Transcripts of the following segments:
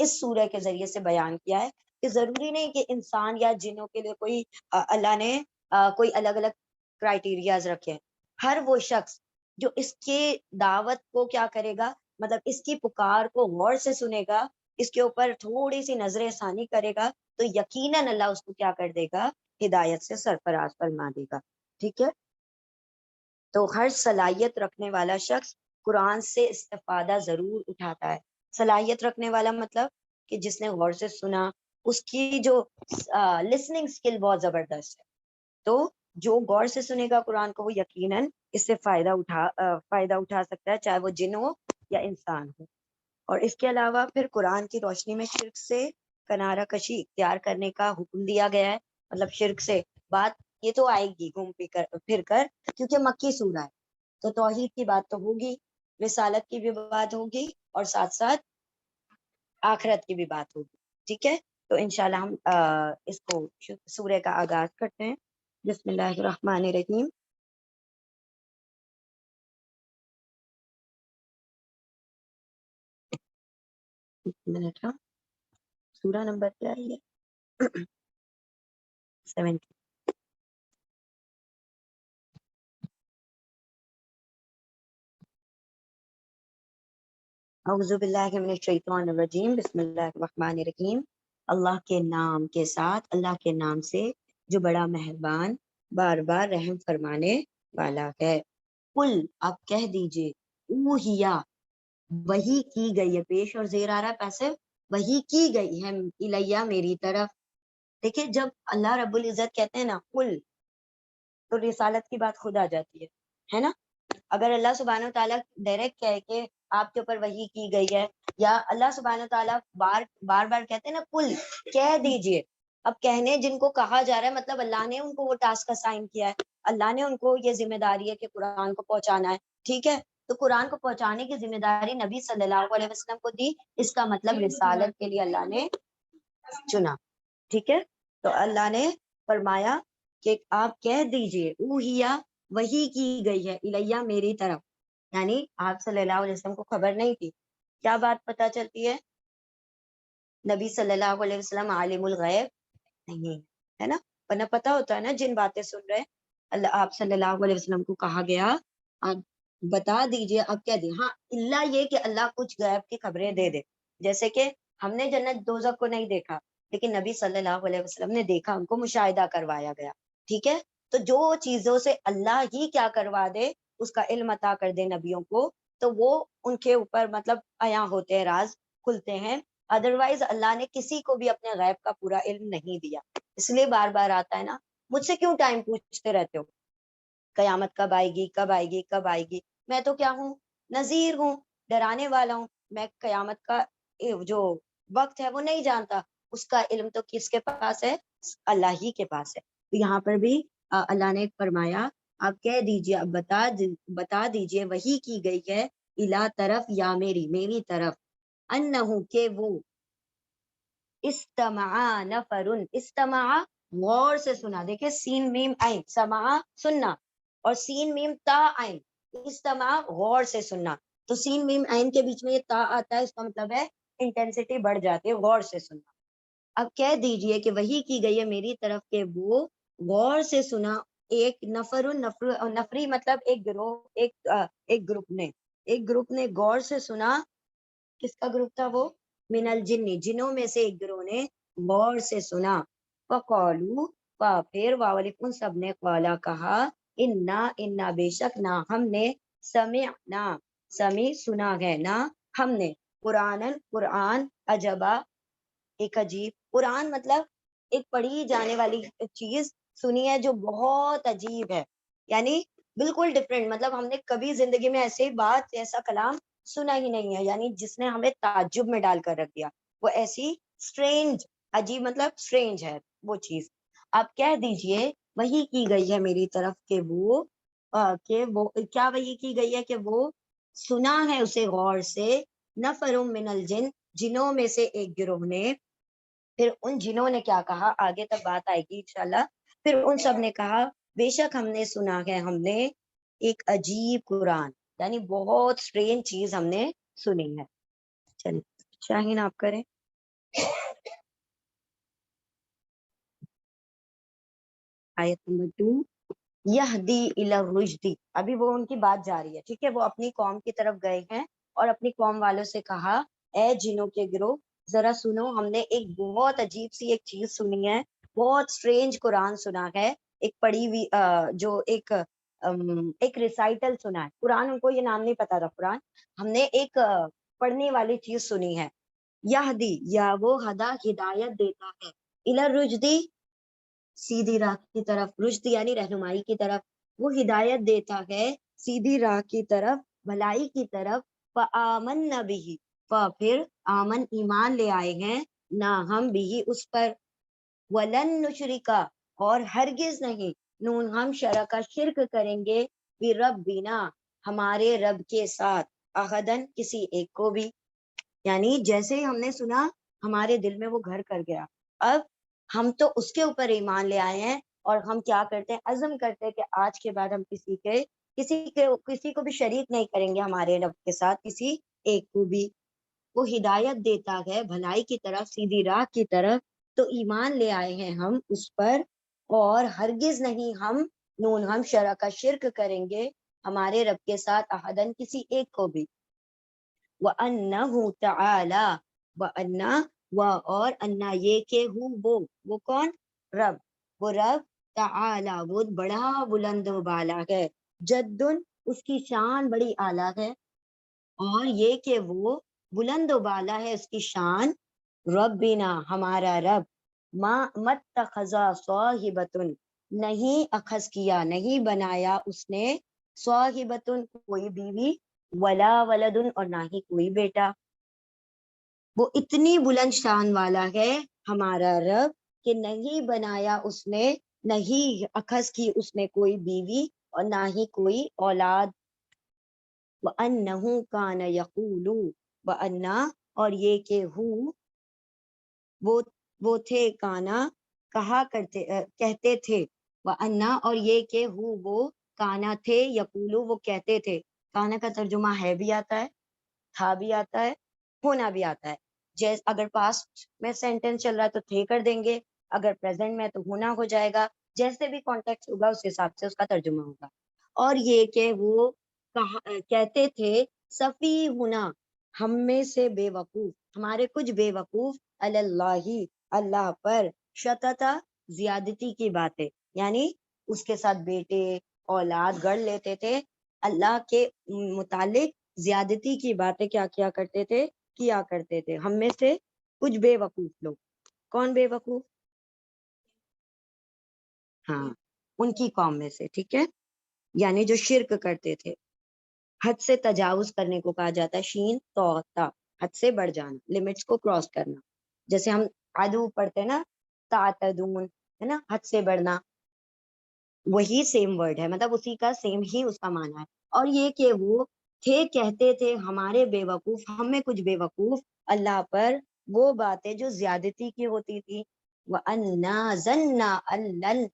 اس سورہ کے ذریعے سے بیان کیا ہے کہ ضروری نہیں کہ انسان یا جنوں کے لیے کوئی اللہ نے کوئی الگ الگ کرائٹیریاز رکھے ہیں. ہر وہ شخص جو اس کے دعوت کو کیا کرے گا، مطلب اس کی پکار کو غور سے سنے گا، اس کے اوپر تھوڑی سی نظر ثانی کرے گا، تو یقیناً اللہ اس کو کیا کر دے گا، ہدایت سے سرفراز فرما دے گا. ٹھیک ہے، تو ہر صلاحیت رکھنے والا شخص قرآن سے استفادہ ضرور اٹھاتا ہے. صلاحیت رکھنے والا مطلب کہ جس نے غور سے سنا، اس کی جو لسننگ اسکل بہت زبردست ہے، تو جو غور سے سنے گا قرآن کو وہ یقیناً اس سے فائدہ اٹھا سکتا ہے، چاہے وہ جن ہو یا انسان ہو. اور اس کے علاوہ پھر قرآن کی روشنی میں شرک سے کنارہ کشی اختیار کرنے کا حکم دیا گیا ہے. مطلب شرک سے بات یہ تو آئے گی گھوم پھر کر، کیونکہ مکی سورہ ہے تو توحید کی بات تو ہوگی، رسالت کی بھی بات ہوگی، اور ساتھ ساتھ آخرت کی بھی بات ہوگی. ٹھیک ہے، تو انشاءاللہ ہم اس کو سورہ کا آغاز کرتے ہیں. بسم اللہ الرحمن الرحیم. منٹ، سورہ نمبر کیا ہے؟ 70. اعوذ باللہ من الشیطان الرجیم. بسم اللہ الرحمن الرحیم. اللہ کے نام کے ساتھ، اللہ کے نام سے جو بڑا مہربان بار بار رحم فرمانے والا ہے. قل، آپ کہہ دیجئے، اوہیا، وہی کی گئی ہے، پیش اور زیر آ رہا پیسے، وہی کی گئی ہے، الیہ، میری طرف. دیکھیں جب اللہ رب العزت کہتے ہیں نا قل، تو رسالت کی بات خود آ جاتی ہے نا. اگر اللہ سبحانہ و تعالیٰ ڈائریکٹ کہے کہ آپ کے اوپر وحی کی گئی ہے، یا اللہ سبحانہ و تعالیٰ بار بار کہتے ہیں نا قل، کہہ دیجئے. اب کہنے جن کو کہا جا رہا ہے، مطلب اللہ نے ان کو وہ ٹاسک اسائن کیا ہے، اللہ نے ان کو یہ ذمہ داری ہے کہ قرآن کو پہنچانا ہے. ٹھیک ہے، تو قرآن کو پہنچانے کی ذمہ داری نبی صلی اللہ علیہ وسلم کو دی. اس کا مطلب رسالت کے لیے اللہ نے چنا. ٹھیک ہے، تو اللہ نے فرمایا کہ آپ کہہ دیجئے، اوہیا، وہی کی گئی ہے، الیہ، میری طرف. یعنی آپ صلی اللہ علیہ وسلم کو خبر نہیں تھی. کیا بات پتہ چلتی ہے؟ نبی صلی اللہ علیہ وسلم عالم الغیب نہیں ہے نا، ورنہ پتہ ہوتا ہے نا جن باتیں سن رہے. اللہ آپ صلی اللہ علیہ وسلم کو کہا گیا آپ بتا دیجئے. اب کہہ دیں، ہاں اللہ یہ کہ اللہ کچھ غیب کی خبریں دے دے، جیسے کہ ہم نے جنت دوزخ کو نہیں دیکھا، لیکن نبی صلی اللہ علیہ وسلم نے دیکھا، ان کو مشاہدہ کروایا گیا. ٹھیک ہے، تو جو چیزوں سے اللہ ہی کیا کروا دے، اس کا علم عطا کر دے نبیوں کو، تو وہ ان کے اوپر مطلب عیاں ہوتے ہیں، راز کھلتے ہیں. ادروائز اللہ نے کسی کو بھی اپنے غیب کا پورا علم نہیں دیا. اس لیے بار بار آتا ہے نا، مجھ سے کیوں ٹائم پوچھتے رہتے ہو، قیامت کب آئے گی، کب آئے گی، کب آئے گی. میں تو کیا ہوں، نذیر ہوں، ڈرانے والا ہوں. میں قیامت کا جو وقت ہے وہ نہیں جانتا، اس کا علم تو کس کے پاس ہے، اللہ ہی کے پاس ہے. تو یہاں پر بھی اللہ نے فرمایا آپ کہہ دیجئے، اب بتا دیجئے، وہی کی گئی ہے، الا طرف، یا میری طرف، انہو، کہ وہ، استمع نفرن، استمع غور سے سنا. دیکھیں سین میم عین، سمع سننا، اور سین میم تا عین، استمع غور سے سننا. تو سین میم عین کے بیچ میں یہ تا آتا ہے، اس کا مطلب ہے انٹینسٹی بڑھ جاتی ہے، غور سے سننا. اب کہہ دیجئے کہ وہی کی گئی ہے میری طرف کہ وہ غور سے سنا. ایک نفری مطلب ایک گروہ، ایک گروپ نے غور سے سنا. کس کا گروپ تھا وہ؟ من الجن، جنوں میں سے ایک گروہ نے غور سے سنا. فقالو، پھر واولکم، سب نے قالا کہا، انا بے شک نہ ہم نے، سمعنا، سنا ہے نا ہم نے، قرآن عجبا، ایک عجیب. قرآن مطلب ایک پڑھی جانے والی چیز سنی ہے جو بہت عجیب ہے، یعنی بالکل ڈفرینٹ. مطلب ہم نے کبھی زندگی میں ایسے بات، ایسا کلام سنا ہی نہیں ہے، یعنی جس نے ہمیں تعجب میں ڈال کر رکھ دیا. وہ ایسی سٹرینج، عجیب مطلب سٹرینج ہے وہ چیز. آپ کہہ دیجئے وہی کی گئی ہے میری طرف کہ وہ کیا وہی کی گئی ہے کہ وہ سنا ہے اسے غور سے، نفر من الجن، جنوں میں سے ایک گروہ نے. پھر ان جنہوں نے کیا کہا، آگے تک بات آئے گی انشاءاللہ. پھر ان سب نے کہا بے شک ہم نے سنا ہے، ہم نے ایک عجیب قرآن، یعنی بہت سٹرینج چیز ہم نے سنی ہے. چلیے شاہین آپ کریں. آیت نمبر 2 یہدی الی الرشد. ابھی وہ ان کی بات جاری ہے, ٹھیک ہے. وہ اپنی قوم کی طرف گئے ہیں اور اپنی قوم والوں سے کہا, اے جنوں کے گروہ ذرا سنو, ہم نے ایک بہت عجیب سی ایک چیز سنی ہے, بہت سٹرینج قرآن سنا ہے, ایک پڑھی ہوئی جو ایک ریسائٹل سنا ہے قرآن. ان کو یہ نام نہیں پتا تھا قرآن. ہم نے ایک پڑھنے والی چیز سنی ہے. یہدی, یا وہ ہدا ہدایت دیتا ہے, الی الرشدی سیدھی راہ کی طرف, رشد یعنی رہنمائی کی طرف, وہ ہدایت دیتا ہے سیدھی راہ کی طرف, بھلائی کی طرف. فآمنا بہ, پھر آمن ایمان لے آئے ہیں, نہ ہم بھی اس پر, ولن نشرکا, اور ہرگز نہیں, نون ہم شرکا شرک کریں گے, بربنا ہمارے رب کے ساتھ, احدن کسی ایک کو بھی. یعنی جیسے ہی ہم نے سنا ہمارے دل میں وہ گھر کر گیا. اب ہم تو اس کے اوپر ایمان لے آئے ہیں, اور ہم کیا کرتے ہیں, عزم کرتے ہیں کہ آج کے بعد ہم کسی کو بھی شریک نہیں کریں گے ہمارے رب کے ساتھ, کسی ایک کو بھی. وہ ہدایت دیتا ہے بھلائی کی طرف, سیدھی راہ کی طرف, تو ایمان لے آئے ہیں ہم اس پر, اور ہرگز نہیں ہم نون ہم شرکا شرک کریں گے ہمارے رب کے ساتھ, احدن کسی ایک کو بھی. وَأَنَّهُ تَعَالَى, اور انا یہ کہ وہ کون, رب, وہ رب, تعالی وہ بڑا بلند و بالا ہے, جدن اس کی شان بڑی اعلیٰ ہے, اور یہ کہ وہ بلند و بالا ہے اس کی شان. ربنا ہمارا رب, ما متخذ صاحبۃ, نہیں اخذ کیا, نہیں بنایا اس نے, صاحبۃ کوئی بیوی, ولا ولدن اور نہ ہی کوئی بیٹا. وہ اتنی بلند شان والا ہے ہمارا رب کہ نہیں بنایا اس نے, نہیں اخذ کی اس نے کوئی بیوی, اور نہ ہی کوئی اولاد. وَأَنَّهُ كَانَ يَقُولُ, اور یہ کہ وہ تھے, کانا کہا کرتے کہتے تھے, وَأَنَّا اور یہ کہ وہ کانا تھے, یقولو وہ کہتے تھے. کانا کا ترجمہ ہے بھی آتا ہے, تھا بھی آتا ہے, ہونا بھی آتا ہے. جیسے اگر پاسٹ میں سینٹینس چل رہا ہے تو تھے کر دیں گے, اگر پریزنٹ میں تو ہونا ہو جائے گا, جیسے بھی کانٹیکٹ ہوگا اس حساب سے اس کا ترجمہ ہوگا. اور یہ کہ وہ کہتے تھے, صفی ہونا ہم میں سے بے وقوف, ہمارے کچھ بے وقوف, اللہ اللہ پر, شتتا زیادتی کی باتیں, یعنی اس کے ساتھ بیٹے اولاد گڑ لیتے تھے, اللہ کے متعلق زیادتی کی باتیں کیا کرتے تھے ہم میں سے کچھ بے وقوف لوگ. کون بے وقوف, ہاں ان کی قوم میں سے, ٹھیک ہے, یعنی جو شرک کرتے تھے. حد سے تجاوز کرنے کو کہا جاتا ہے, شین تو تا, حد سے بڑھ جانا, لمٹس کو کراس کرنا. جیسے ہم عدو پڑھتے ہیں نا, تعتدون ہے نا, حد سے بڑھنا, وہی سیم ورڈ ہے, مطلب اسی کا سیم ہی اس کا معنی ہے. اور یہ کہ وہ تھے کہتے تھے ہمارے بے وقوف, ہم میں کچھ بے وقوف, اللہ پر وہ باتیں جو زیادتی کی ہوتی تھی. وَأَنَّا ظَنَّا أَن لَّن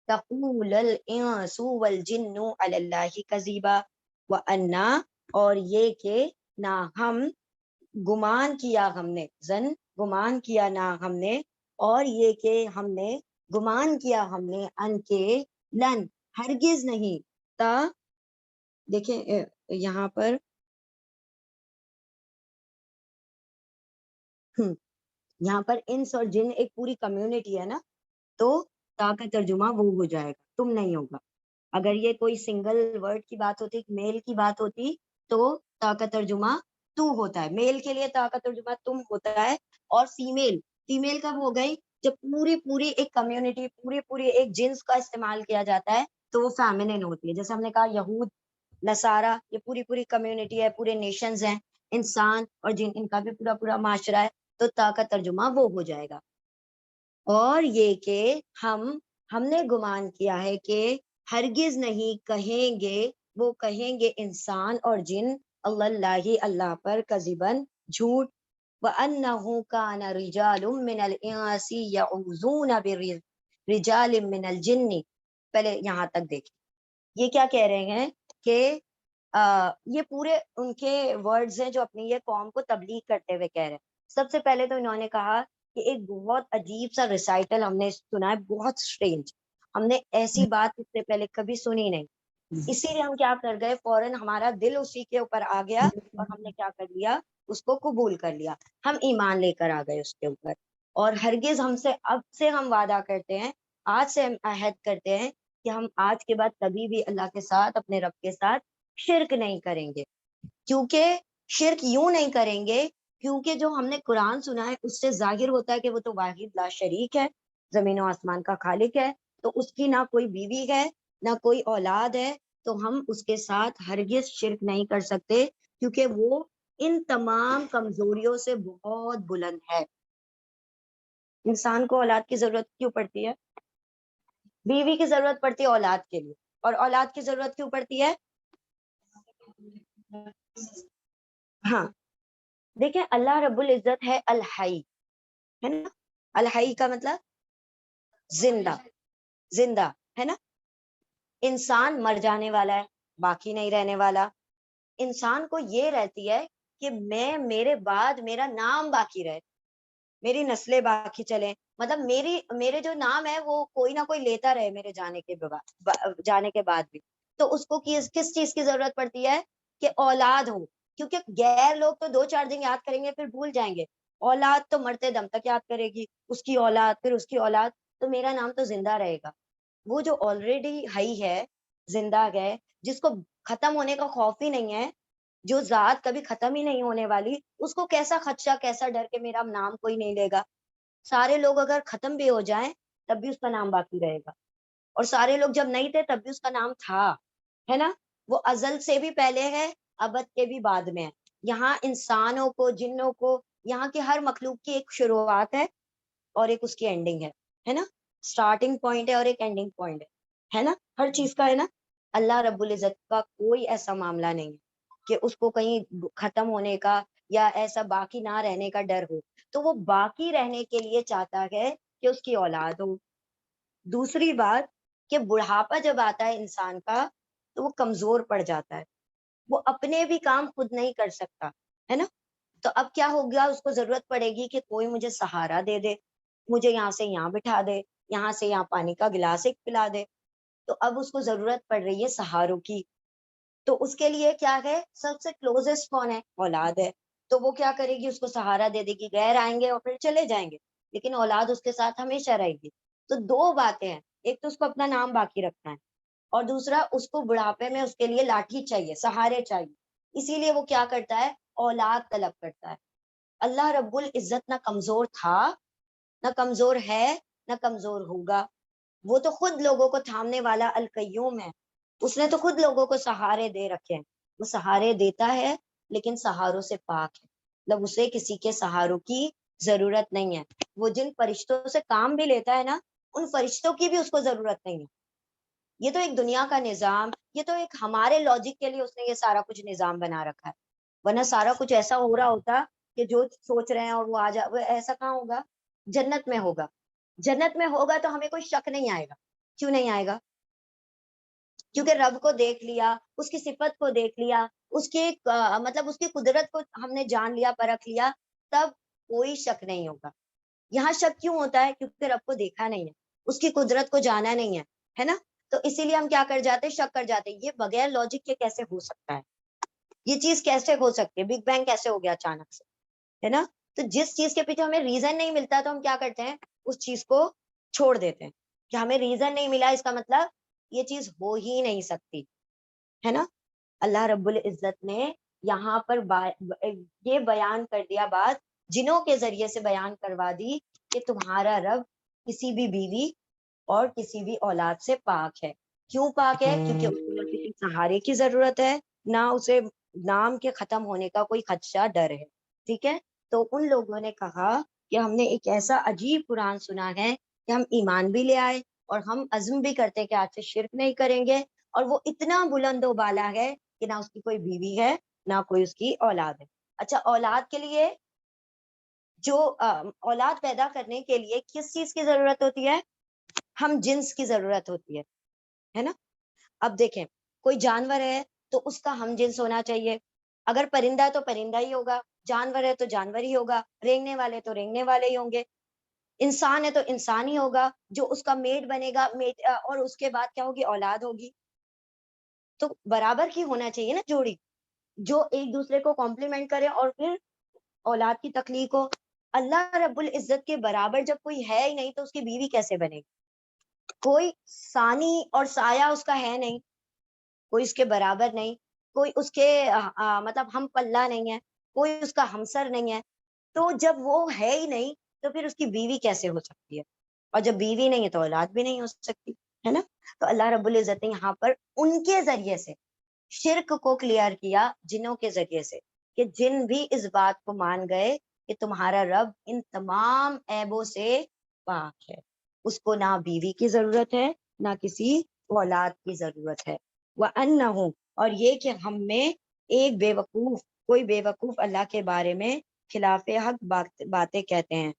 تَقُولَ الْإِنسُ وَالْجِنُّ عَلَى اللَّهِ كَذِبًا. وَأَنَّا اور یہ کہ نہ ہم گمان کیا, ہم نے زن گمان کیا نہ ہم نے, اور یہ کہ ہم نے گمان کیا ہم نے, ان کے لن ہرگز نہیں, تا دیکھیں یہاں پر یہاں پر انس اور جن ایک پوری کمیونٹی ہے نا, تو تا کا ترجمہ وہ ہو جائے گا, تم نہیں ہوگا. اگر یہ کوئی سنگل ورڈ کی بات ہوتی, میل کی بات ہوتی, تو تا کا ترجمہ تو ہوتا ہے, میل کے لیے تا کا ترجمہ تم ہوتا ہے. اور فیمیل کب ہو گئی, جب پوری ایک کمیونٹی, پوری ایک جنس کا استعمال کیا جاتا ہے تو وہ فیمنن ہوتی ہے. جیسے ہم نے کہا یہود, نصارہ, یہ پوری کمیونٹی ہے, پورے نیشنز ہیں, انسان اور جن, ان کا بھی پورا معاشرہ ہے, تو تا کا ترجمہ وہ ہو جائے گا. اور یہ کہ ہم نے گمان کیا ہے کہ ہرگز نہیں کہیں گے, وہ کہیں گے انسان اور جن, اللہ پر, کذبن جھوٹ. وَأَنَّهُ كَانَ رِجَالٌ مِّنَ الْإِنسِ يَعُوذُونَ بِرِجَالٍ مِّنَ الْجِنِّ. پہلے یہاں تک دیکھیں, یہ کیا کہہ رہے ہیں کہ یہ پورے ان کے ورڈز ہیں جو اپنی یہ قوم کو تبلیغ کرتے ہوئے کہہ رہے ہیں. سب سے پہلے تو انہوں نے کہا کہ ایک بہت عجیب سا ریسائٹل ہم نے سنا ہے, بہت سٹرینج, ہم نے ایسی بات اس سے پہلے کبھی سنی نہیں، اسی لیے ہم کیا کر گئے، فوراً ہمارا دل اسی کے اوپر آ گیا اور ہم نے کیا کر لیا، اس کو قبول کر لیا، ہم ایمان لے کر آ گئے اس کے اوپر۔ اور ہرگز ہم سے اب سے ہم وعدہ کرتے ہیں، آج سے ہم عہد کرتے ہیں کہ ہم آج کے بعد کبھی بھی اللہ کے ساتھ، اپنے رب کے ساتھ شرک نہیں کریں گے۔ کیونکہ شرک یوں نہیں کریں گے کیونکہ جو ہم نے قرآن سنا ہے اس سے ظاہر ہوتا ہے کہ وہ تو واحد لا شریک ہے، زمین و آسمان کا خالق ہے، تو اس کی نہ کوئی بیوی ہے نہ کوئی اولاد ہے، تو ہم اس کے ساتھ ہرگز شرک نہیں کر سکتے، کیونکہ وہ ان تمام کمزوریوں سے بہت بلند ہے۔ انسان کو اولاد کی ضرورت کیوں پڑتی ہے؟ بیوی کی ضرورت پڑتی ہے اولاد کے لیے، اور اولاد کی ضرورت کیوں پڑتی ہے؟ ہاں، دیکھیں اللہ رب العزت ہے الحی، ہے نا؟ الحی کا مطلب زندہ، زندہ ہے نا؟ انسان مر جانے والا ہے، باقی نہیں رہنے والا۔ انسان کو یہ رہتی ہے کہ میں، میرے بعد میرا نام باقی رہے، میری نسلیں باقی چلیں، مطلب میرے جو نام ہے وہ کوئی نہ کوئی لیتا رہے میرے جانے کے بعد بھی۔ تو اس کو کس چیز کی ضرورت پڑتی ہے؟ کہ اولاد ہو، کیونکہ غیر لوگ تو 2-4 دن یاد کریں گے پھر بھول جائیں گے، اولاد تو مرتے دم تک یاد کرے گی، اس کی اولاد، پھر اس کی اولاد، تو میرا نام تو زندہ رہے گا۔ وہ جو آلریڈی حی ہے، زندہ ہے، جس کو ختم ہونے کا خوف ہی نہیں ہے، جو ذات کبھی ختم ہی نہیں ہونے والی، اس کو کیسا خدشہ، کیسا ڈر کہ میرا نام کوئی نہیں لے گا؟ سارے لوگ اگر ختم بھی ہو جائیں تب بھی اس کا نام باقی رہے گا، اور سارے لوگ جب نہیں تھے تب بھی اس کا نام تھا، ہے نا؟ وہ ازل سے بھی پہلے ہے، ابد کے بھی بعد میں ہے۔ یہاں انسانوں کو، جنوں کو، یہاں کی ہر مخلوق کی ایک شروعات ہے اور ایک اس کی اینڈنگ ہے نا؟ سٹارٹنگ پوائنٹ ہے اور ایک اینڈنگ پوائنٹ ہے نا؟ ہر چیز کا ہے نا؟ اللہ رب العزت کا کوئی ایسا معاملہ نہیں ہے کہ اس کو کہیں ختم ہونے کا یا ایسا باقی نہ رہنے کا ڈر ہو، تو وہ باقی رہنے کے لیے چاہتا ہے کہ اس کی اولاد ہو۔ دوسری بات کہ بڑھاپا جب آتا ہے انسان کا تو وہ کمزور پڑ جاتا ہے، وہ اپنے بھی کام خود نہیں کر سکتا، ہے نا؟ تو اب کیا ہو گیا، اس کو ضرورت پڑے گی کہ کوئی مجھے سہارا دے دے، مجھے یہاں سے یہاں بٹھا دے، یہاں سے یہاں پانی کا گلاس ایک پلا دے۔ تو اب اس کو ضرورت پڑ رہی ہے سہاروں کی، تو اس کے لیے کیا ہے، سب سے کلوزسٹ کون ہے؟ اولاد ہے۔ تو وہ کیا کرے گی، اس کو سہارا دے دے گی، غیر آئیں گے اور پھر چلے جائیں گے، لیکن اولاد اس کے ساتھ ہمیشہ رہے گی۔ تو دو باتیں ہیں، ایک تو اس کو اپنا نام باقی رکھنا ہے، اور دوسرا اس کو بڑھاپے میں اس کے لیے لاٹھی چاہیے، سہارے چاہیے، اسی لیے وہ کیا کرتا ہے، اولاد طلب کرتا ہے۔ اللہ رب العزت نہ کمزور تھا، نہ کمزور ہے، نہ کمزور ہوگا، وہ تو خود لوگوں کو تھامنے والا القیوم ہے، اس نے تو خود لوگوں کو سہارے دے رکھے ہیں، وہ سہارے دیتا ہے لیکن سہاروں سے پاک ہے، مطلب اسے کسی کے سہاروں کی ضرورت نہیں ہے۔ وہ جن فرشتوں سے کام بھی لیتا ہے نا، ان فرشتوں کی بھی اس کو ضرورت نہیں ہے۔ یہ تو ایک دنیا کا نظام، یہ تو ایک ہمارے لاجک کے لیے اس نے یہ سارا کچھ نظام بنا رکھا ہے، ورنہ سارا کچھ ایسا ہو رہا ہوتا کہ جو سوچ رہے ہیں اور وہ وہ ایسا کہاں ہوگا؟ جنت میں ہوگا۔ جنت میں ہوگا تو ہمیں کوئی شک نہیں آئے گا۔ کیوں نہیں آئے گا؟ کیونکہ رب کو دیکھ لیا، اس کی صفت کو دیکھ لیا، اس کی مطلب اس کی قدرت کو ہم نے جان لیا، پرکھ لیا، تب کوئی شک نہیں ہوگا۔ یہاں شک کیوں ہوتا ہے؟ کیونکہ رب کو دیکھا نہیں ہے، اس کی قدرت کو جانا نہیں ہے نا؟ تو اسی لیے ہم کیا کر جاتے، شک کر جاتے، یہ بغیر لاجک کے کیسے ہو سکتا ہے، یہ چیز کیسے ہو سکتی ہے، بگ بینگ کیسے ہو گیا اچانک سے، ہے نا؟ تو جس چیز کے پیچھے ہمیں ریزن نہیں ملتا تو ہم کیا کرتے ہیں، اس چیز کو چھوڑ دیتے ہیں کہ ہمیں ریزن نہیں ملا، اس کا مطلب یہ چیز ہو ہی نہیں سکتی، ہے نا؟ اللہ رب العزت نے یہاں پر یہ بیان کر دیا، بات جنوں کے ذریعے سے بیان کروا دی کہ تمہارا رب کسی بھی بیوی اور کسی بھی اولاد سے پاک ہے۔ کیوں پاک ہے؟ کیونکہ اس کو نہ کسی سہارے کی ضرورت ہے، نہ اسے نام کے ختم ہونے کا کوئی خدشہ، ڈر ہے، ٹھیک ہے؟ تو ان لوگوں نے کہا کہ ہم نے ایک ایسا عجیب قرآن سنا ہے کہ ہم ایمان بھی لے آئے اور ہم عزم بھی کرتے کہ آج سے شرک نہیں کریں گے، اور وہ اتنا بلند و بالا ہے کہ نہ اس کی کوئی بیوی ہے نہ کوئی اس کی اولاد ہے۔ اچھا، اولاد کے لیے جو اولاد پیدا کرنے کے لیے کس چیز کی ضرورت ہوتی ہے؟ ہم جنس کی ضرورت ہوتی ہے نا؟ اب دیکھیں، کوئی جانور ہے تو اس کا ہم جنس ہونا چاہیے، اگر پرندہ ہے تو پرندہ ہی ہوگا، جانور ہے تو جانور ہی ہوگا، رینگنے والے تو رینگنے والے ہی ہوں گے۔ انسان ہے تو انسان ہی ہوگا، جو اس کا میٹ بنے گا میٹ، اور اس کے بعد کیا ہوگی؟ اولاد ہوگی. تو برابر کی ہونا چاہیے نا جوڑی، جو ایک دوسرے کو کمپلیمنٹ کرے اور پھر اولاد کی تخلیق ہو. اللہ رب العزت کے برابر جب کوئی ہے ہی نہیں تو اس کی بیوی کیسے بنے گی؟ کوئی ثانی اور سایہ اس کا ہے نہیں، کوئی اس کے برابر نہیں، کوئی اس کے مطلب ہم پلہ نہیں ہے، کوئی اس کا ہمسر نہیں ہے. تو جب وہ ہے ہی نہیں تو پھر اس کی بیوی کیسے ہو سکتی ہے؟ اور جب بیوی نہیں ہے تو اولاد بھی نہیں ہو سکتی، ہے نا. تو اللہ رب العزت نے یہاں پر ان کے ذریعے سے شرک کو کلیئر کیا، جنوں کے ذریعے سے، کہ جن بھی اس بات کو مان گئے کہ تمہارا رب ان تمام عیبوں سے پاک ہے، اس کو نہ بیوی کی ضرورت ہے، نہ کسی اولاد کی ضرورت ہے. وَأَنَّهُ، اور یہ کہ ہم میں ایک بے وقوف، کوئی بے وقوف اللہ کے بارے میں خلاف حق باتیں کہتے ہیں.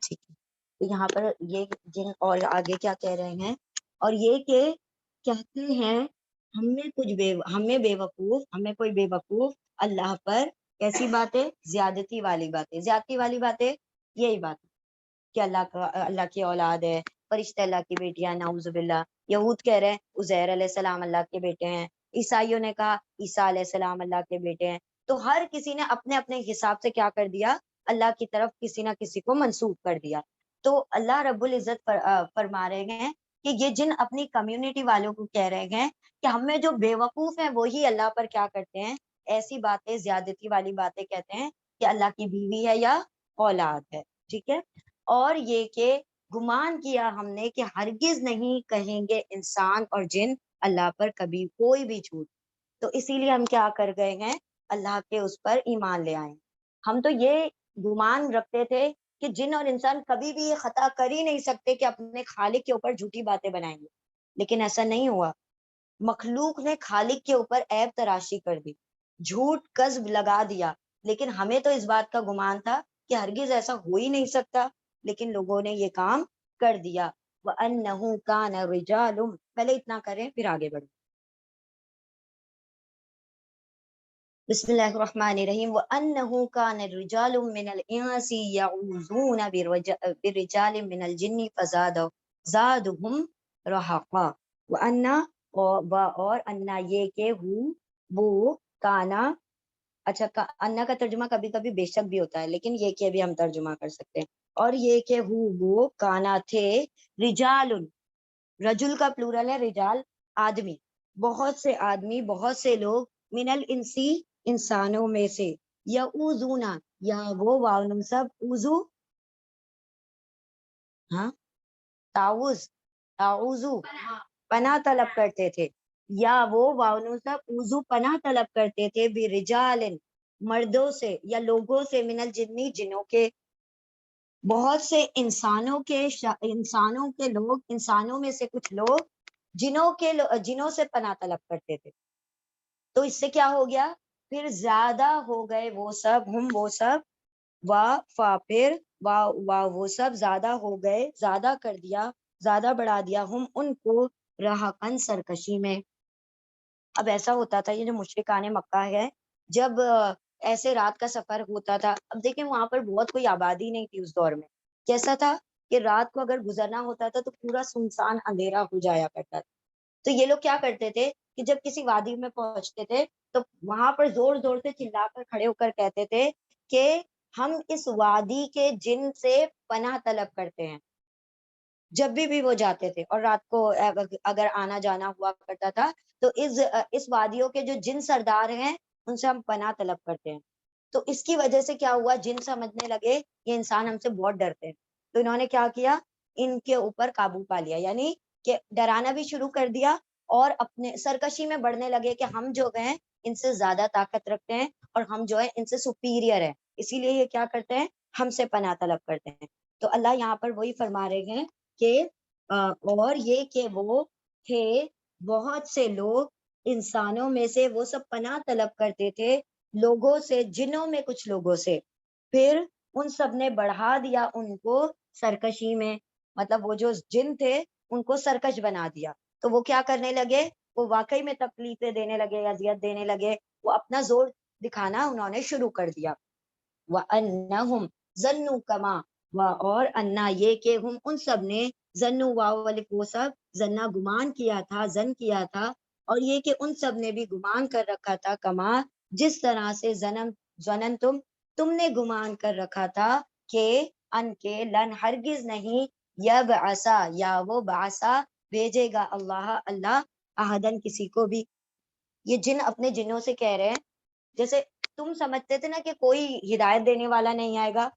ٹھیک ہے، تو یہاں پر یہ جن اور آگے کیا کہہ رہے ہیں، اور یہ کہ کہتے ہیں ہمیں بے وقوف، ہمیں کوئی بے وقوف اللہ پر کیسی باتیں؟ زیادتی والی باتیں. زیادتی والی باتیں یہی بات کہ اللہ کی اولاد ہے، فرشتے اللہ کی بیٹیاں، نعوذ باللہ. یہود کہہ رہے ہیں عزیر علیہ السلام اللہ کے بیٹے ہیں، عیسائیوں نے کہا عیسیٰ علیہ السلام اللہ کے بیٹے ہیں. تو ہر کسی نے اپنے اپنے حساب سے کیا کر دیا؟ اللہ کی طرف کسی نہ کسی کو منسوب کر دیا. تو اللہ رب العزت فرما رہے ہیں کہ یہ جن اپنی کمیونٹی والوں کو کہہ رہے ہیں کہ ہم میں جو بے وقوف ہیں وہی اللہ پر کیا کرتے ہیں؟ ایسی باتیں، زیادتی والی باتیں کہتے ہیں کہ اللہ کی بیوی ہے یا اولاد ہے. ٹھیک ہے. اور یہ کہ گمان کیا ہم نے کہ ہرگز نہیں کہیں گے انسان اور جن اللہ پر کبھی کوئی بھی جھوٹ. تو اسی لیے ہم کیا کر گئے ہیں؟ اللہ کے اس پر ایمان لے آئے. ہم تو یہ گمان رکھتے تھے کہ جن اور انسان کبھی بھی یہ خطا کر ہی نہیں سکتے کہ اپنے خالق کے اوپر جھوٹی باتیں بنائیں گے، لیکن ایسا نہیں ہوا. مخلوق نے خالق کے اوپر عیب تراشی کر دی، جھوٹ کذب لگا دیا. لیکن ہمیں تو اس بات کا گمان تھا کہ ہرگز ایسا ہو ہی نہیں سکتا، لیکن لوگوں نے یہ کام کر دیا. وَأَنَّهُ كَانَ رِجَالٌ، پہلے اتنا کریں پھر آگے بڑھیں. بسم اللہ الرحمن الرحیم. وَأَنَّهُ كَانَ رِجَالٌ مِّنَ الْإِنسِ يَعُوذُونَ بِرِجَالٍ مِّنَ الْجِنِّ فَزَادُهُمْ رَهَقًا. وَأَنَّ، اور انا یہ کہ وہ کانا، اچھا انا کا ترجمہ کبھی کبھی بے شک بھی ہوتا ہے، لیکن یہ کہ بھی ہم ترجمہ کر سکتے ہیں. اور یہ کہ وہ کانا تھے، رجال، رجل کا پلورل ہے، رجال آدمی، بہت سے آدمی، بہت سے لوگ، من الانسی انسانوں میں سے، یعوذونا، یا وہ واو سب اوزو، ہاں تعوذ، اعوذو پناہ طلب کرتے تھے، یا وہ واو سب اوزو پناہ طلب کرتے تھے، برجال مردوں سے یا لوگوں سے، من الجنی جنوں کے، بہت سے انسانوں کے لوگ، انسانوں میں سے کچھ لوگ جنوں سے پناہ طلب کرتے تھے. تو اس سے کیا ہو گیا؟ پھر زیادہ ہو گئے وہ سب، ہم وہ سب، پھر وہ سب زیادہ ہو گئے، زیادہ کر دیا، زیادہ بڑھا دیا، ہم ان کو رہقن سرکشی میں. اب ایسا ہوتا تھا، یہ جو مشرکان مکہ ہے، جب ایسے رات کا سفر ہوتا تھا، اب دیکھیں وہاں پر بہت کوئی آبادی نہیں تھی اس دور میں. کیسا تھا کہ رات کو اگر گزرنا ہوتا تھا تو پورا سنسان اندھیرا ہو جایا کرتا تھا. تو یہ لوگ کیا کرتے تھے کہ جب کسی وادی میں پہنچتے تھے تو وہاں پر زور زور سے چلا کر کھڑے ہو کر کہتے تھے کہ ہم اس وادی کے جن سے پناہ طلب کرتے ہیں. جب بھی وہ جاتے تھے اور رات کو اگر آنا جانا ہوا کرتا تھا تو اس وادیوں کے جو جن سردار ہیں ان سے ہم پناہ طلب کرتے ہیں. تو اس کی وجہ سے کیا ہوا؟ جن سمجھنے لگے یہ انسان ہم سے بہت ڈرتے ہیں، تو انہوں نے کیا کیا؟ ان کے اوپر قابو پا لیا، یعنی کہ ڈرانا بھی شروع کر دیا، اور اپنے سرکشی میں بڑھنے لگے کہ ہم جو ہیں ان سے زیادہ طاقت رکھتے ہیں اور ہم جو ہے ان سے سپیریئر ہیں، اسی لیے یہ کیا کرتے ہیں؟ ہم سے پناہ طلب کرتے ہیں. تو اللہ یہاں پر وہی فرما رہے ہیں کہ اور یہ کہ وہ تھے بہت سے لوگ انسانوں میں سے وہ سب پناہ طلب کرتے تھے لوگوں سے، جنوں میں کچھ لوگوں سے، پھر ان سب نے بڑھا دیا ان کو سرکشی میں، مطلب وہ جو جن تھے ان کو سرکش بنا دیا، تو وہ کیا کرنے لگے، وہ واقعی میں تکلیفیں دینے لگے، اذیت دینے لگے، وہ اپنا زور دکھانا انہوں نے شروع کر دیا۔ وَأَنَّهُمْ ظَنُّوا كَمَا، اور انا یہ کہ ہم ان سب نے، ظنوا واو والے وہ سب، ظنہ گمان کیا تھا، ظن کیا تھا، اور یہ کہ ان سب نے بھی گمان کر رکھا تھا، کما جس طرح سے ظنن تم نے گمان کر رکھا تھا کہ ان کے لن ہرگز نہیں، یبعثا یا وہ بعثا بھیجے گا اللہ احدن کسی کو بھی۔ یہ جن اپنے جنوں سے کہہ رہے ہیں، جیسے تم سمجھتے تھے نا کہ کوئی ہدایت دینے والا نہیں آئے گا،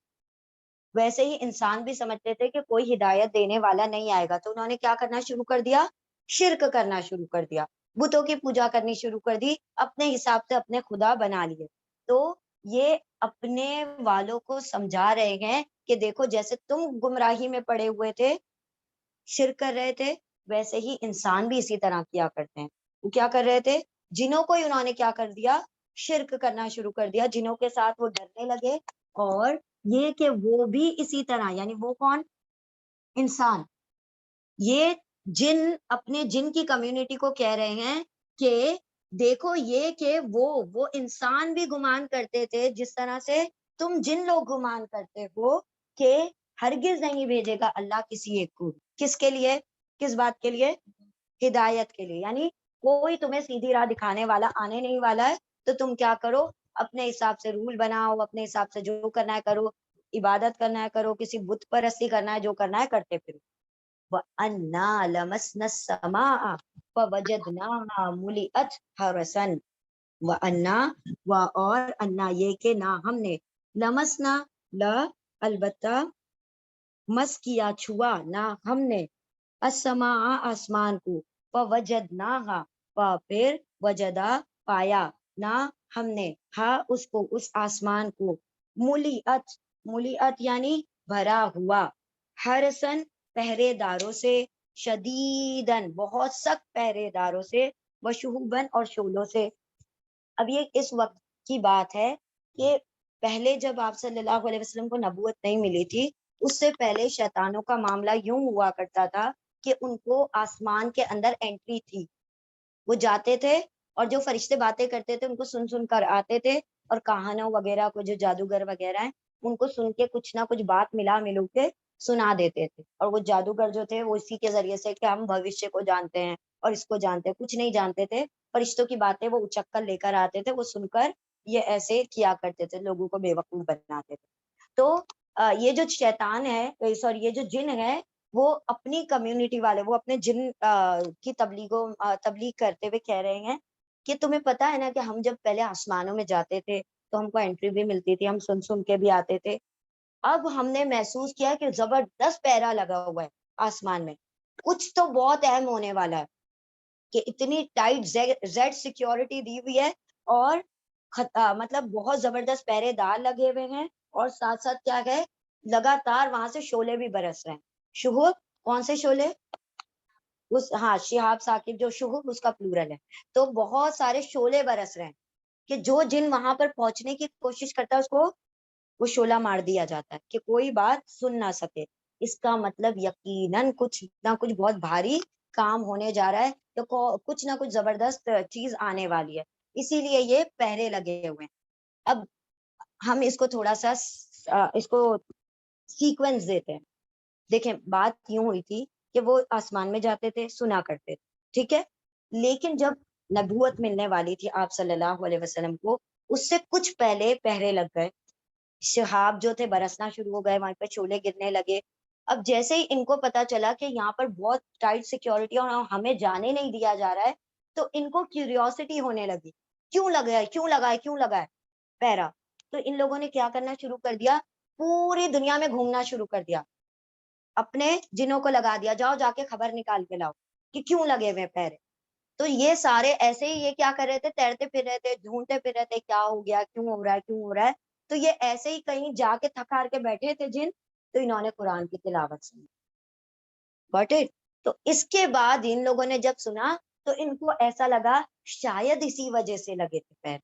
ویسے ہی انسان بھی سمجھتے تھے کہ کوئی ہدایت دینے والا نہیں آئے گا، تو انہوں نے کیا کرنا شروع کر دیا، شرک کرنا شروع کر دیا، بتوں کی پوجا کرنی شروع کر دی، اپنے حساب سے اپنے خدا بنا لیے۔ تو یہ اپنے والوں کو سمجھا رہے ہیں کہ دیکھو جیسے تم گمراہی میں پڑے ہوئے تھے، شرک کر رہے تھے، ویسے ہی انسان بھی اسی طرح کیا کرتے ہیں۔ وہ کیا کر رہے تھے، جنوں کو انہوں نے کیا کر دیا، شرک کرنا شروع کر دیا، جنوں کے ساتھ وہ ڈرنے لگے، اور یہ کہ وہ بھی اسی طرح، یعنی وہ کون، انسان، یہ جن اپنے جن کی کمیونٹی کو کہہ رہے ہیں کہ دیکھو یہ کہ وہ انسان بھی گمان کرتے تھے جس طرح سے تم جن لوگ گمان کرتے ہو کہ ہرگز نہیں بھیجے گا اللہ کسی ایک کو، کس کے لیے، کس بات کے لیے، ہدایت کے لیے، یعنی کوئی تمہیں سیدھی راہ دکھانے والا آنے نہیں والا ہے، تو تم کیا کرو، اپنے حساب سے رول بناؤ، اپنے حساب سے جو کرنا ہے کرو، عبادت کرنا ہے کرو، کسی بت پرستی کرنا ہے جو کرنا ہے کرتے پھرو۔ وَأَنَّا لَمَسْنَا السَّمَاءَ فَوَجَدْنَاهَا مُلِئَتْ حَرَسًا، وَأَنَّا اور انا یہ کہ نہ ہم نے، لمسنا لا البتہ، مس کیا چھوا نہ ہم نے، السماء آسمان کو، فوجدناها پھر وجدا پایا، نہ ہم نے، ہاں اس کو، اس آسمان کو، ملیت یعنی بھرا ہوا، ہرسن پہرے داروں سے، شدیدن بہت سخت پہرے داروں سے، وشہوبن اور شعلوں سے۔ اب یہ اس وقت کی بات ہے کہ پہلے جب آپ صلی اللہ علیہ وسلم کو نبوت نہیں ملی تھی، اس سے پہلے شیطانوں کا معاملہ یوں ہوا کرتا تھا کہ ان کو آسمان کے اندر انٹری تھی، وہ جاتے تھے اور جو فرشتے باتیں کرتے تھے ان کو سن سن کر آتے تھے، اور کہانوں وغیرہ کو، جو جادوگر وغیرہ ہیں ان کو سن کے کچھ نہ کچھ بات ملا ملو کے سنا دیتے تھے، اور وہ جادوگر جو تھے وہ اسی کے ذریعے سے کہ ہم بھوشیہ کو جانتے ہیں اور اس کو جانتے ہیں، کچھ نہیں جانتے تھے، فرشتوں کی باتیں وہ اچک کر لے کر آتے تھے، وہ سن کر یہ ایسے کیا کرتے تھے، لوگوں کو بے وقوف بناتے تھے۔ تو یہ جو شیطان ہے، سوری یہ جو جن ہے، وہ اپنی کمیونٹی والے، وہ اپنے جن کی تبلیغ کرتے ہوئے کہہ رہے ہیں کہ تمہیں پتا ہے نا کہ ہم جب پہلے آسمانوں میں جاتے تھے تو ہم کو انٹری بھی ملتی تھی، ہم سن سن کے بھی آتے تھے، اب ہم نے محسوس کیا کہ زبردست پہرا لگا ہوا ہے آسمان میں، کچھ تو بہت اہم ہونے والا ہے، کہ اتنی ٹائٹ زیڈ سیکیورٹی دی ہوئی ہے، اور مطلب بہت زبردست پہرے دار لگے ہوئے ہیں، اور ساتھ ساتھ کیا ہے، لگاتار وہاں سے شعلے بھی برس رہے ہیں۔ شہب کون سے شعلے، اس ہاں شہاب ثاقب جو شہب اس کا پلورل ہے، تو بہت سارے شعلے برس رہے ہیں کہ جو جن وہاں پر پہنچنے کی کوشش کرتا ہے اس کو وہ شعلہ مار دیا جاتا ہے کہ کوئی بات سن نہ سکے۔ اس کا مطلب یقیناً کچھ نہ کچھ بہت بھاری کام ہونے جا رہا ہے، تو کچھ نہ کچھ زبردست چیز آنے والی ہے، اسی لیے یہ پہرے لگے ہوئے ہیں۔ اب ہم اس کو تھوڑا سا اس کو سیکوینس دیتے ہیں۔ دیکھیں بات یوں ہوئی تھی کہ وہ آسمان میں جاتے تھے، سنا کرتے تھے، ٹھیک ہے، لیکن جب نبوت ملنے والی تھی آپ صلی اللہ علیہ وسلم کو، اس سے کچھ پہلے پہرے لگ گئے، شہاب جو تھے برسنا شروع ہو گئے، وہاں پہ شعلے گرنے لگے۔ اب جیسے ہی ان کو پتا چلا کہ یہاں پر بہت ٹائٹ سیکیورٹی اور ہمیں جانے نہیں دیا جا رہا ہے، تو ان کو کیوریوسٹی ہونے لگی، کیوں لگا ہے، کیوں لگا ہے، کیوں لگا ہے پہرا، تو ان لوگوں نے کیا کرنا شروع کر دیا، پوری دنیا میں گھومنا شروع کر دیا، اپنے جنوں کو لگا دیا، جاؤ جا کے خبر نکال کے لاؤ کہ کیوں لگے ہوئے پہرے۔ تو یہ سارے ایسے ہی یہ کیا کر رہے تھے، تیرتے پھر رہے تھے، ڈھونڈتے پھر رہے تھے کیا ہو گیا، کیوں ہو رہا ہے، کیوں ہو رہا ہے، تو یہ ایسے ہی کہیں جا کے تھک ہار کے بیٹھے تھے جن، تو انہوں نے قرآن کی تلاوت سنی، گاٹ اٹ۔ تو اس کے بعد ان لوگوں نے جب سنا تو ان کو ایسا لگا شاید اسی وجہ سے لگے تھے پیر،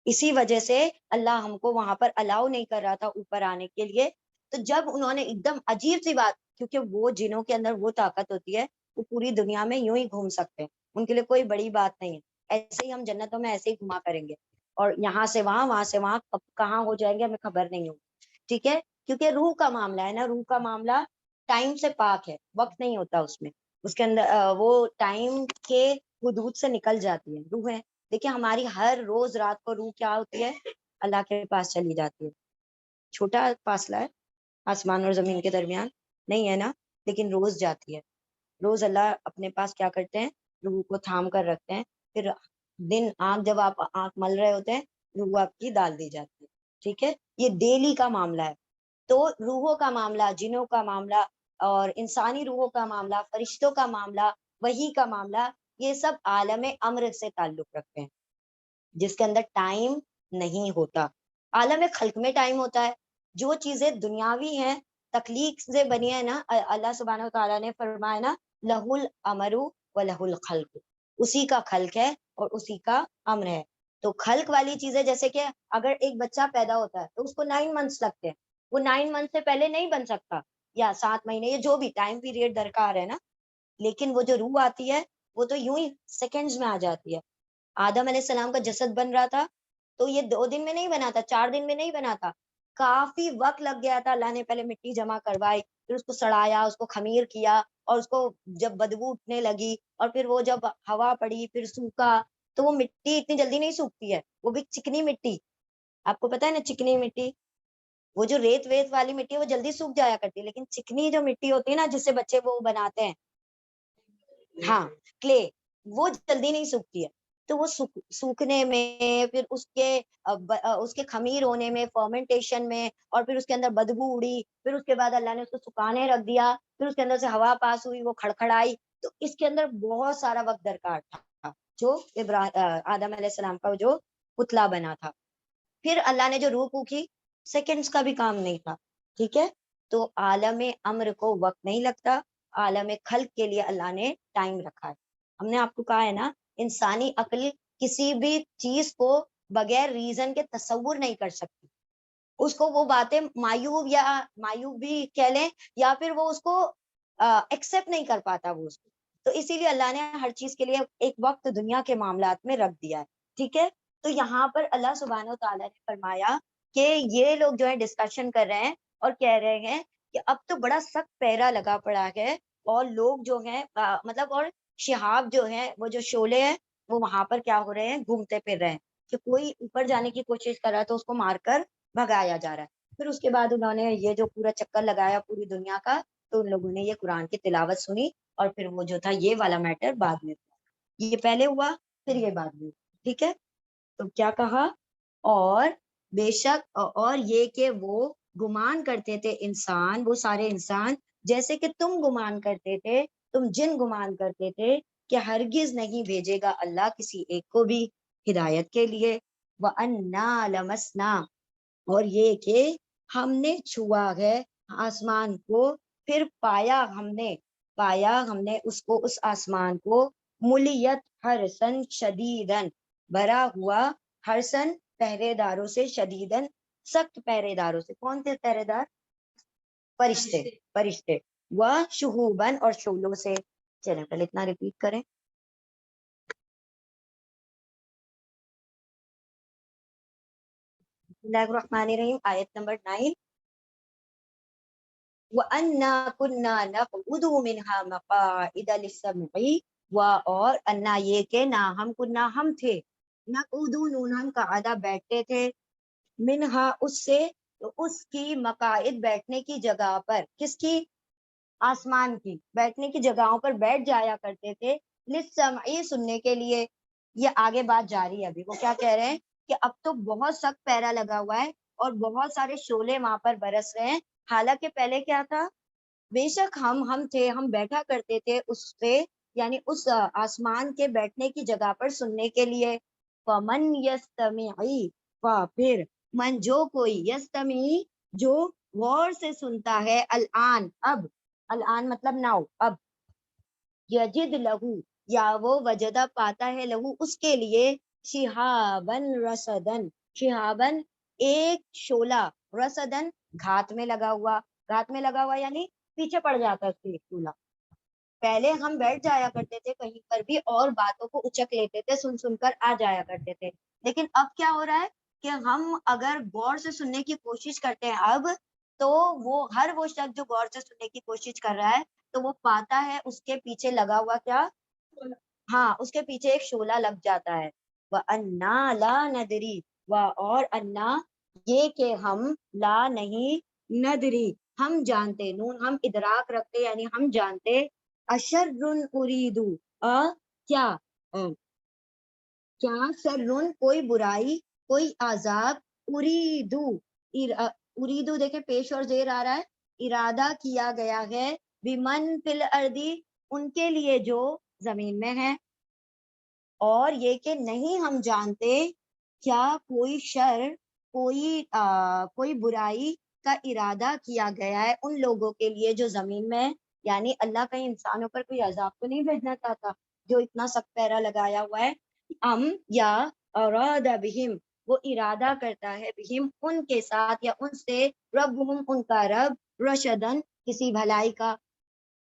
اسی وجہ سے اللہ ہم کو وہاں پر الاؤ نہیں کر رہا تھا اوپر آنے کے لیے. تو جب انہوں نے ایک دم عجیب سی بات، کیونکہ وہ جنوں کے اندر وہ طاقت ہوتی ہے، وہ پوری دنیا میں یوں ہی گھوم سکتے ہیں، ان کے لیے کوئی بڑی بات نہیں ہے. ایسے ہی ہم جنتوں میں ایسے ہی گھما کریں گے، اور یہاں سے وہاں کب کہاں ہو جائیں گے ہمیں خبر نہیں ہوگی. ٹھیک ہے، کیونکہ روح کا معاملہ ہے نا، روح کا معاملہ ٹائم سے پاک ہے، وقت نہیں ہوتا اس میں، اس کے اندر وہ ٹائم کے حدود سے نکل جاتی ہے روح ہے. دیکھیں ہماری ہر روز رات کو روح کیا ہوتی ہے، اللہ کے پاس چلی جاتی ہے. چھوٹا فاصلہ ہے آسمان اور زمین کے درمیان، نہیں ہے نا، لیکن روز جاتی ہے. روز اللہ اپنے پاس کیا کرتے ہیں، روح کو تھام کر رکھتے ہیں. پھر دن آنکھ، جب آپ آنکھ مل رہے ہوتے ہیں، روح آپ کی ڈال دی جاتی ہے. ٹھیک ہے، یہ ڈیلی کا معاملہ ہے. تو روحوں کا معاملہ، جنوں کا معاملہ، اور انسانی روحوں کا معاملہ، فرشتوں کا معاملہ، وحی کا معاملہ، یہ سب عالم امر سے تعلق رکھتے ہیں، جس کے اندر ٹائم نہیں ہوتا. عالم خلق میں ٹائم ہوتا ہے. جو چیزیں دنیاوی ہیں، تخلیق سے بنی ہے نا، اللہ سبحانہ و تعالیٰ نے فرمایا نا، لہ الامر و لہ الخلق، اسی کا خلق ہے اور اسی کا امر ہے. تو خلق والی چیزیں، جیسے کہ اگر ایک بچہ پیدا ہوتا ہے تو اس کو 9 منتھس لگتے ہیں، وہ 9 منتھ سے پہلے نہیں بن سکتا، یا 7 مہینے، یا جو بھی ٹائم پیریڈ درکار ہے نا. لیکن وہ جو روح آتی ہے وہ تو یوں ہی سیکنڈز میں آ جاتی ہے. آدم علیہ السلام کا جسد بن رہا تھا تو یہ 2 دن میں نہیں بنا تھا، 4 دن میں نہیں بنا تھا، کافی وقت لگ گیا تھا. اللہ نے پہلے مٹی جمع کروائی، پھر اس کو سڑایا، اس کو خمیر کیا، اور اس کو جب بدبو اٹھنے لگی، اور پھر وہ جب ہوا پڑی، پھر سوکھا. تو وہ مٹی اتنی جلدی نہیں سوکھتی ہے، وہ بھی چکنی مٹی. آپ کو پتا ہے نا چکنی مٹی، وہ جو ریت ویت والی مٹی ہے وہ جلدی سوکھ جایا کرتی ہے، لیکن چکنی جو مٹی ہوتی ہے نا، جس سے بچے وہ بناتے ہیں، ہاں، کلے، وہ جلدی نہیں سوکھتی ہے. تو وہ سوکھنے میں، پھر اس کے خمیر ہونے میں، فرمنٹیشن میں، اور پھر اس کے اندر بدبو اڑی، پھر اس کے بعد اللہ نے اس کو سکھانے رکھ دیا، پھر اس کے اندر سے ہوا پاس ہوئی، وہ کھڑکھڑائی. تو اس کے اندر بہت سارا وقت درکار تھا، جو آدم علیہ السلام کا جو پتلا بنا تھا. پھر اللہ نے جو روح پھونکی، سیکنڈز کا بھی کام نہیں تھا. ٹھیک ہے، تو عالم امر کو وقت نہیں لگتا، عالم خلق کے لیے اللہ نے ٹائم رکھا ہے. ہم نے آپ کو کہا ہے نا، انسانی عقل کسی بھی چیز کو بغیر ریزن کے تصور نہیں کر سکتی. اس کو وہ باتیں مایوب بھی کہہ لیں، یا پھر وہ اس کو ایکسپٹ نہیں کر پاتا وہ اس کو. تو اسی لیے اللہ نے ہر چیز کے لیے ایک وقت دنیا کے معاملات میں رکھ دیا ہے. ٹھیک ہے، تو یہاں پر اللہ سبحانہ و تعالیٰ نے فرمایا کہ یہ لوگ جو ہے ڈسکشن کر رہے ہیں اور کہہ رہے ہیں کہ اب تو بڑا سخت پہرا لگا پڑا ہے، اور لوگ جو ہیں مطلب، اور شہاب جو ہے، وہ جو شعلے ہیں، وہ وہاں پر کیا ہو رہے ہیں، گھومتے پھر رہے ہیں، کہ کوئی اوپر جانے کی کوشش کر رہا ہے تو اس کو مار کر بھگایا جا رہا ہے. پھر اس کے بعد انہوں نے یہ جو پورا چکر لگایا پوری دنیا کا، تو ان لوگوں نے یہ قرآن کی تلاوت سنی، اور پھر وہ جو تھا یہ والا میٹر بعد میں ہوا. یہ پہلے ہوا، پھر یہ بعد میں. ٹھیک ہے، تو کیا کہا، اور بے شک، اور یہ کہ وہ گمان کرتے تھے انسان، وہ سارے انسان، جیسے کہ تم گمان کرتے تھے، تم جن گمان کرتے تھے کہ ہرگز نہیں بھیجے گا اللہ کسی ایک کو بھی ہدایت کے لیے. وَأَنَّا لَمَسْنَا، اور یہ کہ ہم نے چھوا ہے آسمان کو، پھر پایا ہم نے اس کو، اس آسمان کو، ملیت ہرسن شدیدن، بھرا ہوا، ہرسن پہرے داروں سے، شدیدن سخت پہرے داروں سے. کون تھے پہرے دار؟ فرشتے. وہ شہوبن، اور شعلوں سے. چلیں پہلے اتنا ریپیٹ کریں. بسم اللہ الرحمن الرحیم، آیت نمبر 9. وَأَنَّا كُنَّا نَقْعُدُ مِنْهَا مَقَاعِدَ لِلسَّمْعِ، اور انا یہ کہ نہ ہم کننا ہم تھے، نقعد نون ہم قعدہ بیٹھتے تھے، منہا اس سے، تو اس کی مقاعد بیٹھنے کی جگہ پر، کس کی؟ آسمان کی بیٹھنے کی جگہوں پر بیٹھ جایا کرتے تھے، للسمعی سننے کے لیے. یہ آگے بات جاری ہے. ابھی وہ کیا کہہ رہے ہیں کہ اب تو بہت سخت پہرا لگا ہوا ہے اور بہت سارے شعلے وہاں پر برس رہے ہیں. حالانکہ پہلے کیا تھا؟ بے شک ہم تھے، ہم بیٹھا کرتے تھے اس سے، یعنی اس آسمان کے بیٹھنے کی جگہ پر سننے کے لیے. فمن یستمعی، پھر من جو کوئی، یستمعی جو غور سے سنتا ہے، الان اب، الان مطلب ناؤ، اب، یجد لہو یا وہ وجدہ پاتا ہے لہو اس کے لیے شہابن رصدن، شہابن ایک شعلہ، رصدن گھات میں لگا ہوا، گھات میں لگا ہوا یعنی پیچھے پڑ جاتا ہے اس کے شعلہ. پہلے ہم بیٹھ جایا کرتے تھے کہیں پر بھی اور باتوں کو اچک لیتے تھے، سن سن کر آ جایا کرتے تھے، لیکن اب کیا ہو رہا ہے کہ ہم اگر غور سے سننے کی کوشش کرتے ہیں اب تو وہ شخص جو غور سے سننے کی کوشش کر رہا ہے تو وہ پاتا ہے اس کے پیچھے لگا ہوا کیا، ہاں اس کے پیچھے ایک شعلہ لگ جاتا ہے. وَأَنَّا لَا نَدْرِي، اور انا یہ کہ ہم لا نہیں ندری ہم جانتے، نون ہم ادراک رکھتے یعنی ہم جانتے، اشر اریدو کیا کیا شرن کوئی برائی، کوئی عذاب، اریدو اریدو دیکھیں پیش اور زیر آ رہا ہے، ارادہ کیا گیا ہے، بمن فی الارضی ان کے لیے جو زمین میں ہے، اور یہ کہ نہیں ہم جانتے کیا کوئی شر، کوئی برائی کا ارادہ کیا گیا ہے ان لوگوں کے لیے جو زمین میں ہے. یعنی اللہ کہیں انسانوں پر کوئی عذاب تو نہیں بھیجنا چاہتا جو اتنا سخت پیرا لگایا ہوا ہے. یا اراد بہم وہ ارادہ کرتا ہے، بہم ان کے ساتھ یا ان سے، ربہم ان کا رب، رشدن کسی بھلائی کا.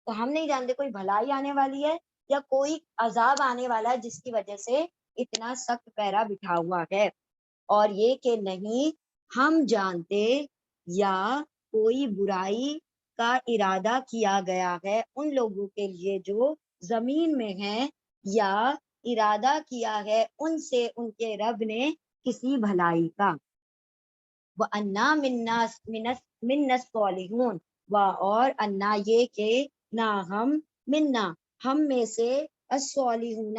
تو ہم نہیں جانتے کوئی بھلائی آنے والی ہے یا کوئی عذاب آنے والا ہے جس کی وجہ سے اتنا سخت پیرا بٹھا ہوا ہے. اور یہ کہ نہیں ہم جانتے یا کوئی برائی کا ارادہ کیا گیا ہے ان لوگوں کے لیے جو زمین میں ہیں، یا ارادہ کیا ہے ان سے ان کے رب نے کسی بھلائی کا. وَأَنَّا مِنَّا الصَّالِحُونَ اور انا یہ کہ نہ منا ہم میں سے، الصالحون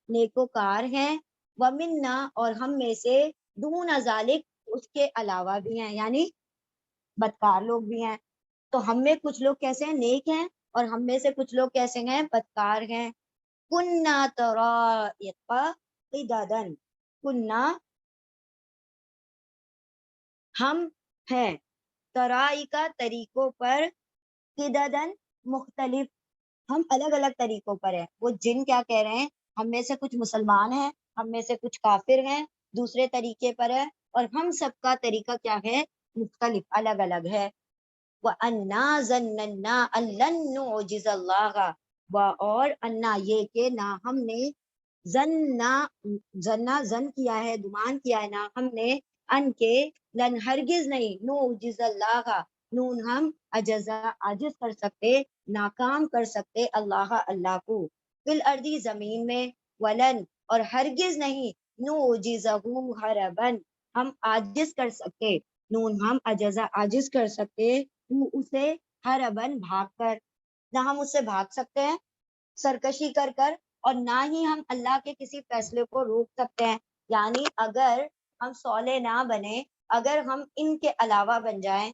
نیکوکار ہیں، ومنا اور ہم میں سے، دون ذالک اس کے علاوہ بھی ہیں یعنی بدکار لوگ بھی ہیں. تو ہم میں کچھ لوگ کیسے ہیں، نیک ہیں، اور ہم میں سے کچھ لوگ کیسے ہیں، بدکار ہیں. کننا طرائق قددا کننا ہم ہیں، طرائق طریقوں پر، قددن مختلف ہم الگ الگ طریقوں پر ہیں. وہ جن کیا کہہ رہے ہیں، ہم میں سے کچھ مسلمان ہیں، ہم میں سے کچھ کافر ہیں، دوسرے طریقے پر ہے، اور ہم سب کا طریقہ کیا ہے، مختلف الگ الگ ہے. وَأَنَّا ظَنَّنَّا أَن لَّن نُعْجِزَ اللَّهَ اور انا یہ کہ نہ ہم نے زن کیا ہے، گمان کیا ہے، نہ ہم نے ان کے، لن ہرگز نہیں، نعجز اللہ نون ہم عاجز کر سکتے، ناکام کر سکتے، اللہ کو، فی الارض زمین میں، ولن اور ہرگز نہیں، نعجزہ ہربا ہم عاجز کر سکتے، نون ہم عاجز کر سکتے اسے، ہربن بھاگ کر، نہ ہم اس سے بھاگ سکتے ہیں سرکشی کر کر، اور نہ ہی ہم اللہ کے کسی فیصلے کو روک سکتے ہیں. یعنی اگر ہم صالح نہ بنے، اگر ہم ان کے علاوہ بن جائیں،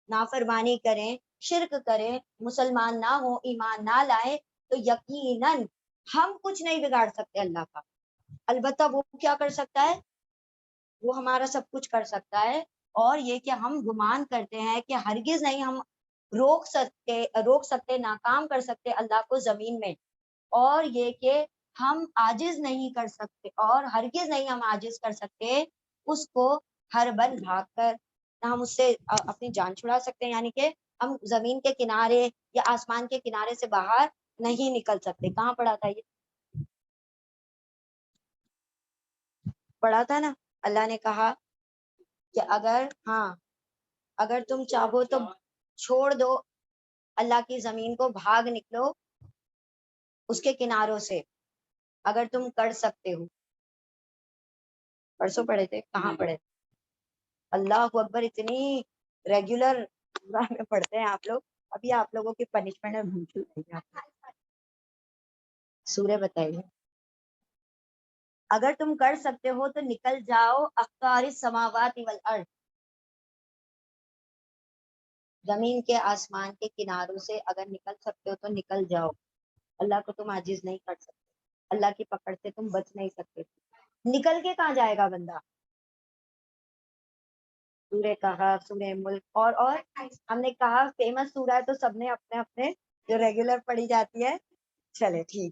نافرمانی کریں، شرک کریں، مسلمان نہ ہو، ایمان نہ لائیں، تو یقیناً ہم کچھ نہیں بگاڑ سکتے اللہ کا. البتہ وہ کیا کر سکتا ہے، وہ ہمارا سب کچھ کر سکتا ہے. اور یہ کہ ہم گمان کرتے ہیں کہ ہرگز نہیں ہم روک سکتے، ناکام کر سکتے اللہ کو زمین میں، اور یہ کہ ہم عاجز نہیں کر سکتے، اور ہرگز نہیں ہم عاجز کر سکتے اس کو ہر بن بھاگ کر، نہ ہم اس سے اپنی جان چھڑا سکتے ہیں، یعنی کہ ہم زمین کے کنارے یا آسمان کے کنارے سے باہر نہیں نکل سکتے. کہاں پڑھا تھا یہ، پڑھا تھا نا، اللہ نے کہا کہ اگر تم چاہو تو چھوڑ دو اللہ کی زمین کو، بھاگ نکلو اس کے کناروں سے اگر تم کر سکتے ہو. پرسوں پڑھے تھے، کہاں پڑھے تھے، اللہ اکبر، اتنی ریگولر میں پڑھتے ہیں آپ لوگ. ابھی آپ لوگوں کی پنشمنٹ ہے، بھول چکے ہیں. سورہ بتائیے، اگر تم کر سکتے ہو تو نکل جاؤ، اقطار السماوات والارض زمین کے آسمان کے کناروں سے اگر نکل سکتے ہو تو نکل جاؤ. اللہ کو تم عاجز نہیں کر سکتے، اللہ کی پکڑ سے تم بچ نہیں سکتے. نکل کے کہاں جائے گا بندہ، سورہ کہا، سورہ ملک، اور ہم نے کہا فیمس سورہ ہے تو سب نے اپنے اپنے جو ریگولر پڑھی جاتی ہے. چلے ٹھیک.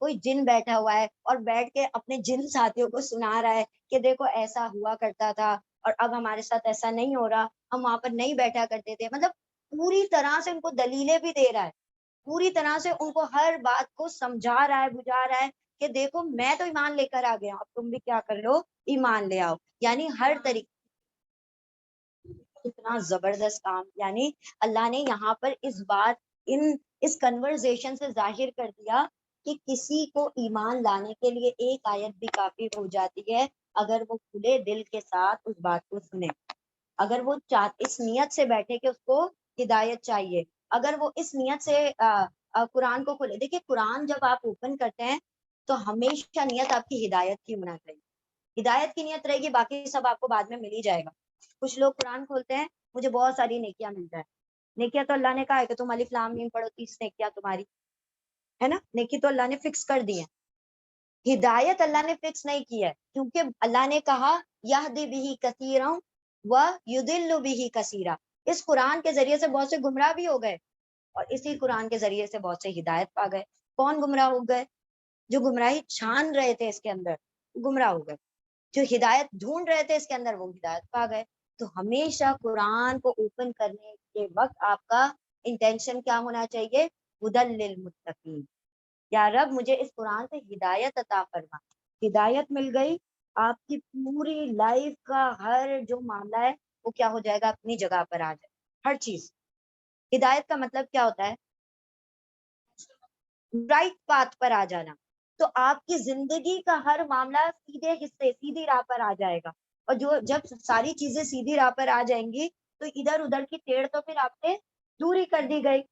کوئی جن بیٹھا ہوا ہے اور بیٹھ کے اپنے جن ساتھیوں کو سنا رہا ہے کہ دیکھو ایسا ہوا کرتا تھا اور اب ہمارے ساتھ ایسا نہیں ہو رہا, ہم وہاں پر نہیں بیٹھا کرتے تھے. مطلب پوری طرح سے ان کو دلیلیں بھی دے رہا ہے, پوری طرح سے ان کو ہر بات کو سمجھا رہا ہے, بجھا رہا ہے کہ دیکھو میں تو ایمان لے کر آ گیا ہوں, اب تم بھی کیا کر لو, ایمان لے آؤ. یعنی ہر طریقے, اتنا زبردست کام. یعنی اللہ نے یہاں پر اس بات اس کنورزیشن سے ظاہر کر دیا کہ کسی کو ایمان لانے کے لیے ایک آیت بھی کافی ہو جاتی ہے اگر وہ کھلے دل کے ساتھ اس بات کو سنے, اگر وہ اس نیت سے بیٹھے کہ اس کو ہدایت چاہیے, اگر وہ اس نیت سے قرآن کو کھولے. دیکھیے قرآن جب آپ اوپن کرتے ہیں تو ہمیشہ نیت آپ کی ہدایت کی ہونا چاہیے, ہدایت کی نیت رہے گی, باقی سب آپ کو بعد میں مل ہی جائے گا. کچھ لوگ قرآن کھولتے ہیں, مجھے بہت ساری نیکیاں مل جائیں. نیکیاں تو اللہ نے کہا ہے کہ تم الف لام میم پڑھو 30 نیکیاں تمہاری, ہے نا, نیکی تو اللہ نے فکس کر دی ہے. ہدایت اللہ نے فکس نہیں کی ہے, کیونکہ اللہ نے کہا یہدی بہ کثیرا ویضل بہ کثیرا. اس قرآن کے ذریعے سے بہت سے گمراہ بھی ہو گئے اور اسی قرآن کے ذریعے سے بہت سے ہدایت پا گئے. کون گمراہ ہو گئے؟ جو گمراہی چھان رہے تھے اس کے اندر گمراہ ہو گئے, جو ہدایت ڈھونڈ رہے تھے اس کے اندر وہ ہدایت پا گئے. تو ہمیشہ قرآن کو اوپن کرنے کے وقت آپ کا انٹینشن کیا ہونا چاہیے؟ ہدی للمتقین, یا رب مجھے اس قرآن سے ہدایت عطا فرما. ہدایت مل گئی, آپ کی پوری لائف کا ہر جو معاملہ ہے وہ کیا ہو جائے گا؟ اپنی جگہ پر آ جائے. ہر چیز, ہدایت کا مطلب کیا ہوتا ہے؟ رائٹ پاتھ پر آ جانا. تو آپ کی زندگی کا ہر معاملہ سیدھے حصے, سیدھی راہ پر آ جائے گا. اور جب ساری چیزیں سیدھی راہ پر آ جائیں گی تو ادھر ادھر کی ٹیڑھ تو پھر آپ سے دور ہی کر دی گئی.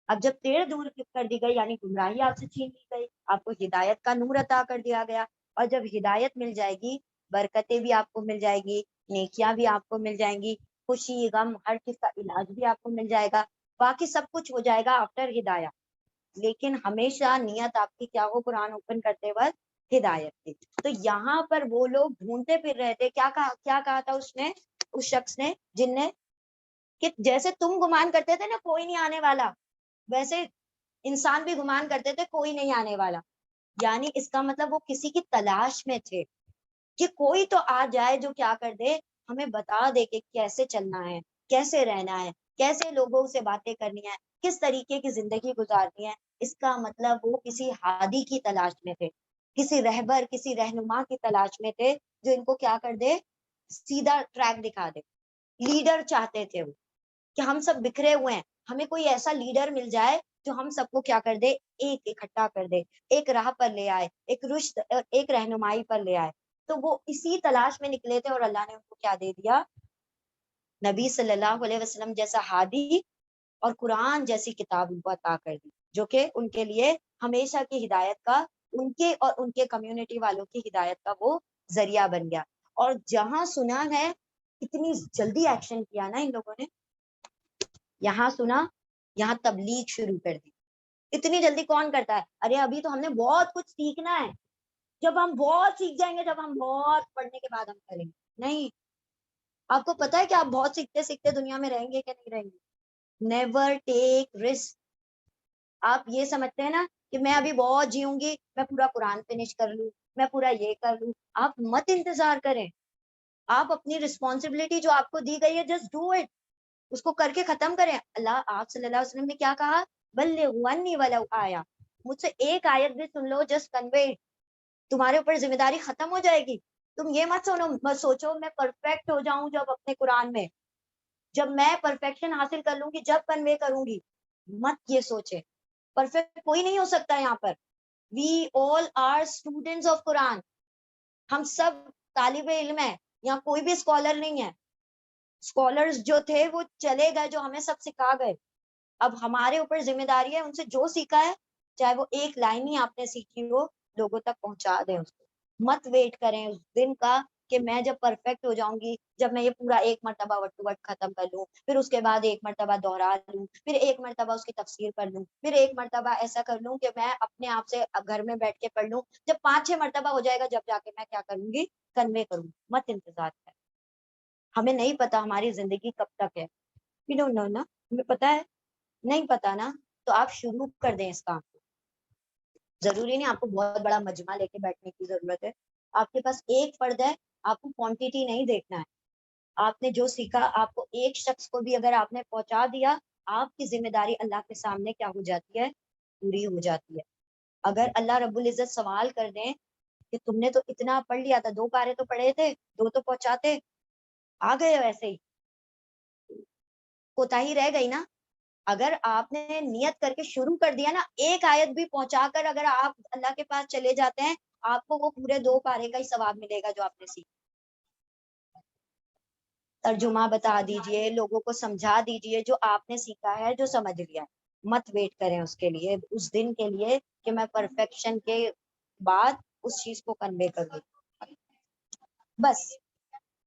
اب جب ٹیڑھ دور کر دی گئی یعنی گمراہی آپ سے چھین لی گئی, آپ کو ہدایت کا نور عطا کر دیا گیا. اور جب ہدایت مل جائے گی, برکتیں بھی آپ کو مل جائے گی, نیکیاں بھی آپ کو مل جائیں گی, خوشی غم ہر چیز کا علاج بھی آپ کو مل جائے گا, باقی سب کچھ ہو جائے گا آفٹر ہدایت. لیکن ہمیشہ نیت آپ کی کیا ہو قرآن اوپن کرتے وقت؟ ہدایت کی. تو یہاں پر وہ لوگ ڈھونڈتے پھر رہے تھے, کیا کہا تھا اس شخص نے, جن نے, کہ جیسے تم گمان کرتے تھے نا کوئی نہیں آنے والا, ویسے انسان بھی گمان کرتے تھے کوئی نہیں آنے والا. یعنی اس کا مطلب وہ کسی کی تلاش میں تھے کہ کوئی تو آ جائے جو کیا کر دے, ہمیں بتا دے کہ کیسے چلنا ہے, کیسے رہنا ہے, کیسے لوگوں سے باتیں کرنی ہے, کس طریقے کی زندگی گزارنی ہے. اس کا مطلب وہ کسی ہادی کی تلاش میں تھے, کسی رہبر, کسی رہنما کی تلاش میں تھے جو ان کو کیا کر دے, سیدھا ٹریک دکھا دے. لیڈر چاہتے تھے وہ کہ ہم سب بکھرے ہوئے ہیں, ہمیں کوئی ایسا لیڈر مل جائے جو ہم سب کو کیا کر دے, ایک اکٹھا کر دے, ایک راہ پر لے آئے, ایک رشد اور ایک رہنمائی پر لے آئے. تو وہ اسی تلاش میں نکلے تھے اور اللہ نے ان کو کیا دے دیا؟ نبی صلی اللہ علیہ وسلم جیسا ہادی اور قرآن جیسی کتاب ان کو عطا کر دی, جو کہ ان کے لیے ہمیشہ کی ہدایت کا, ان کے اور ان کے کمیونٹی والوں کی ہدایت کا وہ ذریعہ بن گیا. اور جہاں سنا ہے اتنی جلدی ایکشن کیا نا ان لوگوں نے, یہاں سنا یہاں تبلیغ شروع کر دی. اتنی جلدی کون کرتا ہے؟ ارے ابھی تو ہم نے بہت کچھ سیکھنا ہے, جب ہم بہت سیکھ جائیں گے, جب ہم بہت پڑھنے کے بعد ہم کریں گے. نہیں, آپ کو پتا ہے کہ آپ بہت سیکھتے سیکھتے دنیا میں رہیں گے کہ نہیں رہیں گے. Never take risk. آپ یہ سمجھتے ہیں نا کہ میں ابھی بہت جیوں گی, میں پورا قرآن فنش کر لوں, میں پورا یہ کر لوں. آپ مت انتظار کریں, آپ اپنی رسپانسبلٹی جو آپ کو دی گئی ہے جسٹ ڈو اٹ, اس کو کر کے ختم کریں. آپ صلی اللہ علیہ وسلم نے کیا کہا؟ بلغوا عنی ولو آیا, مجھ سے ایک آیت بھی سن لو, جسٹ کنوے, تمہارے اوپر ذمہ داری ختم ہو جائے گی. تم یہ مت سوچو میں پرفیکٹ ہو جاؤں جب اپنے قرآن میں, جب میں پرفیکشن حاصل کر لوں گی جب کنوے کروں گی. مت یہ سوچے, پرفیکٹ کوئی نہیں ہو سکتا یہاں پر. وی آل آر اسٹوڈینٹس آف قرآن, ہم سب طالب علم ہیں, یہاں کوئی بھی اسکالر نہیں ہے. اسکالرز جو تھے وہ چلے گئے, جو ہمیں سب سکھا گئے. اب ہمارے اوپر ذمہ داری ہے ان سے جو سیکھا ہے, چاہے وہ ایک لائن ہی آپ نے سیکھی ہو, لوگوں تک پہنچا دیں اس کو. مت ویٹ کریں اس دن کا کہ میں جب پرفیکٹ ہو جاؤں گی, جب میں یہ پورا ایک مرتبہ وٹ ٹو وٹ ختم کر لوں, پھر اس کے بعد ایک مرتبہ دوہرا لوں, پھر ایک مرتبہ اس کی تفسیر کر لوں, پھر ایک مرتبہ ایسا کر لوں کہ میں اپنے آپ سے گھر میں بیٹھ کے پڑھ لوں. جب 5-6 مرتبہ ہو جائے گا جب جا کے میں کیا کروں گی؟ کنوے کروں. مت انتظار کریں. ہمیں نہیں پتا ہماری زندگی کب تک ہے, وی ڈونٹ نو نا, ہمیں پتا ہے نہیں پتا نا, تو آپ شروع کر دیں اس کام کو. ضروری نہیں آپ کو بہت بڑا مجمع لے کے بیٹھنے کی ضرورت ہے. آپ کے پاس ایک فرد ہے, آپ کو کوانٹٹی نہیں دیکھنا ہے. آپ نے جو سیکھا آپ کو ایک شخص کو بھی اگر آپ نے پہنچا دیا, آپ کی ذمہ داری اللہ کے سامنے کیا ہو جاتی ہے, پوری ہو جاتی ہے. اگر اللہ رب العزت سوال کر دیں کہ تم نے تو اتنا پڑھ لیا تھا, 2 پارے تو پڑھے تھے, 2 تو پہنچاتے, آ گئے ویسے ہی, کوتاہی رہ گئی نا. اگر آپ نے نیت کر کے شروع کر دیا نا, ایک آیت بھی پہنچا کر اگر آپ اللہ کے پاس چلے جاتے ہیں, آپ کو وہ پورے 2 پارے کا ہی ثواب ملے گا جو آپ نے سیکھا. ترجمہ بتا دیجئے, لوگوں کو سمجھا دیجئے جو آپ نے سیکھا ہے, جو سمجھ لیا. مت ویٹ کریں اس کے لیے, اس دن کے لیے کہ میں پرفیکشن کے بعد اس چیز کو کنوے کر دوں. بس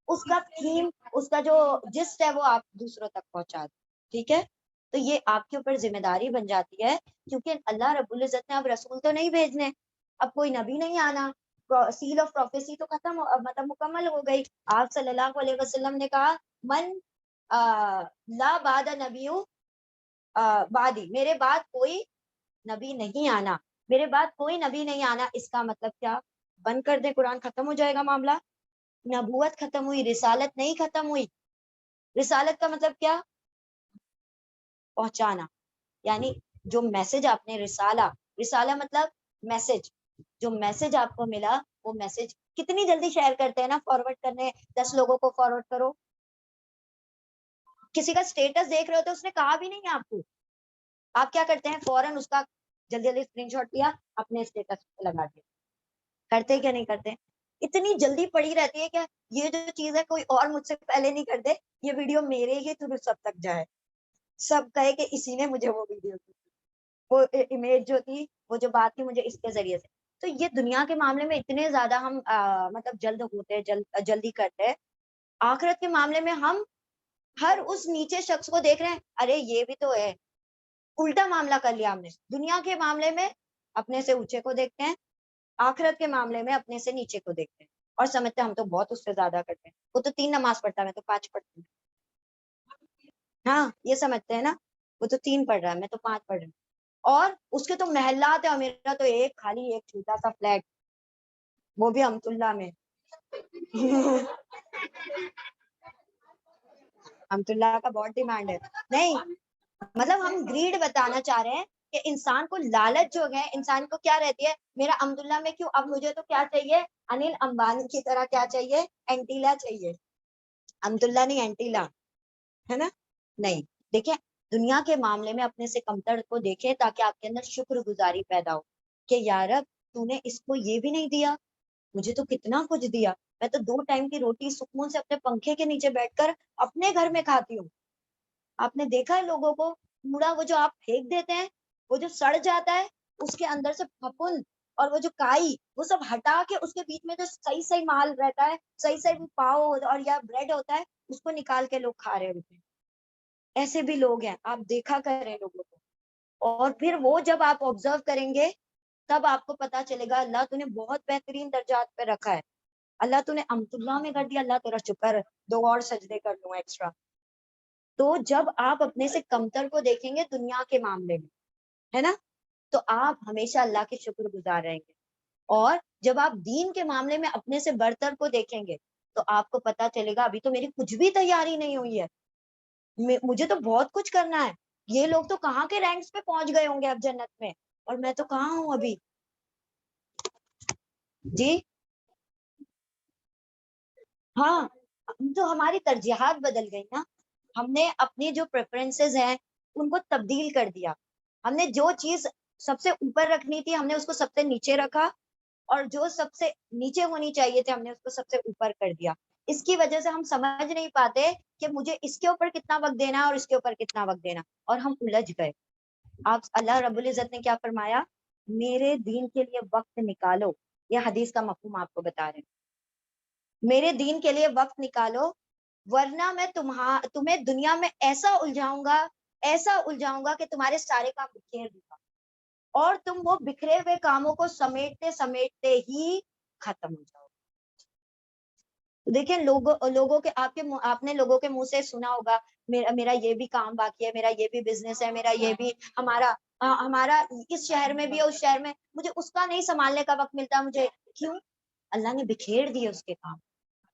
اس کا تھیم, اس کا جو جسٹ ہے وہ آپ دوسروں تک پہنچا دیں. ٹھیک ہے, تو یہ آپ کے اوپر ذمہ داری بن جاتی ہے, کیونکہ اللہ رب العزت نے اب رسول تو نہیں بھیجنے, اب کوئی نبی نہیں آنا, سیل آف پروفیسی تو ختم مطلب مکمل ہو گئی. آپ صلی اللہ علیہ وسلم نے کہا من لا بعد نبی بعدی, میرے بعد کوئی نبی نہیں آنا, میرے بعد کوئی نبی نہیں آنا. اس کا مطلب کیا, بند کر دیں قرآن, ختم ہو جائے گا معاملہ. نبوت ختم ہوئی, رسالت نہیں ختم ہوئی. رسالت کا مطلب کیا, پہنچانا. یعنی جو میسج آپ نے رسالہ مطلب میسج, جو میسج آپ کو ملا وہ میسج کتنی جلدی شیئر کرتے ہیں نا, فارورڈ کرنے 10 لوگوں کو فارورڈ کرو. کسی کا اسٹیٹس دیکھ رہے ہوتے, اس نے کہا بھی نہیں آپ کو, آپ کیا کرتے ہیں فوراً اس کا جلدی جلدی اسکرین شاٹ لیا, اپنے اسٹیٹس پہ لگا دیا. کرتے کیا نہیں کرتے, اتنی جلدی پڑی رہتی ہے کہ یہ جو چیز ہے کوئی اور مجھ سے پہلے نہیں کرتے, یہ ویڈیو میرے ہی تھرو سب تک جائے, سب کہے کہ اسی نے مجھے وہ ویڈیو دی, وہ امیج جو تھی, وہ جو بات تھی, مجھے اس کے ذریعے سے. تو یہ دنیا کے معاملے میں اتنے زیادہ ہم مطلب جلد ہوتے, جلدی کرتے ہیں. آخرت کے معاملے میں ہم ہر اس نیچے شخص کو دیکھ رہے ہیں, ارے یہ بھی تو ہے. الٹا معاملہ کر لیا ہم نے. دنیا کے معاملے میں اپنے سے اونچے کو دیکھتے ہیں, آخرت کے معاملے میں اپنے سے نیچے کو دیکھتے ہیں, اور سمجھتے ہیں ہم تو بہت اس سے زیادہ کرتے ہیں, وہ تو 3 نماز پڑھتا ہے, میں تو 5 پڑھتی ہوں. ہاں یہ سمجھتے ہیں نا, وہ تو 3 پڑھ رہا ہے, میں تو 5 پڑھ رہی ہوں. اور اس کے تو محلات ہیں, اور میرا تو خالی ایک چھوٹا سا فلیٹ, وہ بھی امت اللہ میں. امت اللہ کا بہت ڈیمانڈ ہے. نہیں مطلب ہم گریڈ بتانا چاہ رہے ہیں کہ انسان کو لالچ جو ہے, انسان کو کیا رہتی ہے, میرا امت اللہ میں کیوں, اب مجھے تو کیا چاہیے, انل امبانی کی طرح کیا چاہیے, اینٹیلا چاہیے. امت اللہ نہیں, اینٹیلا ہے نا. نہیں, دیکھیں دنیا کے معاملے میں اپنے سے کمتر کو دیکھیں, تاکہ آپ کے اندر شکر گزاری پیدا ہو کہ یا رب تو نے اس کو یہ بھی نہیں دیا, مجھے تو کتنا کچھ دیا. میں تو 2 ٹائم کی روٹی سکون سے اپنے پنکھے کے نیچے بیٹھ کر اپنے گھر میں کھاتی ہوں. آپ نے دیکھا ہے لوگوں کو, کوڑا وہ جو آپ پھینک دیتے ہیں, وہ جو سڑ جاتا ہے, اس کے اندر سے پھپھن اور وہ جو کائی, وہ سب ہٹا کے اس کے بیچ میں جو صحیح مال رہتا ہے, صحیح پاؤ اور یا بریڈ ہوتا ہے, اس کو نکال کے لوگ کھا رہے ہوتے ہیں. ایسے بھی لوگ ہیں, آپ دیکھا کریں لوگوں کو. اور پھر وہ جب آپ آبزرو کریں گے, تب آپ کو پتا چلے گا اللہ تو نے بہت بہترین درجات پہ رکھا ہے. اللہ تو نے امت اللہ میں کر دیا, اللہ تیرا شکر, 2 اور سجدے کر لوں ایکسٹرا. تو جب آپ اپنے سے کمتر کو دیکھیں گے دنیا کے معاملے میں, ہے نا, تو آپ ہمیشہ اللہ کے شکر گزار رہیں گے. اور جب آپ دین کے معاملے میں اپنے سے برتر کو دیکھیں گے, تو آپ کو پتا چلے گا ابھی تو میری کچھ بھی تیاری نہیں ہوئی ہے, مجھے تو بہت کچھ کرنا ہے. یہ لوگ تو کہاں کے رینکس پہ پہنچ گئے ہوں گے اب جنت میں, اور میں تو کہاں ہوں ابھی. جی ہاں, تو ہماری ترجیحات بدل گئی نا, ہم نے اپنی جو پریفرنسز ہیں ان کو تبدیل کر دیا. ہم نے جو چیز سب سے اوپر رکھنی تھی, ہم نے اس کو سب سے نیچے رکھا, اور جو سب سے نیچے ہونی چاہیے تھے, ہم نے اس کو سب سے اوپر کر دیا. اس کی وجہ سے ہم سمجھ نہیں پاتے کہ مجھے اس کے اوپر کتنا وقت دینا ہے اور اس کے اوپر کتنا وقت دینا, اور ہم الجھ گئے. آپ اللہ رب العزت نے کیا فرمایا, میرے دین کے لیے وقت نکالو. یہ حدیث کا مفہوم آپ کو بتا رہے ہیں, میرے دین کے لیے وقت نکالو, ورنہ میں تمہیں دنیا میں ایسا الجھاؤں گا کہ تمہارے سارے کام بکھیر دوں گا, اور تم وہ بکھرے ہوئے کاموں کو سمیٹتے سمیٹتے ہی ختم ہو جاؤ. دیکھیں لوگوں کے آپ نے لوگوں کے منہ سے سنا ہوگا, میرا یہ بھی کام باقی ہے, میرا یہ بھی بزنس ہے, میرا یہ بھی, ہمارا ہمارا اس شہر میں بھی ہے، اس شہر میں مجھے اس کا نہیں سنبھالنے کا وقت ملتا مجھے. کیوں؟ اللہ نے بکھیر دیے اس کے کام،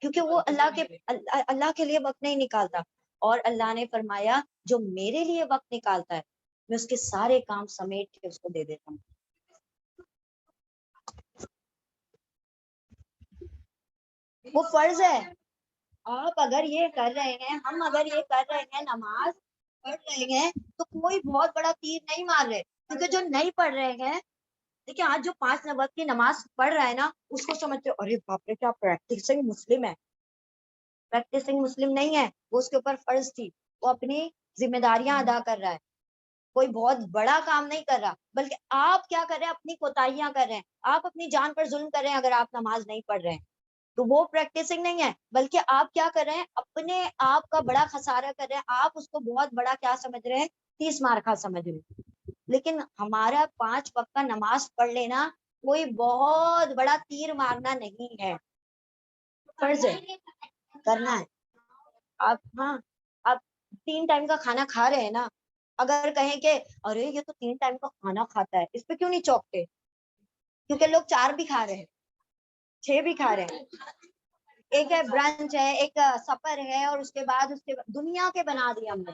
کیونکہ وہ اللہ کے لیے وقت نہیں نکالتا. اور اللہ نے فرمایا جو میرے لیے وقت نکالتا ہے میں اس کے سارے کام سمیٹ کے اس کو دے دیتا ہوں. وہ فرض ہے. آپ اگر یہ کر رہے ہیں، ہم اگر یہ کر رہے ہیں، نماز پڑھ رہے ہیں، تو کوئی بہت بڑا تیر نہیں مار رہے. کیونکہ جو نہیں پڑھ رہے ہیں، دیکھیں آج جو 5 وقت کی نماز پڑھ رہا ہے نا، اس کو سمجھتے ارے باپ رے کیا پریکٹسنگ مسلم ہے. پریکٹسنگ مسلم نہیں ہے، وہ اس کے اوپر فرض تھی، وہ اپنی ذمہ داریاں ادا کر رہا ہے، کوئی بہت بڑا کام نہیں کر رہا. بلکہ آپ کیا کر رہے ہیں؟ اپنی کوتاہیاں کر رہے ہیں، آپ اپنی جان پر ظلم کر رہے ہیں اگر آپ نماز نہیں پڑھ رہے ہیں. تو وہ پریکٹسنگ نہیں ہے، بلکہ آپ کیا کر رہے ہیں؟ اپنے آپ کا بڑا خسارہ کر رہے ہیں. آپ اس کو بہت بڑا کیا سمجھ رہے ہیں؟ 30 مار سمجھ رہے ہیں. لیکن ہمارا 5 وقت کا نماز پڑھ لینا کوئی بہت بڑا تیر مارنا نہیں ہے، فرض ہے، کرنا ہے. آپ ہاں آپ 3 ٹائم کا کھانا کھا رہے ہیں نا، اگر کہیں کہ ارے یہ تو 3 ٹائم کا کھانا کھاتا ہے، اس پہ کیوں نہیں چوکتے؟ کیونکہ لوگ 4 بھی کھا رہے ہیں، 6 بھی کھا رہے ہیں. ایک ہے برنچ ہے، ایک سفر ہے، اور اس کے بعد دنیا کے بنا دیا ہم نے.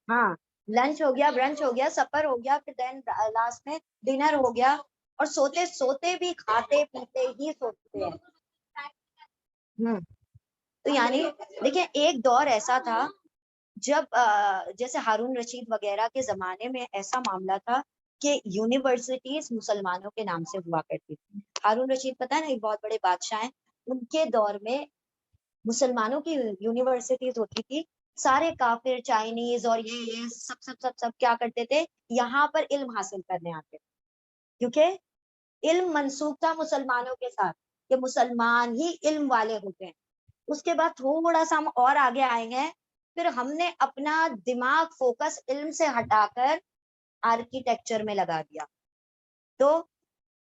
ہاں لنچ ہو گیا، برنچ ہو گیا، سفر ہو گیا، پھر دین لاسٹ میں ڈنر ہو گیا. اور سوتے سوتے بھی کھاتے پیتے ہی سوتے ہیں. تو یعنی دیکھیں ایک دور ایسا تھا جب جیسے ہارون رشید وغیرہ کے زمانے میں ایسا معاملہ تھا کہ یونیورسٹیز مسلمانوں کے نام سے ہوا کرتی تھی. ہارون رشید پتہ ہے نا، ایک بہت بڑے بادشاہ ہیں، ان کے دور میں مسلمانوں کی یونیورسٹیز ہوتی تھی. سارے کافر چائنیز اور یہ سب سب سب سب کیا کرتے تھے؟ یہاں پر علم حاصل کرنے آتے، کیونکہ علم منسوب تھا مسلمانوں کے ساتھ کہ مسلمان ہی علم والے ہوتے ہیں. اس کے بعد تھوڑا سا ہم اور آگے آئیں گے، پھر ہم نے اپنا دماغ فوکس علم سے ہٹا کر آرکیٹیکچر میں لگا دیا. تو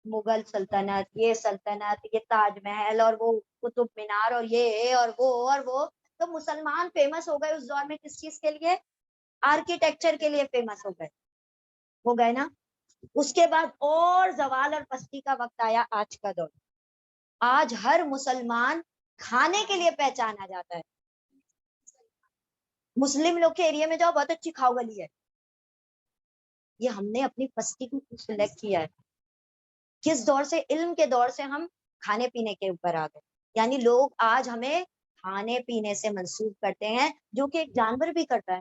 مغل سلطنت، یہ سلطنت، یہ تاج محل اور وہ قطب مینار اور یہ اور وہ تو مسلمان فیمس ہو گئے اس دور میں کس چیز کے لیے؟ آرکیٹیکچر کے لیے فیمس ہو گئے نا. اس کے بعد اور زوال اور پستی کا وقت آیا، آج کا دور. آج ہر مسلمان کھانے کے لیے پہچانا جاتا ہے. مسلم لوگ کے ایریا میں جاؤ، بہت اچھی کھاؤ گلی ہے. یہ ہم نے اپنی پستی کو سلیکٹ کیا ہے. کس دور سے؟ علم کے دور سے ہم کھانے پینے کے اوپر آ گئے. یعنی لوگ آج ہمیں کھانے پینے سے منسوب کرتے ہیں، جو کہ ایک جانور بھی کرتا ہے.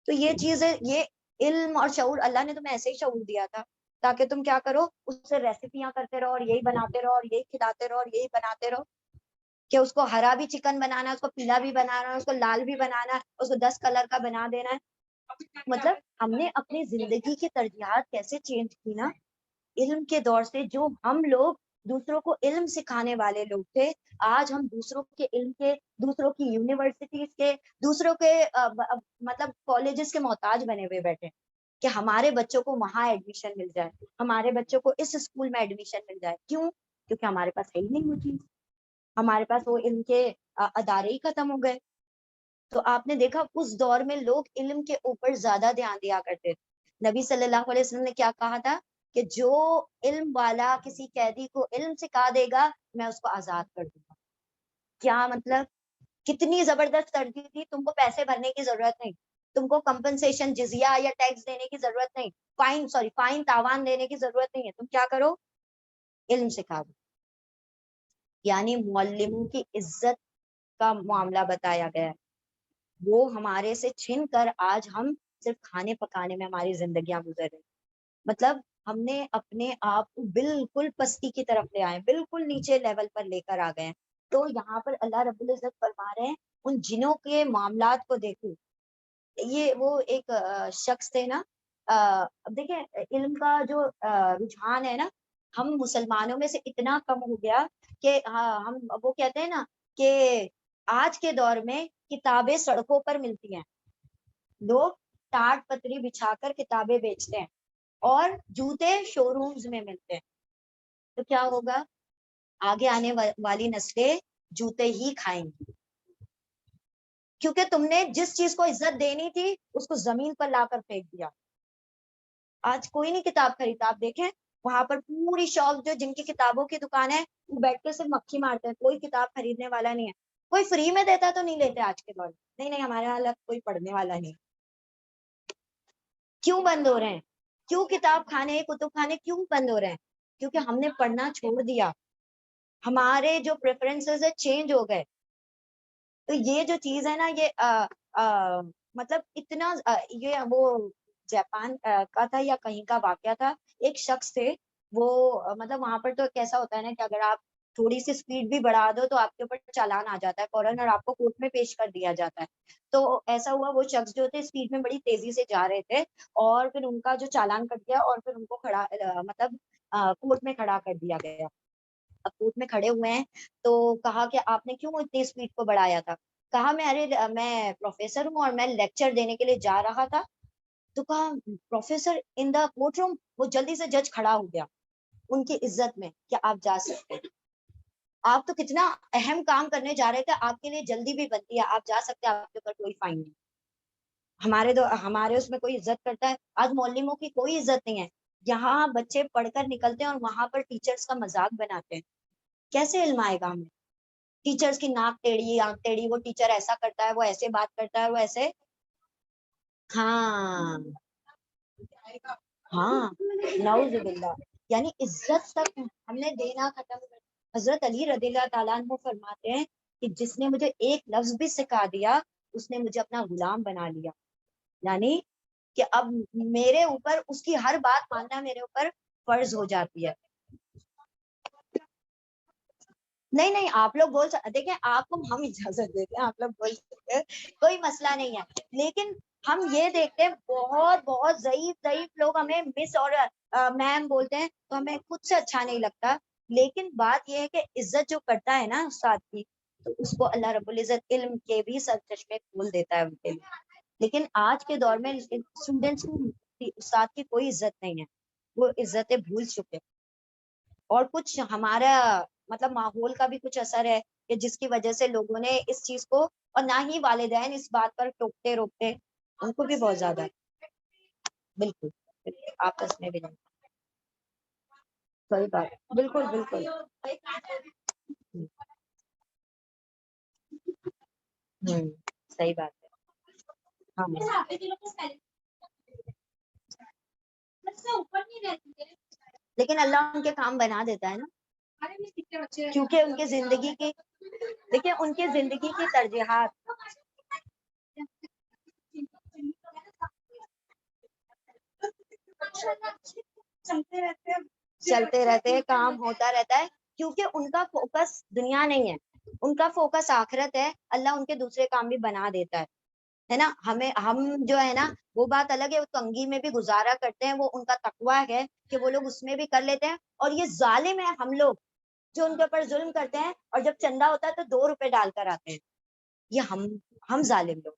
تو یہ چیز ہے، یہ علم اور شعور اللہ نے تمہیں ایسے ہی شعور دیا تھا تاکہ تم کیا کرو؟ اس سے ریسیپیاں کرتے رہو اور یہی بناتے رہو اور یہی کھلاتے رہو اور یہی بناتے رہو. کہ اس کو ہرا بھی چکن بنانا ہے، اس کو پیلا بھی بنانا ہے، اس کو لال بھی بنانا ہے، اس کو 10 کلر کا بنا دینا ہے. مطلب ہم نے اپنی زندگی کی ترجیحات کیسے چینج کی نا، علم کے دور سے. جو ہم لوگ دوسروں کو علم سکھانے والے لوگ تھے، آج ہم دوسروں کے علم کے، دوسروں کی یونیورسٹیز کے، دوسروں کے مطلب کالجز کے محتاج بنے ہوئے بیٹھے کہ ہمارے بچوں کو وہاں ایڈمیشن مل جائے، ہمارے بچوں کو اس اسکول میں ایڈمیشن مل جائے. کیوں؟ کیونکہ ہمارے پاس ہے ہی نہیں وہ چیز، ہمارے پاس وہ علم کے ادارے ہی ختم ہو گئے. تو آپ نے دیکھا اس دور میں لوگ علم کے اوپر زیادہ دھیان دیا کرتے تھے. نبی صلی اللہ علیہ وسلم نے کیا کہا تھا کہ جو علم والا کسی قیدی کو علم سکھا دے گا میں اس کو آزاد کر دوں گا. کیا مطلب؟ کتنی زبردست ترجیح تھی. تم کو پیسے بھرنے کی ضرورت نہیں، تم کو کمپنسیشن جزیہ یا ٹیکس دینے کی ضرورت نہیں، فائن تاوان دینے کی ضرورت نہیں ہے. تم کیا کرو؟ علم سکھا دو. یعنی معلموں کی عزت کا معاملہ بتایا گیا ہے. وہ ہمارے سے چھن کر آج ہم صرف کھانے پکانے میں ہماری زندگیاں گزر رہی. مطلب ہم نے اپنے آپ کو بالکل پستی کی طرف لے آئے، بالکل نیچے لیول پر لے کر آ گئے ہیں. تو یہاں پر اللہ رب العزت فرما رہے ہیں ان جنوں کے معاملات کو دیکھو. یہ وہ ایک شخص تھے نا، اب دیکھیں علم کا جو رجحان ہے نا، ہم مسلمانوں میں سے اتنا کم ہو گیا کہ ہم وہ کہتے ہیں نا کہ آج کے دور میں کتابیں سڑکوں پر ملتی ہیں، لوگ ٹاٹ پتری بچھا کر کتابیں بیچتے ہیں اور جوتے شو رومز میں ملتے ہیں. تو کیا ہوگا؟ آگے آنے والی نسلیں جوتے ہی کھائیں گی، کیونکہ تم نے جس چیز کو عزت دینی تھی اس کو زمین پر لا کر پھینک دیا. آج کوئی نہیں کتاب خریدتا. آپ دیکھیں وہاں پر پوری شاپ جو جن کی کتابوں کی دکان ہے وہ بیٹھ کے صرف مکھی مارتے ہیں, کوئی کتاب خریدنے والا نہیں ہے. کوئی فری میں دیتا تو نہیں لیتے آج کے دور میں, نہیں نہیں ہمارے یہاں کوئی پڑھنے والا نہیں. کیوں بند ہو رہے ہیں؟ کیوں کتاب خانے کتب خانے کیوں بند ہو رہے ہیں؟ کیونکہ ہم نے پڑھنا چھوڑ دیا, ہمارے جو پریفرنسز ہے چینج ہو گئے. تو یہ جو چیز ہے نا یہ مطلب اتنا یہ وہ جاپان کا تھا یا کہیں کا واقعہ تھا. ایک شخص تھے وہ مطلب وہاں پر تو کیسا ہوتا ہے نا کہ اگر آپ تھوڑی سی اسپیڈ بھی بڑھا دو تو آپ کے اوپر چالان آ جاتا ہے فوراً اور آپ کو کورٹ میں پیش کر دیا جاتا ہے. تو ایسا ہوا وہ شخص جو تھے اسپیڈ میں بڑی تیزی سے جا رہے تھے اور پھر ان کا جو چالان کٹ گیا اور پھر ان کو کھڑا مطلب کورٹ میں کھڑا کر دیا گیا. اب کورٹ میں کھڑے ہوئے ہیں تو کہا کہ آپ نے کیوں اتنی اسپیڈ کو بڑھایا تھا؟ کہا میں پروفیسر ہوں اور میں لیکچر دینے کے لیے جا رہا تھا. تو کہا پروفیسر ان دا کورٹ روم. وہ جلدی سے جج کھڑا ہو گیا ان کی عزت میں کہ آپ جا سکتے ہیں, آپ تو کتنا اہم کام کرنے جا رہے تھے, آپ کے لیے جلدی بھی بنتی ہے, آپ جا سکتے ہیں, آپ کے اوپر کوئی فائن نہیں. ہمارے اس میں کوئی عزت کرتا ہے؟ آج معلموں کی کوئی عزت نہیں ہے. یہاں بچے پڑھ کر نکلتے ہیں اور وہاں پر ٹیچرز کا مذاق بناتے ہیں. کیسے علم آئے گا ہمیں؟ ٹیچرز کی ناک ٹیڑھی آنکھ ٹیڑھی, وہ ٹیچر ایسا کرتا ہے, وہ ایسے بات کرتا ہے, وہ ایسے. ہاں ہاں نعوذ باللہ. یعنی عزت تک ہم نے دینا ختم کر. حضرت علی رضی اللہ تعالیٰ عنہ فرماتے ہیں کہ جس نے مجھے ایک لفظ بھی سکھا دیا اس نے مجھے اپنا غلام بنا لیا. یعنی کہ اب میرے اوپر اس کی ہر بات ماننا میرے اوپر فرض ہو جاتی ہے. نہیں نہیں آپ لوگ بول سکتے, دیکھیں آپ کو ہم اجازت دیتے ہیں, آپ لوگ بول سکتے ہیں, کوئی مسئلہ نہیں ہے. لیکن ہم یہ دیکھتے ہیں بہت بہت ضعیف لوگ ہمیں مس اور میم بولتے ہیں تو ہمیں خود سے اچھا نہیں لگتا. لیکن بات یہ ہے کہ عزت جو کرتا ہے نا استاد کی تو اس کو اللہ رب العزت علم کے بھی سر چشمے کھول دیتا ہے ان کے لیے. لیکن آج کے دور میں اسٹوڈینٹس کو استاد کی کوئی عزت نہیں ہے, وہ عزتیں بھول چکے. اور کچھ ہمارا مطلب ماحول کا بھی کچھ اثر ہے کہ جس کی وجہ سے لوگوں نے اس چیز کو, اور نہ ہی والدین اس بات پر ٹوکتے روکتے, ان کو بھی بہت زیادہ. بالکل آپس میں بھی نہیں. صحیح بات, بالکل بالکل. صحیح بات ہے. ہاں لیکن اللہ ان کے کام بنا دیتا ہے نا, کیونکہ ان کی زندگی کی, دیکھیں ان کی زندگی کی ترجیحات. چلتے رہتے کام ہوتا رہتا ہے کیونکہ ان کا فوکس دنیا نہیں ہے, ان کا فوکس آخرت ہے. اللہ ان کے دوسرے کام بھی بنا دیتا ہے نا. ہم جو ہے نا وہ بات الگ ہے, وہ تنگی میں بھی گزارا کرتے ہیں, وہ ان کا تقویٰ ہے کہ وہ لوگ اس میں بھی کر لیتے ہیں. اور یہ ظالم ہے ہم لوگ جو ان کے اوپر ظلم کرتے ہیں اور جب چندہ ہوتا ہے تو 2 روپے ڈال کر آتے ہیں. یہ ہم ظالم لوگ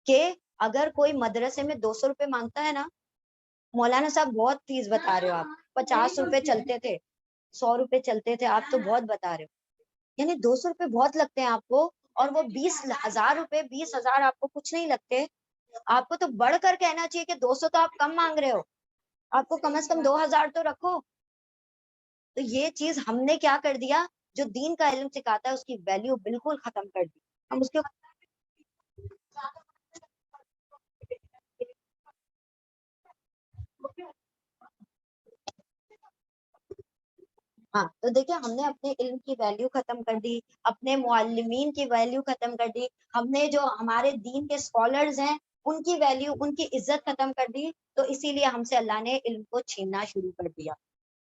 کہ اگر کوئی مدرسے میں 200 روپے مانگتا ہے نا, مولانا صاحب بہت فیس بتا رہے ہو آپ, 50 روپے چلتے تھے, 100 روپے چلتے تھے, آپ تو بہت بتا رہے ہو. یعنی 200 روپے بہت لگتے ہیں آپ کو, اور وہ 20,000 روپے, 20,000 آپ کو کچھ نہیں لگتے. آپ کو تو بڑھ کر کہنا چاہیے کہ 200 تو آپ کم مانگ رہے ہو, آپ کو کم از کم 2,000 تو رکھو. تو یہ چیز ہم نے کیا کر دیا, جو دین کا علم سکھاتا ہے اس کی ویلیو بالکل ختم کر دی. ہم اس کے ہاں تو دیکھیں ہم نے اپنے علم کی ویلیو ختم کر دی, اپنے معلمین کی ویلیو ختم کر دی, ہم نے جو ہمارے دین کے اسکالرز ہیں ان کی ویلیو, ان کی عزت ختم کر دی. تو اسی لیے ہم سے اللہ نے علم کو چھیننا شروع کر دیا.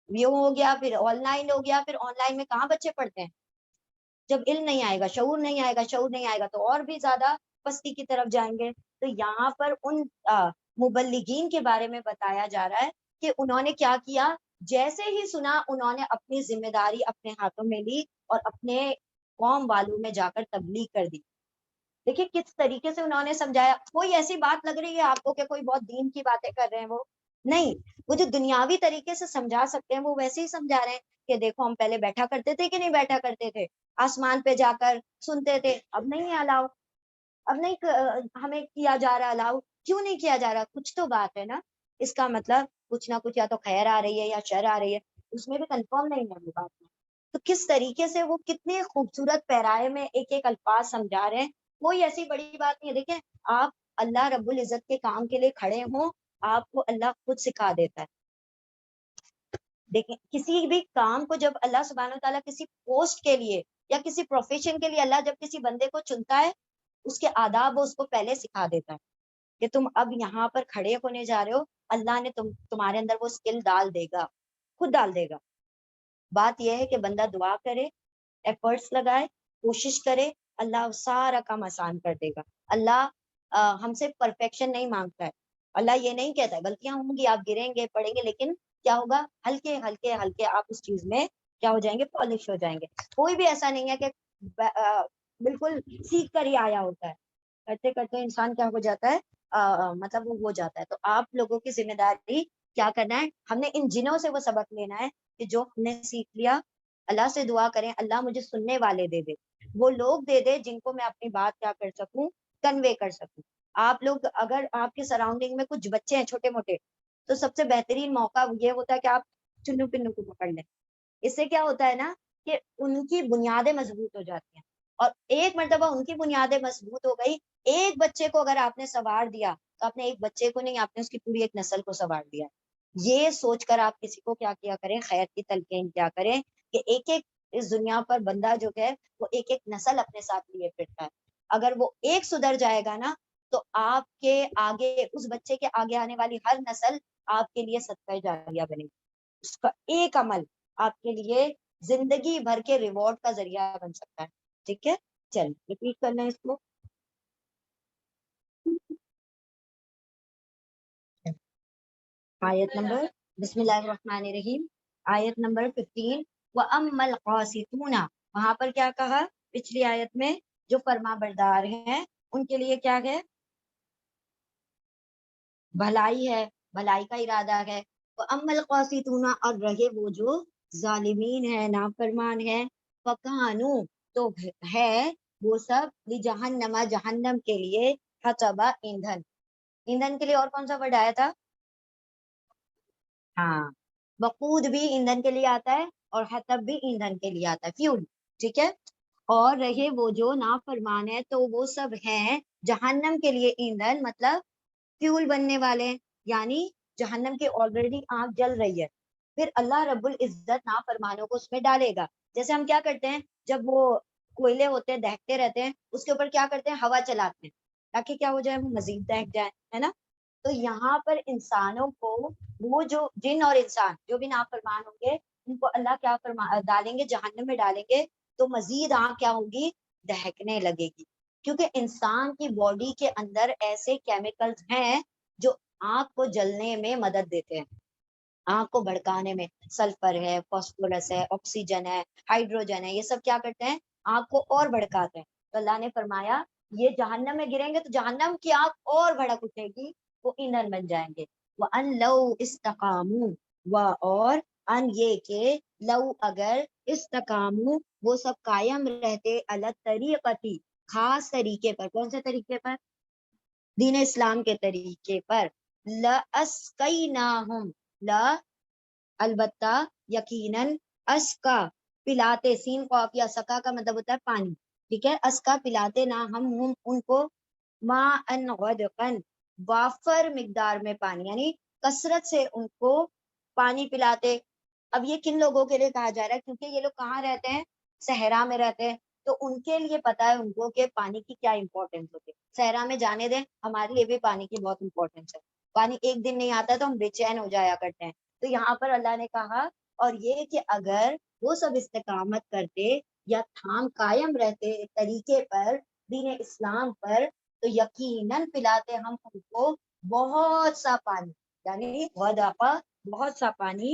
یوں ہو گیا, پھر آن لائن ہو گیا, پھر آن لائن میں کہاں بچے پڑھتے ہیں جب علم نہیں آئے گا, شعور نہیں آئے گا, شعور نہیں آئے گا تو اور بھی زیادہ پستی کی طرف جائیں گے. تو یہاں پر ان مبلغین کے بارے میں بتایا جا رہا ہے کہ انہوں نے کیا کیا, جیسے ہی سنا انہوں نے اپنی ذمہ داری اپنے ہاتھوں میں لی اور اپنے قوم والوں میں جا کر تبلیغ کر دی. دیکھیے کس طریقے سے انہوں نے سمجھایا. کوئی ایسی بات لگ رہی ہے آپ کو کہ کوئی بہت دین کی باتیں کر رہے ہیں, وہ نہیں, وہ جو دنیاوی طریقے سے سمجھا سکتے ہیں وہ ویسے ہی سمجھا رہے ہیں کہ دیکھو ہم پہلے بیٹھا کرتے تھے کہ نہیں بیٹھا کرتے تھے, آسمان پہ جا کر سنتے تھے, اب نہیں ہے الاؤ, اب نہیں ہمیں کیا جا رہا الاؤ. کیوں نہیں کیا جا رہا؟ کچھ تو بات ہے نا. اس کا مطلب کچھ نہ کچھ یا تو خیر آ رہی ہے یا شر آ رہی ہے، اس میں بھی کنفرم نہیں ہے وہ بات میں. تو کس طریقے سے وہ کتنے خوبصورت پیرائے میں ایک ایک الفاظ سمجھا رہے ہیں. کوئی ایسی بڑی بات نہیں ہے. دیکھیں آپ اللہ رب العزت کے کام کے لیے کھڑے ہوں، آپ کو اللہ خود سکھا دیتا ہے. دیکھیں کسی بھی کام کو جب اللہ سبحانہ و تعالیٰ کسی پوسٹ کے لیے یا کسی پروفیشن کے لیے اللہ جب کسی بندے کو چنتا ہے، اس کے آداب وہ اس کو پہلے سکھا دیتا ہے کہ تم اب یہاں پر کھڑے ہونے جا رہے ہو، اللہ نے تمہارے اندر وہ اسکل ڈال دے گا، خود ڈال دے گا. بات یہ ہے کہ بندہ دعا کرے، ایفرٹس لگائے، کوشش کرے، اللہ سارا کام آسان کر دے گا. اللہ ہم سے پرفیکشن نہیں مانگتا ہے. اللہ یہ نہیں کہتا ہے غلطیاں ہوں گی، آپ گریں گے پڑیں گے، لیکن کیا ہوگا، ہلکے ہلکے ہلکے آپ اس چیز میں کیا ہو جائیں گے، پالش ہو جائیں گے. کوئی بھی ایسا نہیں ہے کہ بالکل سیکھ کر ہی آیا ہوتا ہے. کرتے کرتے انسان کیا ہو جاتا ہے، مطلب وہ ہو جاتا ہے. تو آپ لوگوں کی ذمہ داری کیا کرنا ہے، ہم نے ان جنوں سے وہ سبق لینا ہے کہ جو ہم نے سیکھ لیا. اللہ سے دعا کریں اللہ مجھے سننے والے دے دے، وہ لوگ دے دے جن کو میں اپنی بات کیا کر سکوں، کنوے کر سکوں. آپ لوگ اگر آپ کے سراؤنڈنگ میں کچھ بچے ہیں چھوٹے موٹے، تو سب سے بہترین موقع یہ ہوتا ہے کہ آپ چنو پنو کو پکڑ لیں. اس سے کیا ہوتا ہے نا کہ ان کی بنیادیں مضبوط ہو جاتی ہیں. اور ایک مرتبہ ان کی بنیادیں مضبوط ہو گئی، ایک بچے کو اگر آپ نے سنوار دیا تو آپ نے ایک بچے کو نہیں، آپ نے اس کی پوری ایک نسل کو سنوار دیا. یہ سوچ کر آپ کسی کو کیا کیا کریں، خیر کی تلقین کیا کریں کہ ایک ایک اس دنیا پر بندہ جو ہے وہ ایک ایک نسل اپنے ساتھ لیے پھرتا ہے. اگر وہ ایک سدھر جائے گا نا تو آپ کے آگے، اس بچے کے آگے آنے والی ہر نسل آپ کے لیے صدقہ جاریہ بنے گی. اس کا ایک عمل آپ کے لیے زندگی بھر کے ریوارڈ کا ذریعہ بن سکتا ہے. ٹھیک ہے، چل ریپیٹ کرنا ہے اس کو. آیت نمبر، بسم اللہ الرحمن الرحیم، آیت نمبر 15. وَأَمَّا الْقَاسِطُونَ، وہاں پر کیا کہا پچھلی آیت میں، جو فرما بردار ہیں ان کے لیے کیا ہے، بھلائی ہے، بھلائی کا ارادہ ہے. وَأَمَّا الْقَاسِطُونَ، اور رہے وہ جو ظالمین ہیں، نافرمان ہیں، فَكَانُوا، تو ہے وہ سب، لِجَهَنَّمَ، جہنم کے لیے، حطبا، ایندھن. ایندھن کے لیے اور کون سا ورڈ آیا تھا؟ ہاں، وقود بھی ایندھن کے لیے آتا ہے اور حطب بھی ایندھن کے لیے آتا ہے، فیول. ٹھیک ہے. اور رہے وہ جو نافرمان ہے تو وہ سب ہیں جہنم کے لیے ایندھن، مطلب فیول بننے والے ہیں. یعنی جہنم کی آلریڈی آگ جل رہی ہے، پھر اللہ رب العزت نافرمانوں کو اس میں ڈالے گا. جیسے ہم کیا کرتے ہیں، جب وہ کوئلے ہوتے ہیں دہتے رہتے ہیں، اس کے اوپر کیا کرتے ہیں، ہوا چلاتے ہیں تاکہ کیا ہو جائے، وہ مزید دہک جائے، ہے نا. تو یہاں پر انسانوں کو، وہ جو جن اور انسان جو بھی نافرمان ہوں گے، ان کو اللہ کیا ڈالیں گے، جہنم میں ڈالیں گے. تو مزید آنکھ کیا ہوگی، دہکنے لگے گی. کیونکہ انسان کی باڈی کے اندر ایسے کیمیکلز ہیں جو آنکھ کو جلنے میں مدد دیتے ہیں، آنکھ کو بھڑکانے میں. سلفر ہے، فاسفورس ہے، آکسیجن ہے، ہائیڈروجن ہے، یہ سب کیا کرتے ہیں، آنکھ کو اور بھڑکاتے ہیں. تو اللہ نے فرمایا یہ جہنم میں گریں گے تو جہنم کی آنکھ اور بھڑک اٹھے گی، وہ ایندھن بن جائیں گے. وَأَن لَوْ اسْتَقَامُوا، اور ان یہ کہ لو، اگر، استقاموا، وہ سب قائم رہتے، علی الطریقتی، خاص طریقے پر. کون سے طریقے پر، دین اسلام کے طریقے پر. لَأَسْقَيْنَاهُمْ، لا، البتہ، یقیناً، اسکا، پلاتے، سین قاف یا سکا کا مطلب ہوتا ہے پانی. ٹھیک ہے، اسکا، پلاتے نہ ہم ان کو، ما ان غدقن، وافر مقدار میں پانی، یعنی کثرت سے ان کو پانی پلاتے. اب یہ کن لوگوں کے لیے کہا جا رہا ہے، کیونکہ یہ لوگ کہاں رہتے ہیں، صحرا میں رہتے ہیں. تو ان کے لیے پتا ہے ان کو کہ پانی کی کیا امپورٹینس ہوتی ہے. صحرا میں جانے دیں، ہمارے لیے بھی پانی کی بہت امپورٹینس ہے. پانی ایک دن نہیں آتا تو ہم بے چین ہو جایا کرتے ہیں. تو یہاں پر اللہ نے کہا، اور یہ کہ اگر وہ سب استقامت کرتے یا تھام قائم رہتے طریقے پر، دین اسلام پر، تو یقیناً پلاتے ہم ان کو بہت سا پانی، یعنی غدقہ، بہت سا پانی،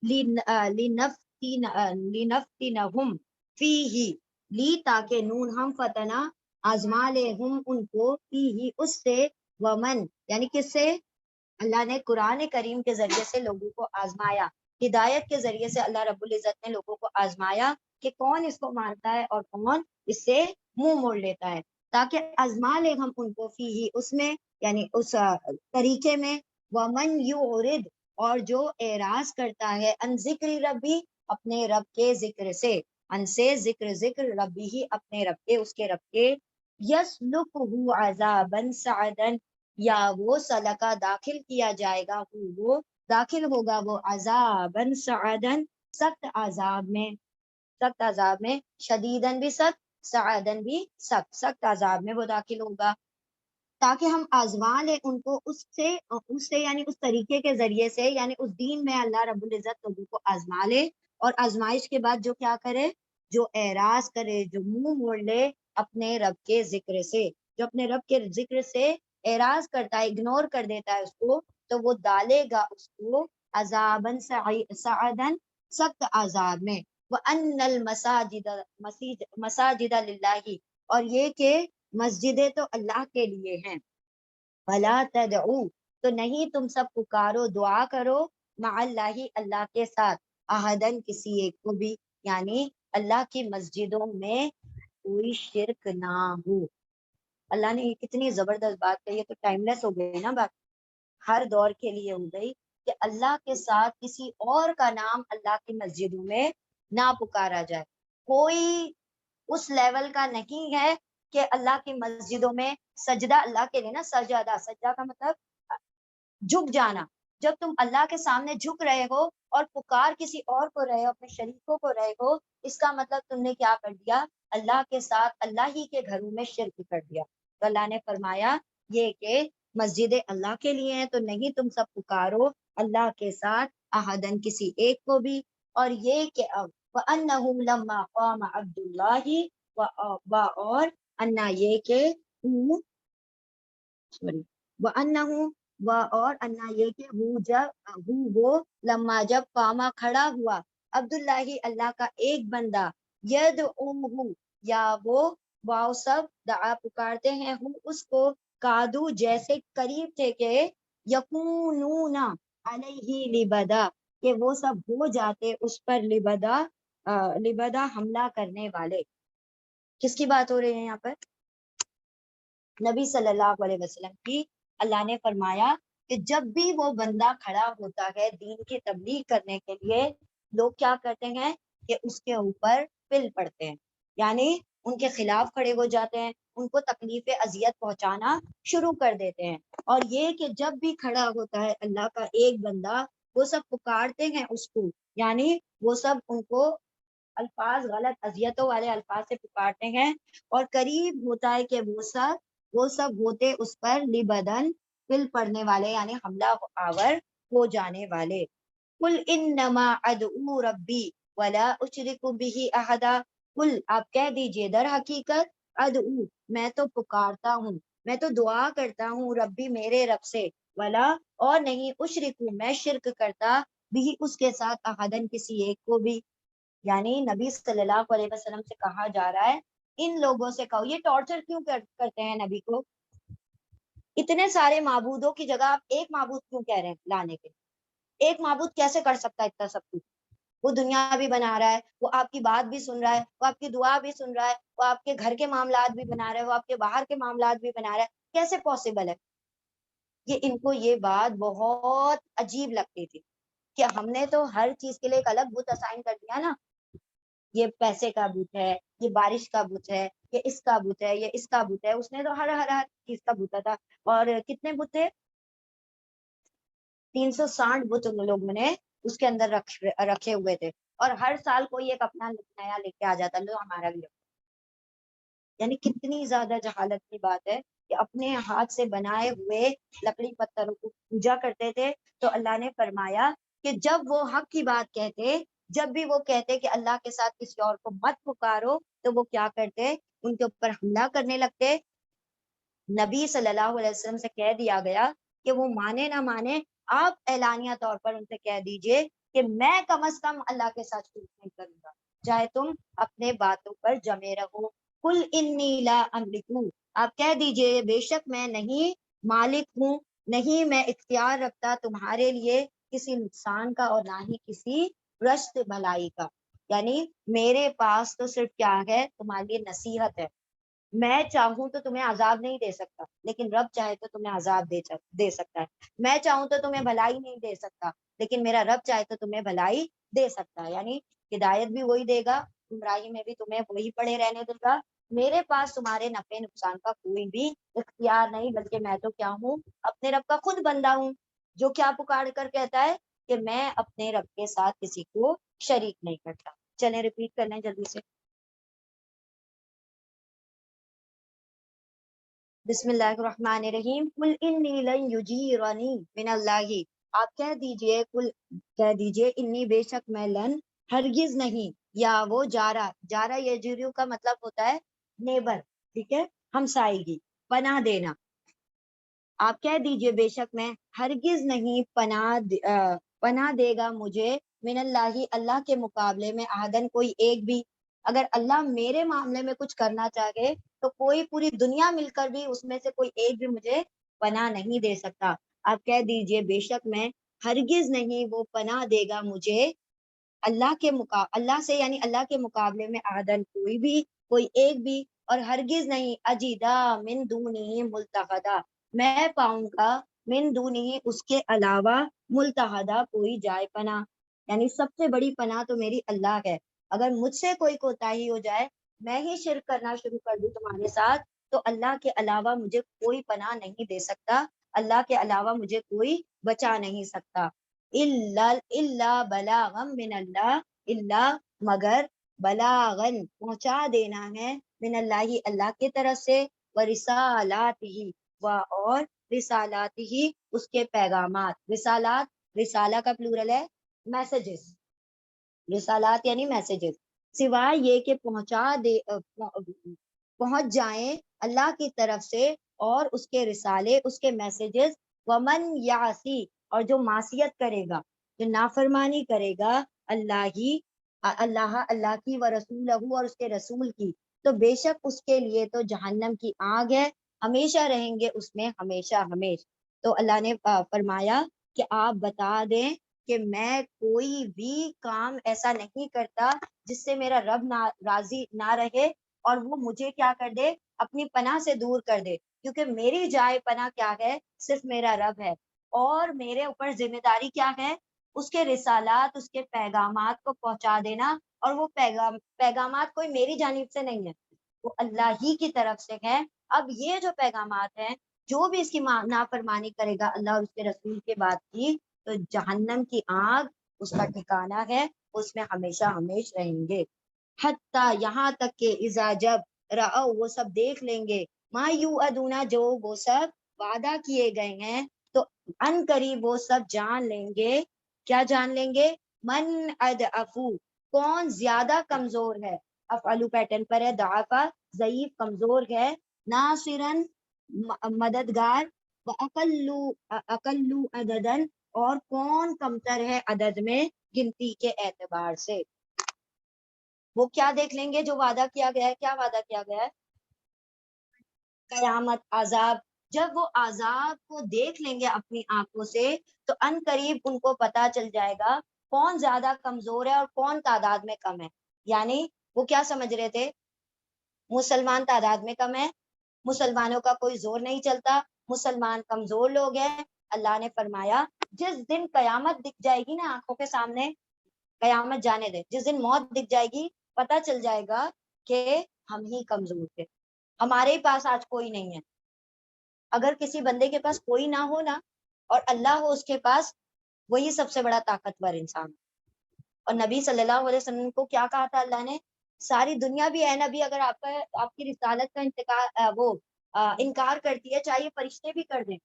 لِنَفْتِنَهُمْ فِيهِ، لی، تاکہ، نون ہم فتنا، آزما لے ہم ان کو، فیہ، اس سے، ومن، یعنی کس سے، اللہ نے قرآن کریم کے ذریعے سے لوگوں کو آزمایا، ہدایت کے ذریعے سے اللہ رب العزت نے لوگوں کو آزمایا کہ کون اس کو مانتا ہے اور کون اس سے منہ موڑ لیتا ہے. تاکہ آزما لے ہم ان کو، فیہ، اس میں، یعنی اس طریقے میں، ومن یعرض اور جو اعراض کرتا ہے ان ذکر ربی اپنے رب کے ذکر سے، ان سے ذکر ربی ہی اپنے رب کے، اس کے رب کے، یسلکہ عذابا صعدا یا وہ سلکا داخل کیا جائے گا، وہ داخل ہوگا وہ عذابا صعدا سخت عذاب میں، سخت عذاب میں، شدیدن بھی سخت، سعدن بھی سخت، سخت عذاب میں وہ داخل ہوگا، تاکہ ہم آزما لیں ان کو اس سے یعنی اس طریقے کے ذریعے سے، یعنی اس دین میں اللہ رب العزت لوگوں کو آزما لے، اور آزمائش کے بعد جو کیا کرے، جو اعراض کرے، جو منہ موڑ لے اپنے رب کے ذکر سے، جو اپنے رب کے ذکر سے اعراض کرتا ہے، اگنور کر دیتا ہے اس کو، تو وہ ڈالے گا اس کو عذاباً صعداً سخت عذاب میں، وَأَنَّ مساجد للہ اور یہ کہ مسجدیں تو اللہ کے لیے ہیں، فلا تدعو تو نہیں تم سب پکارو، دعا کرو، مع اللہ اللہ کے ساتھ، احدن کسی ایک کو بھی، یعنی اللہ کی مسجدوں میں کوئی شرک نہ ہو۔ اللہ نے یہ کتنی زبردست بات کہی ہے، تو ٹائم لیس ہو گئی نا بات، ہر دور کے لیے ہو گئی کہ اللہ کے ساتھ کسی اور کا نام اللہ کی مسجدوں میں نہ پکارا جائے، کوئی اس لیول کا نہیں ہے کہ اللہ کی مسجدوں میں سجدہ، اللہ کے لیے نا سجدہ، سجدہ کا مطلب جھک جانا، جب تم اللہ کے سامنے جھک رہے ہو اور پکار کسی اور کو رہے ہو، اپنے شریکوں کو رہے ہو، اس کا مطلب تم نے کیا کر دیا، اللہ کے ساتھ اللہ ہی کے گھروں میں شرک کر دیا۔ تو اللہ نے فرمایا یہ کہ مسجدیں اللہ کے لیے ہیں، تو نہیں تم سب پکارو اللہ کے ساتھ احدن کسی ایک کو بھی، اور یہ کہ وَأَنَّهُ لَمَّا قَامَ عَبْدُ اللَّهِ اور انا یہ کہ اور انا یہ کہ وہ لما جب قامہ کھڑا ہوا عبداللہ اللہ کا ایک بندہ، یا وہ واؤ سب دعا پکارتے ہیں ہم اس کو، کادو جیسے قریب تھے کہ یکونون علیہ لبدا کہ وہ سب ہو جاتے اس پر لبدا حملہ کرنے والے۔ کس کی بات ہو رہی ہے یہاں پر؟ نبی صلی اللہ علیہ وسلم کی۔ اللہ نے فرمایا کہ جب بھی وہ بندہ کھڑا ہوتا ہے دین کی تبلیغ کرنے کے لیے، لوگ کیا کرتے ہیں کہ اس کے اوپر پل پڑتے ہیں، یعنی ان کے خلاف کھڑے ہو جاتے ہیں، ان کو تکلیف اذیت پہنچانا شروع کر دیتے ہیں۔ اور یہ کہ جب بھی کھڑا ہوتا ہے اللہ کا ایک بندہ، وہ سب پکارتے ہیں اس کو، یعنی وہ سب ان کو الفاظ غلط اذیتوں والے الفاظ سے پکارتے ہیں، اور قریب ہوتا ہے کہ وہ سب ہوتے اس پر لبدن پل پڑنے والے، یعنی حملہ آور ہو جانے والے۔ قل انما ادعو ربی ولا اشرک به احدا، قل آپ کہہ دیجئے در حقیقت ادعو میں تو پکارتا ہوں، میں تو دعا کرتا ہوں، ربی میرے رب سے، ولا اور نہیں، اشرک میں شرک کرتا بھی اس کے ساتھ احدن کسی ایک کو بھی، یعنی نبی صلی اللہ علیہ وسلم سے کہا جا رہا ہے ان لوگوں سے کہو، یہ ٹارچر کیوں کرتے ہیں نبی کو، اتنے سارے معبودوں کی جگہ آپ ایک معبود کیوں کہہ رہے ہیں لانے کے، ایک معبود کیسے کر سکتا ہے اتنا سب کچھ، وہ دنیا بھی بنا رہا ہے، وہ آپ کی بات بھی سن رہا ہے، وہ آپ کی دعا بھی سن رہا ہے، وہ آپ کے گھر کے معاملات بھی بنا رہا ہے، وہ آپ کے باہر کے معاملات بھی بنا رہا ہے، کیسے پاسبل ہے؟ یہ ان کو یہ بات بہت عجیب لگتی تھی کہ ہم نے تو ہر چیز کے لیے ایک الگ بت اسائن کر دیا نا، یہ پیسے کا بت ہے، یہ بارش کا بت ہے، یہ اس کا بت ہے، یہ اس کا بت ہے، اس نے تو ہر چیز کا بت تھا، اور کتنے بت تھے؟ 360 بت ان لوگوں نے اس کے اندر رکھے ہوئے تھے، اور ہر سال کوئی ایک اپنا نیا لے کے آ جاتا، لو ہمارا بھی، یعنی کتنی زیادہ جہالت کی بات ہے کہ اپنے ہاتھ سے بنائے ہوئے لکڑی پتھروں کو پوجا کرتے تھے۔ تو اللہ نے فرمایا کہ جب وہ حق کی بات کہتے، جب بھی وہ کہتے کہ اللہ کے ساتھ کسی اور کو مت پکارو، تو وہ کیا کرتے، ان کے اوپر حملہ کرنے لگتے۔ نبی صلی اللہ علیہ وسلم سے کہہ دیا گیا کہ وہ مانے نہ مانے، آپ اعلانیہ طور پر ان سے کہہ دیجئے کہ میں کم از کم اللہ کے ساتھ شرک نہیں کروں گا، چاہے تم اپنے باتوں پر جمے رہو۔ قل انی لا املک، آپ کہہ دیجئے بے شک میں نہیں مالک ہوں، نہیں میں اختیار رکھتا تمہارے لیے کسی نقصان کا اور نہ ہی کسی رشت بھلائی کا، یعنی میرے پاس تو صرف کیا ہے، تمہارے لیے نصیحت ہے، میں چاہوں تو تمہیں عذاب نہیں دے سکتا، لیکن رب چاہے تو تمہیں عذاب دے سکتا ہے۔ میں چاہوں تو تمہیں بھلائی نہیں دے سکتا، لیکن میرا رب چاہے تو تمہیں بھلائی دے سکتا ہے۔ یعنی ہدایت بھی وہی دے گا، گمراہی میں بھی تمہیں وہی پڑے رہنے دے گا۔ میرے پاس تمہارے نفع نقصان کا کوئی بھی اختیار نہیں، بلکہ میں تو کیا ہوں، اپنے رب کا خود بندہ ہوں، جو کیا پکار کر کہتا ہے کہ میں اپنے رب کے ساتھ کسی کو شریک نہیں کرتا۔ چلیں ریپیٹ کر لیں جلدی سے۔ بسم اللہ الرحمن الرحیم۔ قل انی لن یجیرنی من اللہ، آپ کہہ دیجئے، قل کہہ دیجئے، انی بے شک میں، لن ہرگز نہیں، یا وہ جارا، جارا یجیرو کا مطلب ہوتا ہے نیبر، ٹھیک ہے، ہمسائیگی، پناہ دینا۔ آپ کہہ دیجئے بے شک میں ہرگز نہیں پناہ دے گا مجھے، من اللہ، اللہ کے مقابلے میں، احدن، کوئی ایک بھی۔ اگر اللہ میرے معاملے میں کچھ کرنا چاہے تو کوئی پوری دنیا مل کر بھی اس میں سے کوئی ایک بھی مجھے پناہ نہیں دے سکتا۔ آپ کہہ دیجئے بے شک میں ہرگز نہیں وہ پناہ دے گا مجھے اللہ سے، یعنی اللہ کے مقابلے میں، احدن، کوئی بھی، کوئی ایک بھی، اور ہرگز نہیں، اجیدہ من دونہ ملتحدہ، میں پاؤں گا، من دونہ، اس کے علاوہ، ملتحدہ، کوئی جائے پناہ۔ یعنی سب سے بڑی پناہ تو میری اللہ ہے۔ اگر مجھ سے کوئی کوتاہی ہو جائے، میں ہی شرک کرنا شروع کر دوں تمہارے ساتھ، تو اللہ کے علاوہ مجھے کوئی پناہ نہیں دے سکتا، اللہ کے علاوہ مجھے کوئی بچا نہیں سکتا۔ اللہ بلاغم من اللہ، اللہ، مگر، بلاغن، پہنچا دینا ہے، من اللہ، اللہ کی طرف سے، ورسالات ہی، اور رسالات ہی، اس کے پیغامات۔ رسالات، رسالہ کا پلورل ہے میسجز، رسالات یعنی میسجز، سوائے یہ کہ پہنچ جائیں اللہ کی طرف سے اور اس کے رسالے، اس کے میسجز۔ ومن یعصی، اور جو معصیت کرے گا، جو نافرمانی کرے گا، اللہ کی، و رسولہ، اور اس کے رسول کی، تو بے شک اس کے لیے تو جہنم کی آگ ہے، ہمیشہ رہیں گے اس میں، ہمیشہ ہمیشہ۔ تو اللہ نے فرمایا کہ آپ بتا دیں کہ میں کوئی بھی کام ایسا نہیں کرتا جس سے میرا رب راضی نہ رہے اور وہ مجھے کیا کر دے، اپنی پناہ سے دور کر دے، کیونکہ میری جائے پناہ کیا ہے، صرف میرا رب ہے، اور میرے اوپر ذمہ داری کیا ہے، اس کے رسالات، اس کے پیغامات کو پہنچا دینا، اور وہ پیغامات کوئی میری جانب سے نہیں ہے، وہ اللہ ہی کی طرف سے ہے۔ اب یہ جو پیغامات ہیں، جو بھی اس کی نافرمانی کرے گا اللہ اور اس کے رسول کے بات کی، تو جہنم کی آگ اس کا ٹھکانہ ہے، اس میں ہمیشہ ہمیشہ رہیں گے۔ حتیٰ، یہاں تک کہ، اذا، جب، رأو، وہ سب دیکھ لیں گے، ما یوعدون، جو وہ سب وعدہ کیے گئے ہیں، تو ان قریب وہ سب جان لیں گے، کیا جان لیں گے، من ادعفو، کون زیادہ کمزور ہے، افعلو پیٹرن پر ہے، ضعفا، ضعیف، کمزور ہے، ناصرن، مددگار، اقلو عددن، اور کون کمتر ہے عدد میں، گنتی کے اعتبار سے۔ وہ کیا دیکھ لیں گے جو وعدہ کیا گیا ہے، کیا وعدہ کیا گیا ہے، قیامت، عذاب۔ جب وہ عذاب کو دیکھ لیں گے اپنی آنکھوں سے، تو ان قریب ان کو پتا چل جائے گا کون زیادہ کمزور ہے اور کون تعداد میں کم ہے۔ یعنی وہ کیا سمجھ رہے تھے، مسلمان تعداد میں کم ہے، مسلمانوں کا کوئی زور نہیں چلتا، مسلمان کمزور لوگ ہیں۔ اللہ نے فرمایا جس دن قیامت دکھ جائے گی نا آنکھوں کے سامنے، قیامت جانے دے، جس دن موت دکھ جائے گی، پتہ چل جائے گا کہ ہم ہی کمزور تھے، ہمارے ہی پاس آج کوئی نہیں ہے۔ اگر کسی بندے کے پاس کوئی نہ ہو نا، اور اللہ ہو اس کے پاس، وہی سب سے بڑا طاقتور انسان۔ اور نبی صلی اللہ علیہ وسلم کو کیا کہا تھا اللہ نے، ساری دنیا بھی اے نبی اگر آپ کی رسالت کا انکار کرتی ہے، چاہیے فرشتے بھی کر دیں،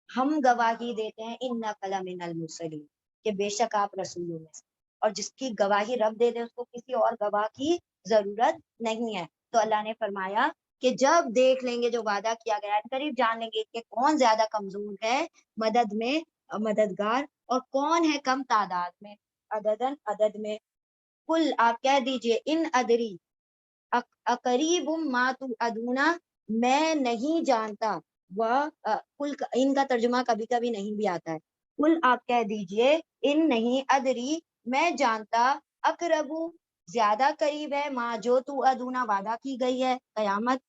ہم گواہی دیتے ہیں انک لمن المرسلین، کہ بے شک آپ رسولوں میں سے، اور جس کی گواہی رب دے دے اس کو کسی اور گواہ کی ضرورت نہیں ہے۔ تو اللہ نے فرمایا کہ جب دیکھ لیں گے جو وعدہ کیا گیا ہے، قریب جان لیں گے کہ کون زیادہ کمزور ہے مدد میں، مددگار، اور کون ہے کم تعداد میں، عددن، عدد میں۔ کل، آپ کہہ دیجئے، ان ادری، اقریب ما توعدون، میں نہیں جانتا، کل، ان کا ترجمہ کبھی کبھی نہیں بھی آتا ہے، کل، آپ کہہ دیجئے، ان نہیں، ادری، میں جانتا، اقربو، زیادہ قریب ہے، ما جو توعدون، وعدہ کی گئی ہے، قیامت،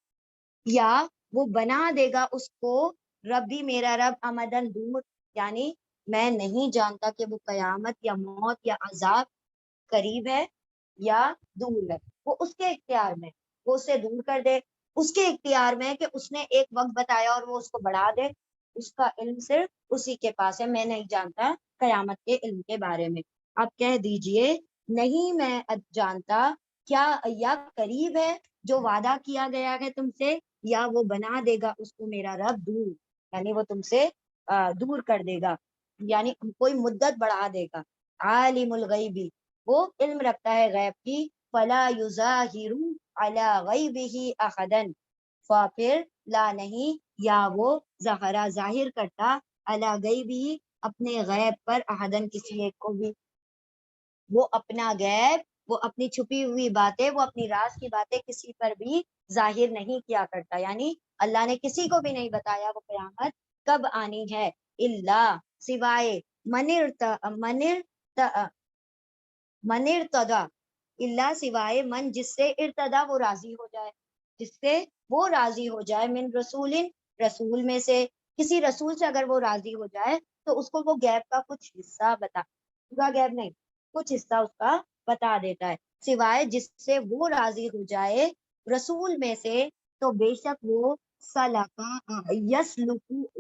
یا وہ بنا دے گا اس کو ربی میرا رب امدن دور، یعنی میں نہیں جانتا کہ وہ قیامت یا موت یا عذاب قریب ہے یا دور ہے، وہ اس کے اختیار میں، وہ اسے دور کر دے، اس کے اختیار میں کہ اس نے ایک وقت بتایا اور وہ اس کو بڑھا دے، اس کا علم صرف اسی کے پاس ہے، میں نہیں جانتا قیامت کے علم کے بارے میں۔ آپ کہہ دیجئے نہیں میں جانتا، کیا یا قریب ہے جو وعدہ کیا گیا ہے تم سے، یا وہ بنا دے گا اس کو میرا رب دور، یعنی وہ تم سے دور کر دے گا، یعنی کوئی مدت بڑھا دے گا۔ عالم الغیبی، وہ علم رکھتا ہے غیب کی، فلا یظاہر علی غیبہ احدا، پھر لا نہیں یا وہ ظاہرہ ظاہر کرتا علی غیبہ اپنے غیب پر احدن کسی ایک کو بھی، وہ اپنا غیب، وہ اپنی چھپی ہوئی باتیں، وہ اپنی راز کی باتیں کسی پر بھی ظاہر نہیں کیا کرتا، یعنی اللہ نے کسی کو بھی نہیں بتایا وہ قیامت کب آنی ہے، اللہ سوائے من ارتدا، اللہ سوائے من جس سے ارتدا وہ راضی ہو جائے، جس سے وہ راضی ہو جائے، من رسول رسول میں سے، کسی رسول سے اگر وہ راضی ہو جائے تو اس کو وہ غیب کا کچھ حصہ بتا، پورا غیب نہیں، کچھ حصہ اس کا بتا دیتا ہے، سوائے جس سے وہ راضی ہو جائے رسول میں سے، تو بے شک وہ سلکا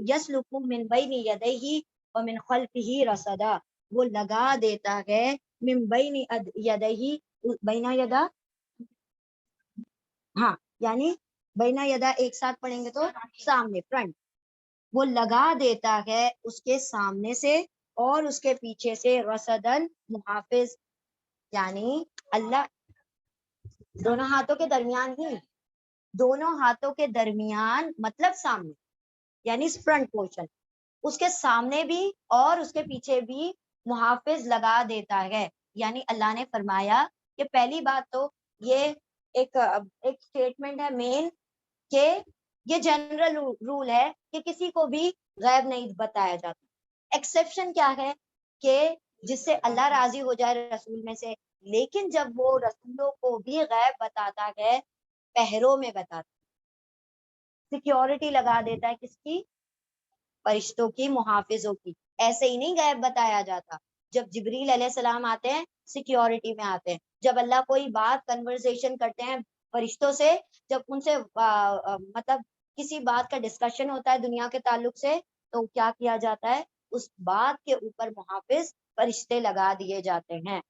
یسلکو من بین یدیہ ومن خلفہ رصدا، وہ لگا دیتا ہے من بین یدیہ، بینا یدا، ہاں یعنی بینا یدا ایک ساتھ پڑھیں گے تو سامنے، فرنٹ، وہ لگا دیتا ہے اس کے سامنے سے اور اس کے پیچھے سے، رصدن محافظ، یعنی اللہ دونوں ہاتھوں کے درمیان ہی، دونوں ہاتھوں کے درمیان مطلب سامنے، یعنی فرنٹ پورشن، اس کے سامنے بھی اور اس کے پیچھے بھی محافظ لگا دیتا ہے، یعنی اللہ نے فرمایا کہ پہلی بات تو یہ ایک اسٹیٹمنٹ ہے مین کہ یہ جنرل رول ہے کہ کسی کو بھی غیب نہیں بتایا جاتا، ایکسیپشن کیا ہے کہ جس سے اللہ راضی ہو جائے رسول میں سے، لیکن جب وہ رسولوں کو بھی غیب بتاتا ہے، پہروں میں بتاتا، سیکیورٹی لگا دیتا ہے، کس کی؟ فرشتوں کی، محافظوں کی، ایسے ہی نہیں غیب بتایا جاتا، جب جبریل علیہ السلام آتے ہیں سیکیورٹی میں آتے ہیں، جب اللہ کوئی بات کنورسیشن کرتے ہیں فرشتوں سے، جب ان سے مطلب کسی بات کا ڈسکشن ہوتا ہے دنیا کے تعلق سے، تو کیا کیا جاتا ہے، اس بات کے اوپر محافظ فرشتے لگا دیے جاتے ہیں۔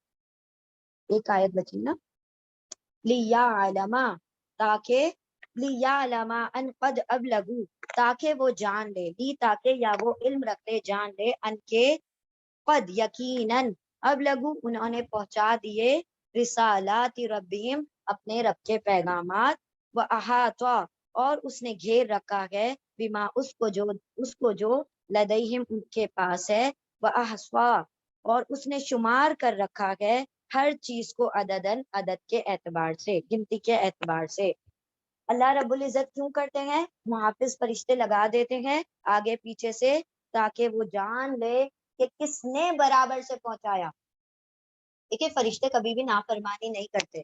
ایک آیت بچی نا، لِيَعْلَمَ، تاکہ لِيَعْلَمَ ان قد ابلغوا، تاکہ وہ جان لے، لی تاکہ یا وہ علم رکھ لے، جان لے، ان کے قد یقیناً ابلغوا انہوں نے پہنچا دیے، رسالات ربہم اپنے رب کے پیغامات، واحاط اور اس نے گھیر رکھا ہے، بما اس کو جو لدیہم ان کے پاس ہے، واحصا اور اس نے شمار کر رکھا ہے ہر چیز کو، عددن عدد کے اعتبار سے، گنتی کے اعتبار سے۔ اللہ رب العزت کیوں کرتے ہیں؟ محافظ فرشتے لگا دیتے ہیں آگے پیچھے سے، تاکہ وہ جان لے کہ کس نے برابر سے پہنچایا۔ دیکھیے فرشتے کبھی بھی نافرمانی نہیں کرتے،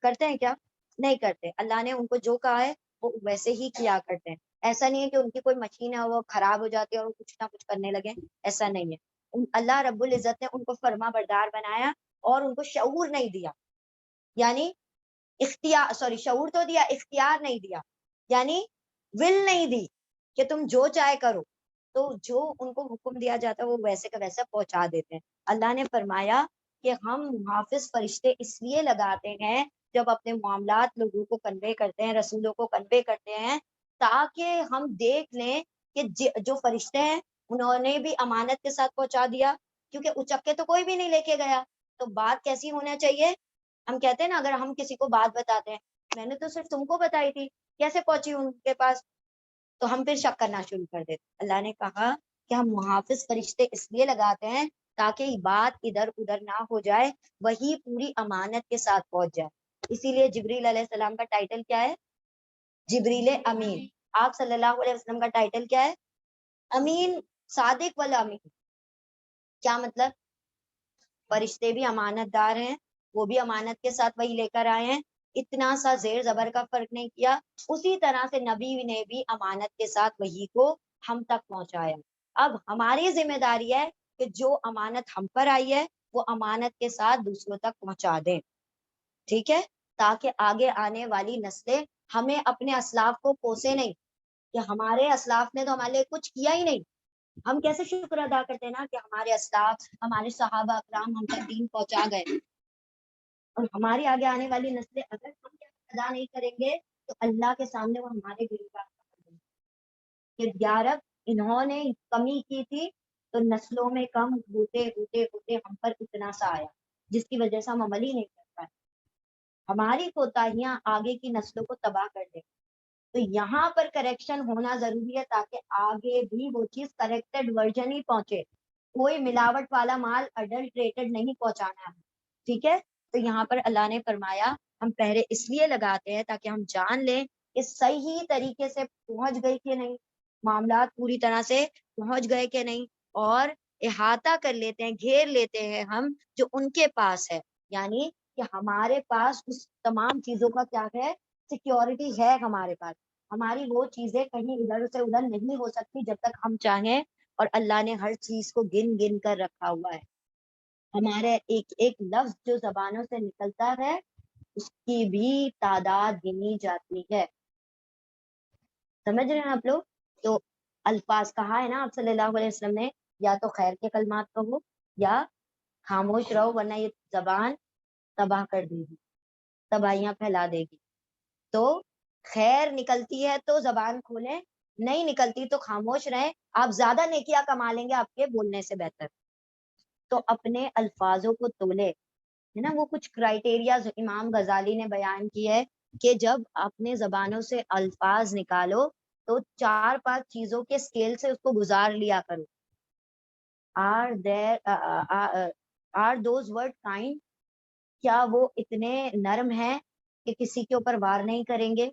کرتے ہیں کیا؟ نہیں کرتے، اللہ نے ان کو جو کہا ہے وہ ویسے ہی کیا کرتے ہیں، ایسا نہیں ہے کہ ان کی کوئی مشین ہے وہ خراب ہو جاتی ہے اور وہ کچھ نہ کچھ کرنے لگے، ایسا نہیں ہے، اللہ رب العزت نے ان کو فرما بردار بنایا اور ان کو شعور نہیں دیا، یعنی اختیار، سوری شعور تو دیا، اختیار نہیں دیا، یعنی ول نہیں دی کہ تم جو چاہے کرو، تو جو ان کو حکم دیا جاتا ہے وہ ویسے کا ویسا پہنچا دیتے ہیں۔ اللہ نے فرمایا کہ ہم محافظ فرشتے اس لیے لگاتے ہیں جب اپنے معاملات لوگوں کو کنوے کرتے ہیں، رسولوں کو کنوے کرتے ہیں، تاکہ ہم دیکھ لیں کہ جو فرشتے ہیں انہوں نے بھی امانت کے ساتھ پہنچا دیا، کیونکہ اچک کے تو کوئی بھی نہیں لے کے گیا، تو بات کیسی ہونا چاہیے؟ ہم کہتے ہیں نا اگر ہم کسی کو بات بتاتے ہیں، میں نے تو صرف تم کو بتائی تھی، کیسے پہنچی ان کے پاس، تو ہم پھر شک کرنا شروع کر دیتے۔ اللہ نے کہا کہ ہم محافظ فرشتے اس لیے لگاتے ہیں تاکہ بات ادھر ادھر نہ ہو جائے، وہی پوری امانت کے ساتھ پہنچ جائے۔ اسی لیے جبریل علیہ السلام کا ٹائٹل کیا ہے؟ جبریل امین۔ آپ صلی اللہ علیہ وسلم کا ٹائٹل کیا ہے؟ امین، صادق والا امین۔ کیا مطلب؟ فرشتے بھی امانت دار ہیں، وہ بھی امانت کے ساتھ وہی لے کر آئے ہیں، اتنا سا زیر زبر کا فرق نہیں کیا. اسی طرح سے نبی نے بھی امانت کے ساتھ وحی کو ہم تک پہنچایا. اب ہماری ذمہ داری ہے کہ جو امانت ہم پر آئی ہے وہ امانت کے ساتھ دوسروں تک پہنچا دیں. ٹھیک ہے, تاکہ آگے آنے والی نسلیں ہمیں اپنے اسلاف کو کوسے نہیں کہ ہمارے اسلاف نے تو ہمارے لیے کچھ کیا ہی نہیں. ہم کیسے شکر ادا کرتے ہیں نا کہ ہمارے اسلاف, ہمارے صحابہ اکرام ہم تک دین پہنچا گئے, اور ہماری آگے آنے والی نسلیں اگر ہم ادا نہیں کریں گے تو اللہ کے سامنے وہ ہمارے گنہگار کہ یا رب انہوں نے کمی کی تھی تو نسلوں میں کم ہوتے ہوتے ہوتے ہم پر اتنا سا آیا جس کی وجہ سے ہم عمل ہی نہیں کر پائے. ہماری کوتاہیاں آگے کی نسلوں کو تباہ کر دیں. تو یہاں پر کریکشن ہونا ضروری ہے تاکہ آگے بھی وہ چیز کریکٹڈ ورژن ہی پہنچے. کوئی ملاوٹ والا مال اڈلٹریٹڈ نہیں پہنچانا ہے. ٹھیک ہے, تو یہاں پر اللہ نے فرمایا ہم پہرے اس لیے لگاتے ہیں تاکہ ہم جان لیں کہ صحیح طریقے سے پہنچ گئی کہ نہیں, معاملات پوری طرح سے پہنچ گئے کہ نہیں, اور احاطہ کر لیتے ہیں, گھیر لیتے ہیں ہم جو ان کے پاس ہے. یعنی کہ ہمارے پاس اس تمام چیزوں کا کیا ہے, سیکیورٹی ہے ہمارے پاس. ہماری وہ چیزیں کہیں ادھر سے ادھر نہیں ہو سکتی جب تک ہم چاہیں, اور اللہ نے ہر چیز کو گن گن کر رکھا ہوا ہے. ہمارے ایک ایک لفظ جو زبانوں سے نکلتا ہے اس کی بھی تعداد گنی جاتی ہے. سمجھ رہے ہیں آپ لوگ؟ تو الفاظ کہا ہے نا آپ صلی اللہ علیہ وسلم نے, یا تو خیر کے کلمات کہو یا خاموش رہو ورنہ یہ زبان تباہ کر دے گی, تباہیاں پھیلا دے گی. تو خیر نکلتی ہے تو زبان کھولیں, نہیں نکلتی تو خاموش رہیں. آپ زیادہ نیکیاں کما لیں گے آپ کے بولنے سے بہتر. تو اپنے الفاظوں کو تولے, ہے نا. وہ کچھ کرائٹیریاز امام غزالی نے بیان کی ہے کہ جب اپنے زبانوں سے الفاظ نکالو تو 4-5 چیزوں کے اسکیل سے اس کو گزار لیا کرو. آر دوز ورڈ کائنڈ, کیا وہ اتنے نرم ہیں کہ کسی کے اوپر وار نہیں کریں گے.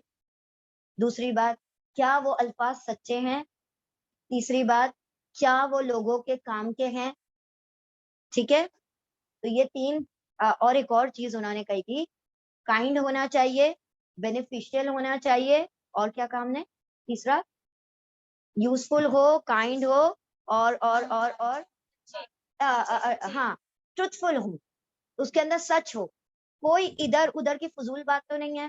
دوسری بات, کیا وہ الفاظ سچے ہیں. تیسری بات, کیا وہ لوگوں کے کام کے ہیں. ٹھیک ہے, تو یہ 3. اور ایک اور چیز انہوں نے کہی تھی, کائنڈ ہونا چاہیے, بینیفیشیل ہونا چاہیے, اور کیا کام نے تیسرا, یوزفل ہو, کائنڈ ہو, اور ہاں ٹروتھفل ہو, اس کے اندر سچ ہو. کوئی ادھر ادھر کی فضول بات تو نہیں ہے,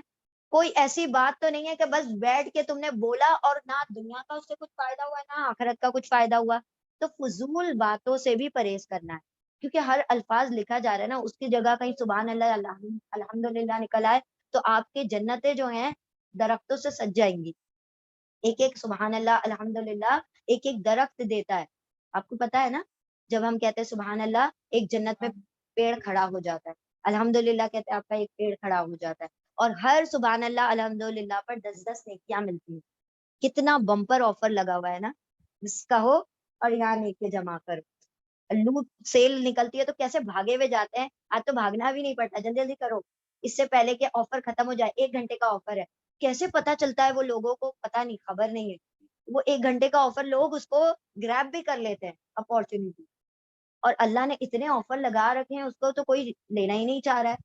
کوئی ایسی بات تو نہیں ہے کہ بس بیٹھ کے تم نے بولا اور نہ دنیا کا اس سے کچھ فائدہ ہوا نہ آخرت کا کچھ فائدہ ہوا. تو فضول باتوں سے بھی پرہیز کرنا ہے, کیونکہ ہر الفاظ لکھا جا رہا ہے نا, اس کی جگہ کہیں سبحان اللہ الحمدللہ نکل آئے تو آپ کے جنتیں جو ہیں درختوں سے سج جائیں گی. ایک ایک سبحان اللہ الحمدللہ ایک ایک درخت دیتا ہے. آپ کو پتا ہے نا, جب ہم کہتے ہیں سبحان اللہ, ایک جنت میں پیڑ کھڑا ہو جاتا ہے. الحمدللہ کہتے ہیں آپ کا ایک پیڑ کھڑا ہو جاتا ہے. اور ہر سبحان اللہ الحمدللہ پر 10 نیکیاں ملتی ہیں. کتنا بمپر آفر لگا ہوا ہے نا, اس کا ہو اور یہاں نیکیاں جمع کر. لوٹ سیل نکلتی ہے تو کیسے بھاگے ہوئے جاتے ہیں, آج تو بھاگنا بھی نہیں پڑتا, جلدی جلدی کرو اس سے پہلے کہ آفر ختم ہو جائے. 1 گھنٹے کا آفر ہے, کیسے پتا چلتا ہے وہ لوگوں کو, پتا نہیں, خبر نہیں ہے. وہ 1 گھنٹے کا آفر لوگ اس کو گریب بھی کر لیتے ہیں اپورچونیٹی, اور اللہ نے اتنے آفر لگا رکھے ہیں اس کو تو کوئی لینا ہی نہیں چاہ رہا ہے.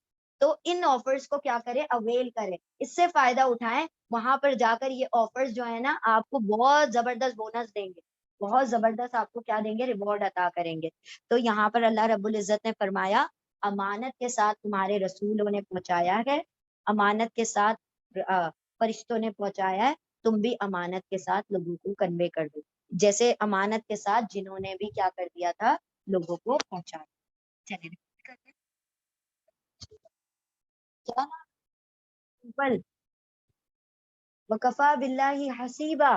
تو ان آفرز کو کیا کرے, اویل کرے, اس سے فائدہ اٹھائیں. وہاں پر جا کر یہ آفرز جو ہے نا آپ کو بہت زبردست بونس دیں گے, بہت زبردست آپ کو کیا دیں گے, ریوارڈ عطا کریں گے. تو یہاں پر اللہ رب العزت نے فرمایا امانت کے ساتھ تمہارے رسولوں نے پہنچایا ہے, امانت کے ساتھ فرشتوں نے پہنچایا ہے, تم بھی امانت کے ساتھ لوگوں کو کنوے کر دو, جیسے امانت کے ساتھ جنہوں نے بھی کیا کر دیا تھا, لوگوں کو پہنچایا. چلیے وکفا باللہ حسیبا,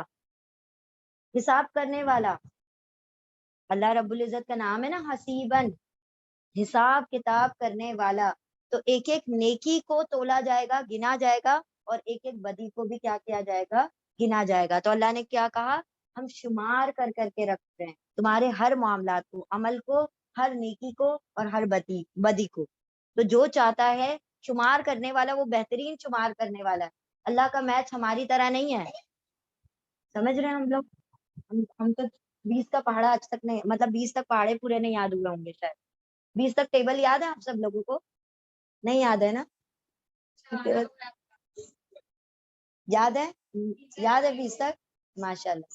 حساب کرنے والا. اللہ رب العزت کا نام ہے نا حسیبن, حساب کتاب کرنے والا. تو ایک ایک نیکی کو تولا جائے گا, گنا جائے گا, اور ایک ایک بدی کو بھی کیا کیا جائے گا, گنا جائے گا. تو اللہ نے کیا کہا, ہم شمار کر کر کے رکھتے ہیں تمہارے ہر معاملات کو, عمل کو, ہر نیکی کو اور ہر بدی کو. تو جو چاہتا ہے شمار کرنے والا, وہ بہترین شمار کرنے والا ہے. اللہ کا میچ ہماری طرح نہیں ہے, سمجھ رہے ہیں ہم لوگ. ہم تو 20 کا پہاڑا آج تک نہیں, مطلب 20 تک پہاڑے پورے نہیں یاد ہوئے ہوں گے شاید. 20 تک ٹیبل یاد ہے آپ سب لوگوں کو, نہیں یاد ہے نا. یاد ہے؟ یاد ہے 20 تک؟ ماشاء اللہ.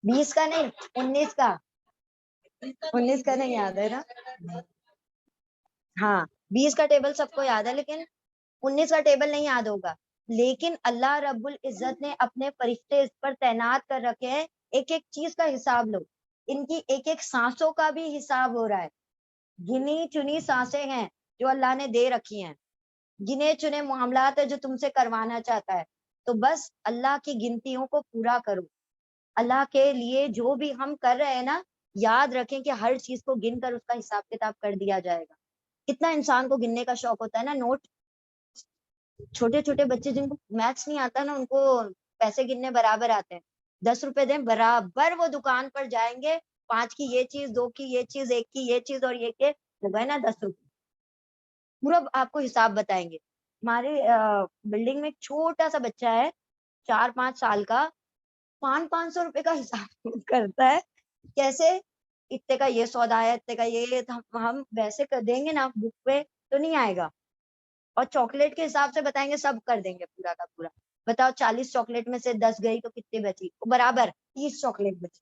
20 کا نہیں، 19 کا. 19 کا نہیں یاد ہے نا؟ ہاں 20 کا ٹیبل سب کو یاد ہے، لیکن 19 کا ٹیبل نہیں یاد ہوگا. لیکن اللہ رب العزت نے اپنے فرشتے اس پر تعینات کر رکھے ہیں. ایک ایک چیز کا حساب لو، ان کی ایک ایک سانسوں کا بھی حساب ہو رہا ہے. گنی چنی سانسیں ہیں جو اللہ نے دے رکھی ہیں، گنے چنے معاملات ہے جو تم سے کروانا چاہتا ہے. تو بس اللہ کی گنتیوں کو پورا کرو. اللہ کے لیے جو بھی ہم کر رہے ہیں نا، یاد رکھیں کہ ہر چیز کو گن کر اس کا حساب کتاب کر دیا جائے گا. کتنا انسان کو گننے کا شوق ہوتا ہے نا. نوٹ، چھوٹے چھوٹے بچے جن کو میتھس نہیں آتا نا، ان کو پیسے گننے برابر آتے ہیں. 10 روپے دیں برابر وہ دکان پر جائیں گے، 5 کی یہ چیز، 2 کی یہ چیز، 1 کی یہ چیز، اور یہ کہ ہو گئے نا 10 روپے. پورا آپ کو حساب بتائیں گے. ہمارے بلڈنگ میں ایک چھوٹا سا بچہ ہے 4-5 سال کا، 500 روپے کا حساب کرتا ہے. کیسے؟ اتنے کا یہ سودا ہے، اتنے کا یہ. ہم ویسے کر دیں گے نا بک پہ تو نہیں آئے گا. اور چاکلیٹ کے حساب سے بتائیں گے، سب کر دیں گے پورا کا پورا. بتاؤ 40 چاکلیٹ میں سے 10 گئی تو کتنی بچی؟ برابر 30 چاکلیٹ بچی.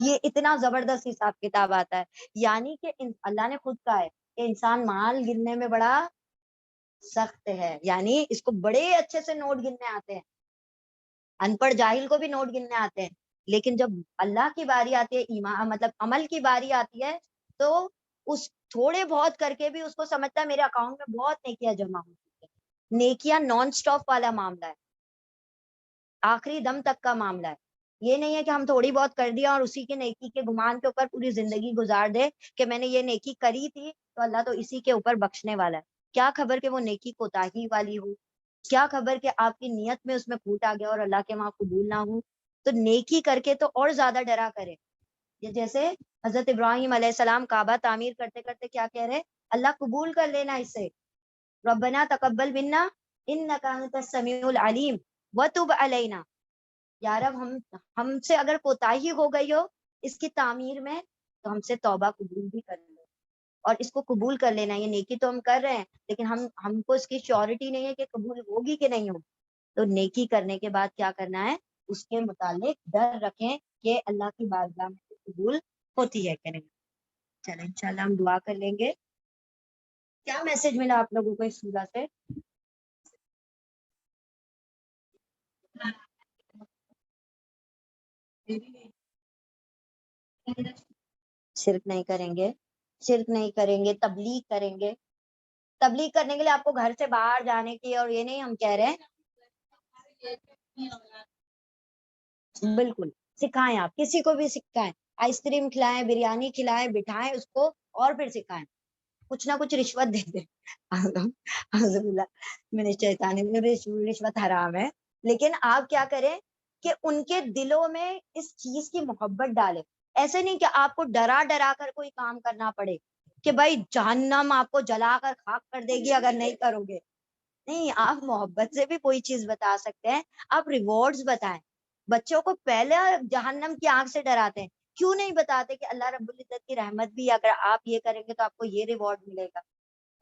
یہ اتنا زبردست حساب کتاب آتا ہے. یعنی کہ اللہ نے خود کہا ہے کہ انسان مال گننے میں بڑا سخت ہے. یعنی اس کو بڑے اچھے سے نوٹ گننے آتے ہیں. ان پڑھ جاہل کو بھی نوٹ گننے آتے ہیں. لیکن جب اللہ کی باری آتی ہے، ایمان مطلب عمل کی باری آتی ہے، تو اس تھوڑے بہت کر کے بھی اس کو سمجھتا ہے میرے اکاؤنٹ میں بہت نیکیاں جمع ہو چکی ہیں. نیکیاں نان سٹاپ والا معاملہ ہے، آخری دم تک کا معاملہ ہے. یہ نہیں ہے کہ ہم تھوڑی بہت کر دیا اور اسی کے نیکی کے گمان کے اوپر پوری زندگی گزار دے کہ میں نے یہ نیکی کری تھی تو اللہ تو اسی کے اوپر بخشنے والا ہے. کیا خبر کہ وہ نیکی کوتاہی والی ہو، کیا خبر کہ آپ کی نیت میں اس میں پھوٹ آ گیا اور اللہ کے وہاں قبول نہ ہو. تو نیکی کر کے تو اور زیادہ ڈرا کرے. یہ جیسے حضرت ابراہیم علیہ السلام کعبہ تعمیر کرتے کرتے کیا کہہ رہے؟ اللہ قبول کر لینا اسے. ربنا تقبل منا انک انت السمیع العلیم وتب علینا. یا رب ہم سے اگر کوتاہی ہو گئی ہو اس کی تعمیر میں تو ہم سے توبہ قبول بھی کر لو اور اس کو قبول کر لینا. یہ نیکی تو ہم کر رہے ہیں لیکن ہم کو اس کی شیورٹی نہیں ہے کہ قبول ہوگی کہ نہیں ہوگی. تو نیکی کرنے کے بعد کیا کرنا ہے؟ اس کے متعلق ڈر رکھیں کہ اللہ کی بارگاہ میں قبول ہوتی ہے کہ نہیں. چلیں انشاءاللہ ہم دعا کر لیں گے. کیا میسج ملا آپ لوگوں کو اس سورہ سے؟ شرک نہیں کریں گے، شرک نہیں کریں گے، تبلیغ کریں گے. تبلیغ کرنے کے لیے آپ کو گھر سے باہر جانے کی، اور یہ نہیں ہم کہہ رہے ہیں بالکل سکھائیں، آپ کسی کو بھی سکھائیں، آئس کریم کھلائیں، بریانی کھلائیں، بٹھائیں اس کو اور پھر سکھائیں. کچھ نہ کچھ رشوت دے دیں. اعوذ باللہ من الشیطان الرجیم، رشوت حرام ہے. لیکن آپ کیا کریں کہ ان کے دلوں میں اس چیز کی محبت ڈالیں. ایسے نہیں کہ آپ کو ڈرا ڈرا کر کوئی کام کرنا پڑے کہ بھائی جہنم آپ کو جلا کر خاک کر دے گی اگر نہیں کرو گے. نہیں، آپ محبت سے بھی کوئی چیز بتا سکتے ہیں. آپ ریوارڈز بتائیں. بچوں کو پہلے جہنم کی آنکھ سے ڈراتے ہیں، کیوں نہیں بتاتے کہ اللہ رب العزت کی رحمت بھی اگر آپ یہ کریں گے تو آپ کو یہ ریوارڈ ملے گا.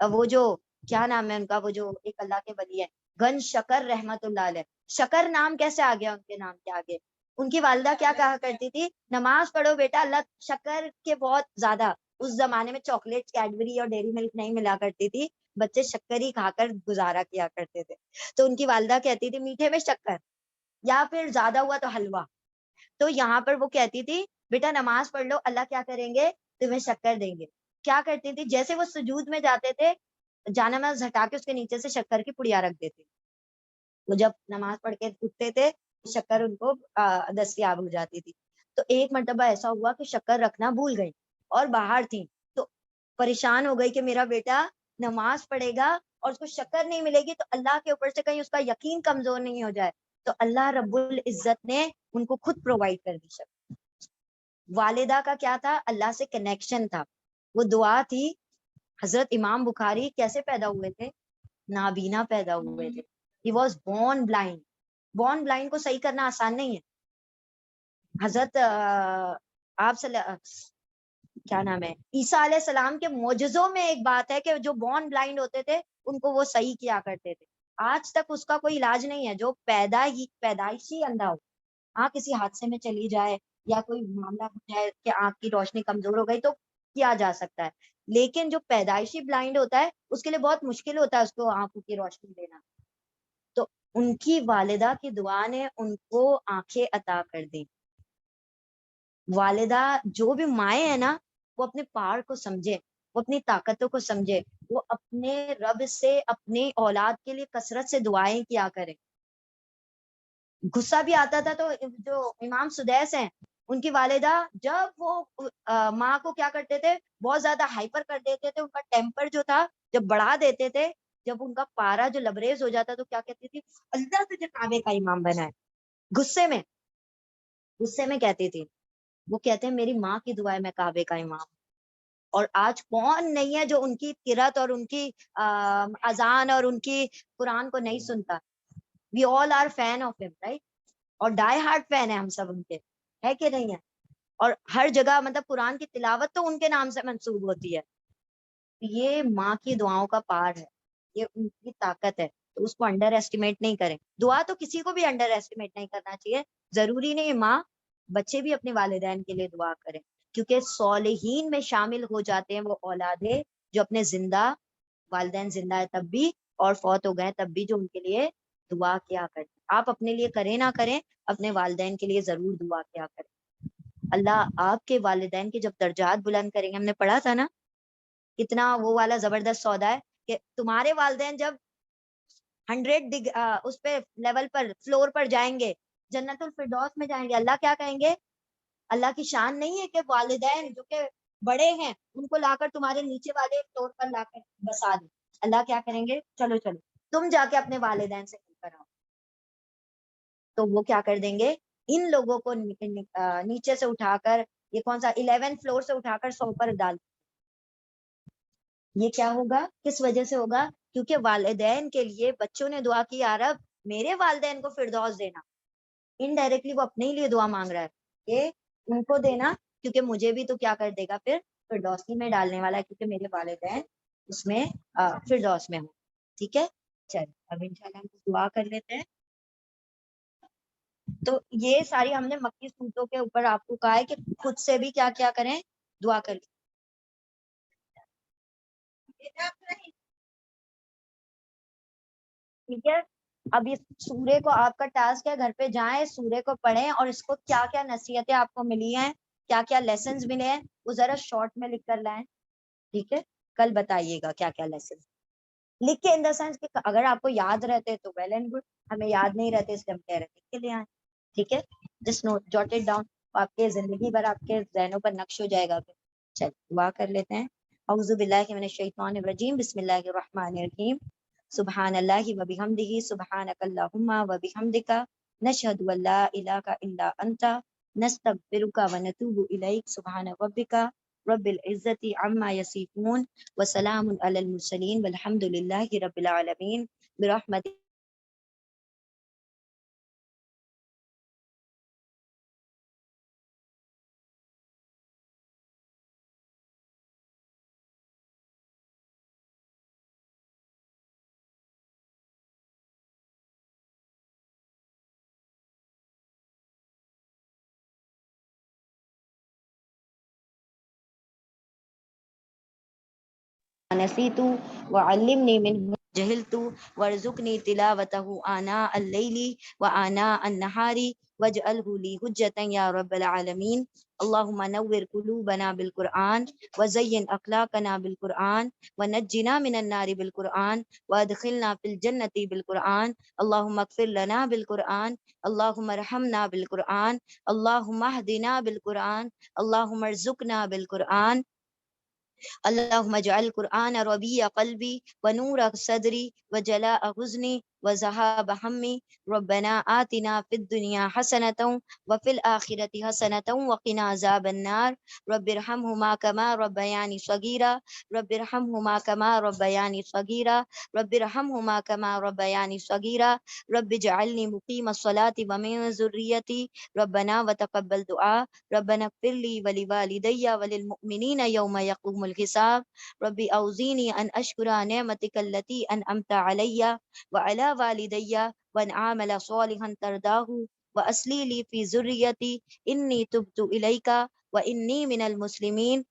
وہ جو کیا نام ہے ان کا، وہ جو ایک اللہ کے ولی ہے گن شکر رحمت اللہ علیہ، شکر نام کیسے آ گیا ان کے نام کے آگے؟ ان کی والدہ کیا کہا کرتی تھی؟ نماز پڑھو بیٹا، اللہ شکر کے بہت زیادہ. اس زمانے میں چاکلیٹ، کیڈبری اور ڈیری ملک نہیں ملا کرتی تھی، بچے شکر ہی کھا کر گزارا کیا کرتے تھے. تو ان کی والدہ کہتی تھی میٹھے میں شکر، یا پھر زیادہ ہوا تو حلوہ. تو یہاں پر وہ کہتی تھی بیٹا نماز پڑھ لو، اللہ کیا کریں گے؟ تمہیں شکر دیں گے. کیا کرتی تھی؟ جیسے وہ سجود میں جاتے تھے، جانماز ہٹا کے اس کے نیچے سے شکر کی پڑیا رکھ دیتے. وہ جب نماز پڑھ کے اٹھتے تھے شکر ان کو دستیاب ہو جاتی تھی. تو ایک مرتبہ ایسا ہوا کہ شکر رکھنا بھول گئی اور باہر تھی، تو پریشان ہو گئی کہ میرا بیٹا نماز پڑھے گا اور اس کو شکر نہیں ملے گی تو اللہ کے اوپر سے کہیں اس کا یقین کمزور نہیں ہو جائے. تو اللہ رب العزت نے ان کو خود پرووائڈ کر دی شکر. والدہ کا کیا تھا؟ اللہ سے کنیکشن تھا، وہ دعا تھی. حضرت امام بخاری کیسے پیدا ہوئے تھے؟ نابینا پیدا ہوئے تھے. He was born blind. born blind کو صحیح کرنا آسان نہیں ہے. حضرت آپ کیا نام ہے عیسیٰ علیہ السلام کے معجزوں میں ایک بات ہے کہ جو بورن بلائنڈ ہوتے تھے ان کو وہ صحیح کیا کرتے تھے. آج تک اس کا کوئی علاج نہیں ہے. جو پیدائشی اندھا ہو, ہاں کسی حادثے میں چلی جائے یا کوئی معاملہ ہو جائے کہ آنکھ کی روشنی کمزور ہو گئی تو کیا جا سکتا ہے, لیکن جو پیدائشی بلائنڈ ہوتا ہے اس کے لیے بہت مشکل ہوتا ہے اس کو آنکھوں کی روشنی دینا. تو ان کی والدہ کی دعا نے ان کو آنکھیں عطا کر دی. والدہ جو بھی مائیں ہیں نا, وہ اپنے پار کو سمجھے, وہ اپنی طاقتوں کو سمجھے, وہ اپنے رب سے اپنی اولاد کے لیے کثرت سے دعائیں کیا کریں. غصہ بھی آتا تھا تو جو امام سدیس ہیں ان کی والدہ, جب وہ ماں کو کیا کرتے تھے, بہت زیادہ ہائپر کر دیتے تھے, ان کا ٹیمپر جو تھا جب بڑھا دیتے تھے, جب ان کا پارا جو لبریز ہو جاتا تو کیا کہتی تھی, اللہ تجھے کعبے کا امام بنا ہے. غصے میں کہتی تھی. وہ کہتے ہیں میری ماں کی دعا ہے میں کعبے کا امام. اور آج کون نہیں ہے جو ان کی قرات اور ان کی اذان اور ان کی قرآن کو نہیں سنتا. وی آل آر فین آف ہم, رائٹ, اور ڈائی ہارٹ فین ہے ہم سب ان کے, ہے کہ نہیں ہے. اور ہر جگہ مطلب قرآن کی تلاوت تو ان کے نام سے منسوب ہوتی ہے. یہ ماں کی دعاؤں کا پار ہے, یہ ان کی طاقت ہے, تو اس کو انڈر ایسٹیمیٹ نہیں کریں. دعا تو کسی کو بھی انڈر ایسٹیمیٹ نہیں کرنا چاہیے. ضروری نہیں ماں, بچے بھی اپنے والدین کے لیے دعا کریں, کیونکہ صالحین میں شامل ہو جاتے ہیں وہ اولادیں جو اپنے والدین زندہ ہے تب بھی, اور فوت ہو گئے تب بھی, جو ان کے لیے دعا کیا کریں. آپ اپنے لیے کریں نہ کریں, اپنے والدین کے لیے ضرور دعا کیا کریں. اللہ آپ کے والدین کے جب درجات بلند کریں گے, ہم نے پڑھا تھا نا کتنا وہ والا زبردست سودا ہے کہ تمہارے والدین جب 100 اس پہ لیول پر فلور پر جائیں گے, جنت الفردوس میں جائیں گے, اللہ کیا کہیں گے, اللہ کی شان نہیں ہے کہ والدین جو کہ بڑے ہیں ان کو لا کر تمہارے نیچے والے فلور پر لا کر بسا دیں. اللہ کیا کریں گے, چلو چلو تم جا کے اپنے والدین سے مل کر آؤ. تو وہ کیا کر دیں گے, ان لوگوں کو نیچے سے اٹھا کر, یہ کون سا 11 فلور سے اٹھا کر 100 پر ڈال. یہ کیا ہوگا, کس وجہ سے ہوگا, کیونکہ والدین کے لیے بچوں نے دعا کی, یا رب میرے والدین کو فردوس دینا. انڈائریکٹلی وہ اپنے ہی لیے دعا مانگ رہا ہے کہ ان کو دینا, کیونکہ مجھے بھی تو کیا کر دے گا پھر, فردوسی میں ڈالنے والا ہے, کیونکہ میرے والدین اس میں فردوس میں ہوں. ٹھیک ہے, چل اب انشاءاللہ ہم دعا کر لیتے ہیں. تو یہ ساری ہم نے مکی صورتوں کے اوپر آپ کو کہا ہے کہ خود سے بھی کیا کیا کریں, دعا کر لیں. ٹھیک ہے, اب اس سورے کو آپ کا ٹاسک ہے, گھر پہ جائیں سورے کو پڑھیں, اور اس کو کیا کیا نصیحتیں آپ کو ملی ہیں, کیا کیا لیسنز ملے ہیں, وہ ذرا شارٹ میں لکھ کر لائیں. ٹھیک ہے, کل بتائیے گا کیا کیا لیسن لکھ کے, ان دا سینس کہ اگر آپ کو یاد رہتے تو ویل اینڈ گڈ, ہمیں یاد نہیں رہتے اس لیے ہم کہہ رہے ہیں کے لیے آئیں. ٹھیک ہے, just note jot it down, آپ کے زندگی بھر آپ کے ذہنوں پر نقش ہو جائے گا. چل دعا کر لیتے ہیں. اعوذ باللہ من الشیطان الرجیم, بسم اللہ الرحمن الرحیم. سبحان اللہ و بحمدہ, سبحانک اللہم و بحمدک, نشہد ان لا الہ الا انت, نستغفرک و نتوب الیک. سبحان ربک رب العزت عما یصفون, وسلام علی المرسلین, والحمد للہ رب العالمین, برحمتک. نسیت وعلمنی منه جہلت وارزقنی تلاوته آناء اللیل وآناء النہار واجعلہ لی حجة یا رب العالمین. اللہم نور قلوبنا بالقرآن, وزین اخلاقنا بالقرآن, ونجنا من النار بالقرآن, وادخلنا فی الجنة بالقرآن. اللہم اغفر لنا بالقرآن, اللہم ارحمنا بالقرآن, اللہم اہدنا بالقرآن, اللہم ارزقنا بالقرآن. اللهم اجعل القرآن ربيع قلبي ونور صدري وجلاء حزني وذهاب همي. ربنا آتنا في الدنيا حسنة وفي الآخرة حسنة وقنا عذاب النار. رب ارحمهما كما ربياني صغيرا, رب ارحمهما كما ربياني صغيرا, رب ارحمهما كما ربياني صغيرا. رب اجعلني مقيم الصلاة ومن ذريتي, ربنا وتقبل دعاء. ربنا اغفر لي ولوالدي وللمؤمنين يوم يقوم الحساب ربي أوزيني أن أشكر نعمتك التي أنعمت علي وعلى والدي وأن أعمل صالحا ترضاه وأصلح لي في ذريتي إني تبت إليك وإني من المسلمين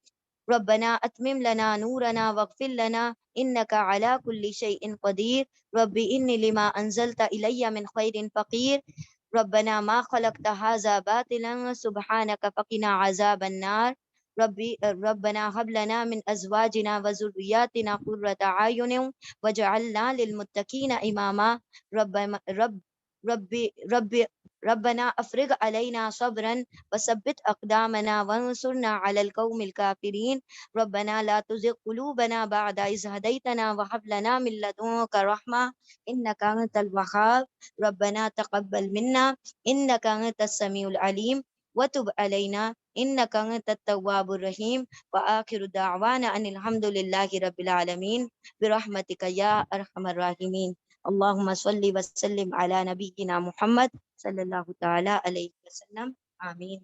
ربنا أتمم لنا نورنا واغفر لنا إنك على كل شيء قدير ربي إني لما أنزلت إلي من خير فقير ربنا ما خلقت هذا باطلا سبحانك فقنا عذاب النار ربنا هب لنا من أزواجنا وذرياتنا قرة أعين واجعلنا للمتقين إماما رب رب رب ربنا أفرغ علينا صبرا وثبت أقدامنا وانصرنا على القوم الكافرين ربنا لا تزغ قلوبنا بعد إذ هديتنا وهب لنا من لدنك رحمة إنك أنت الوهاب ربنا تقبل منا إنك أنت السميع العليم وتب علينا إنك أنت التواب الرحيم وآخر دعوانا أن الحمد لله رب العالمين برحمتك يا أرحم الراحمين اللهم صل وسلم على نبينا محمد صلی اللہ تعالی علیہ وسلم آمین.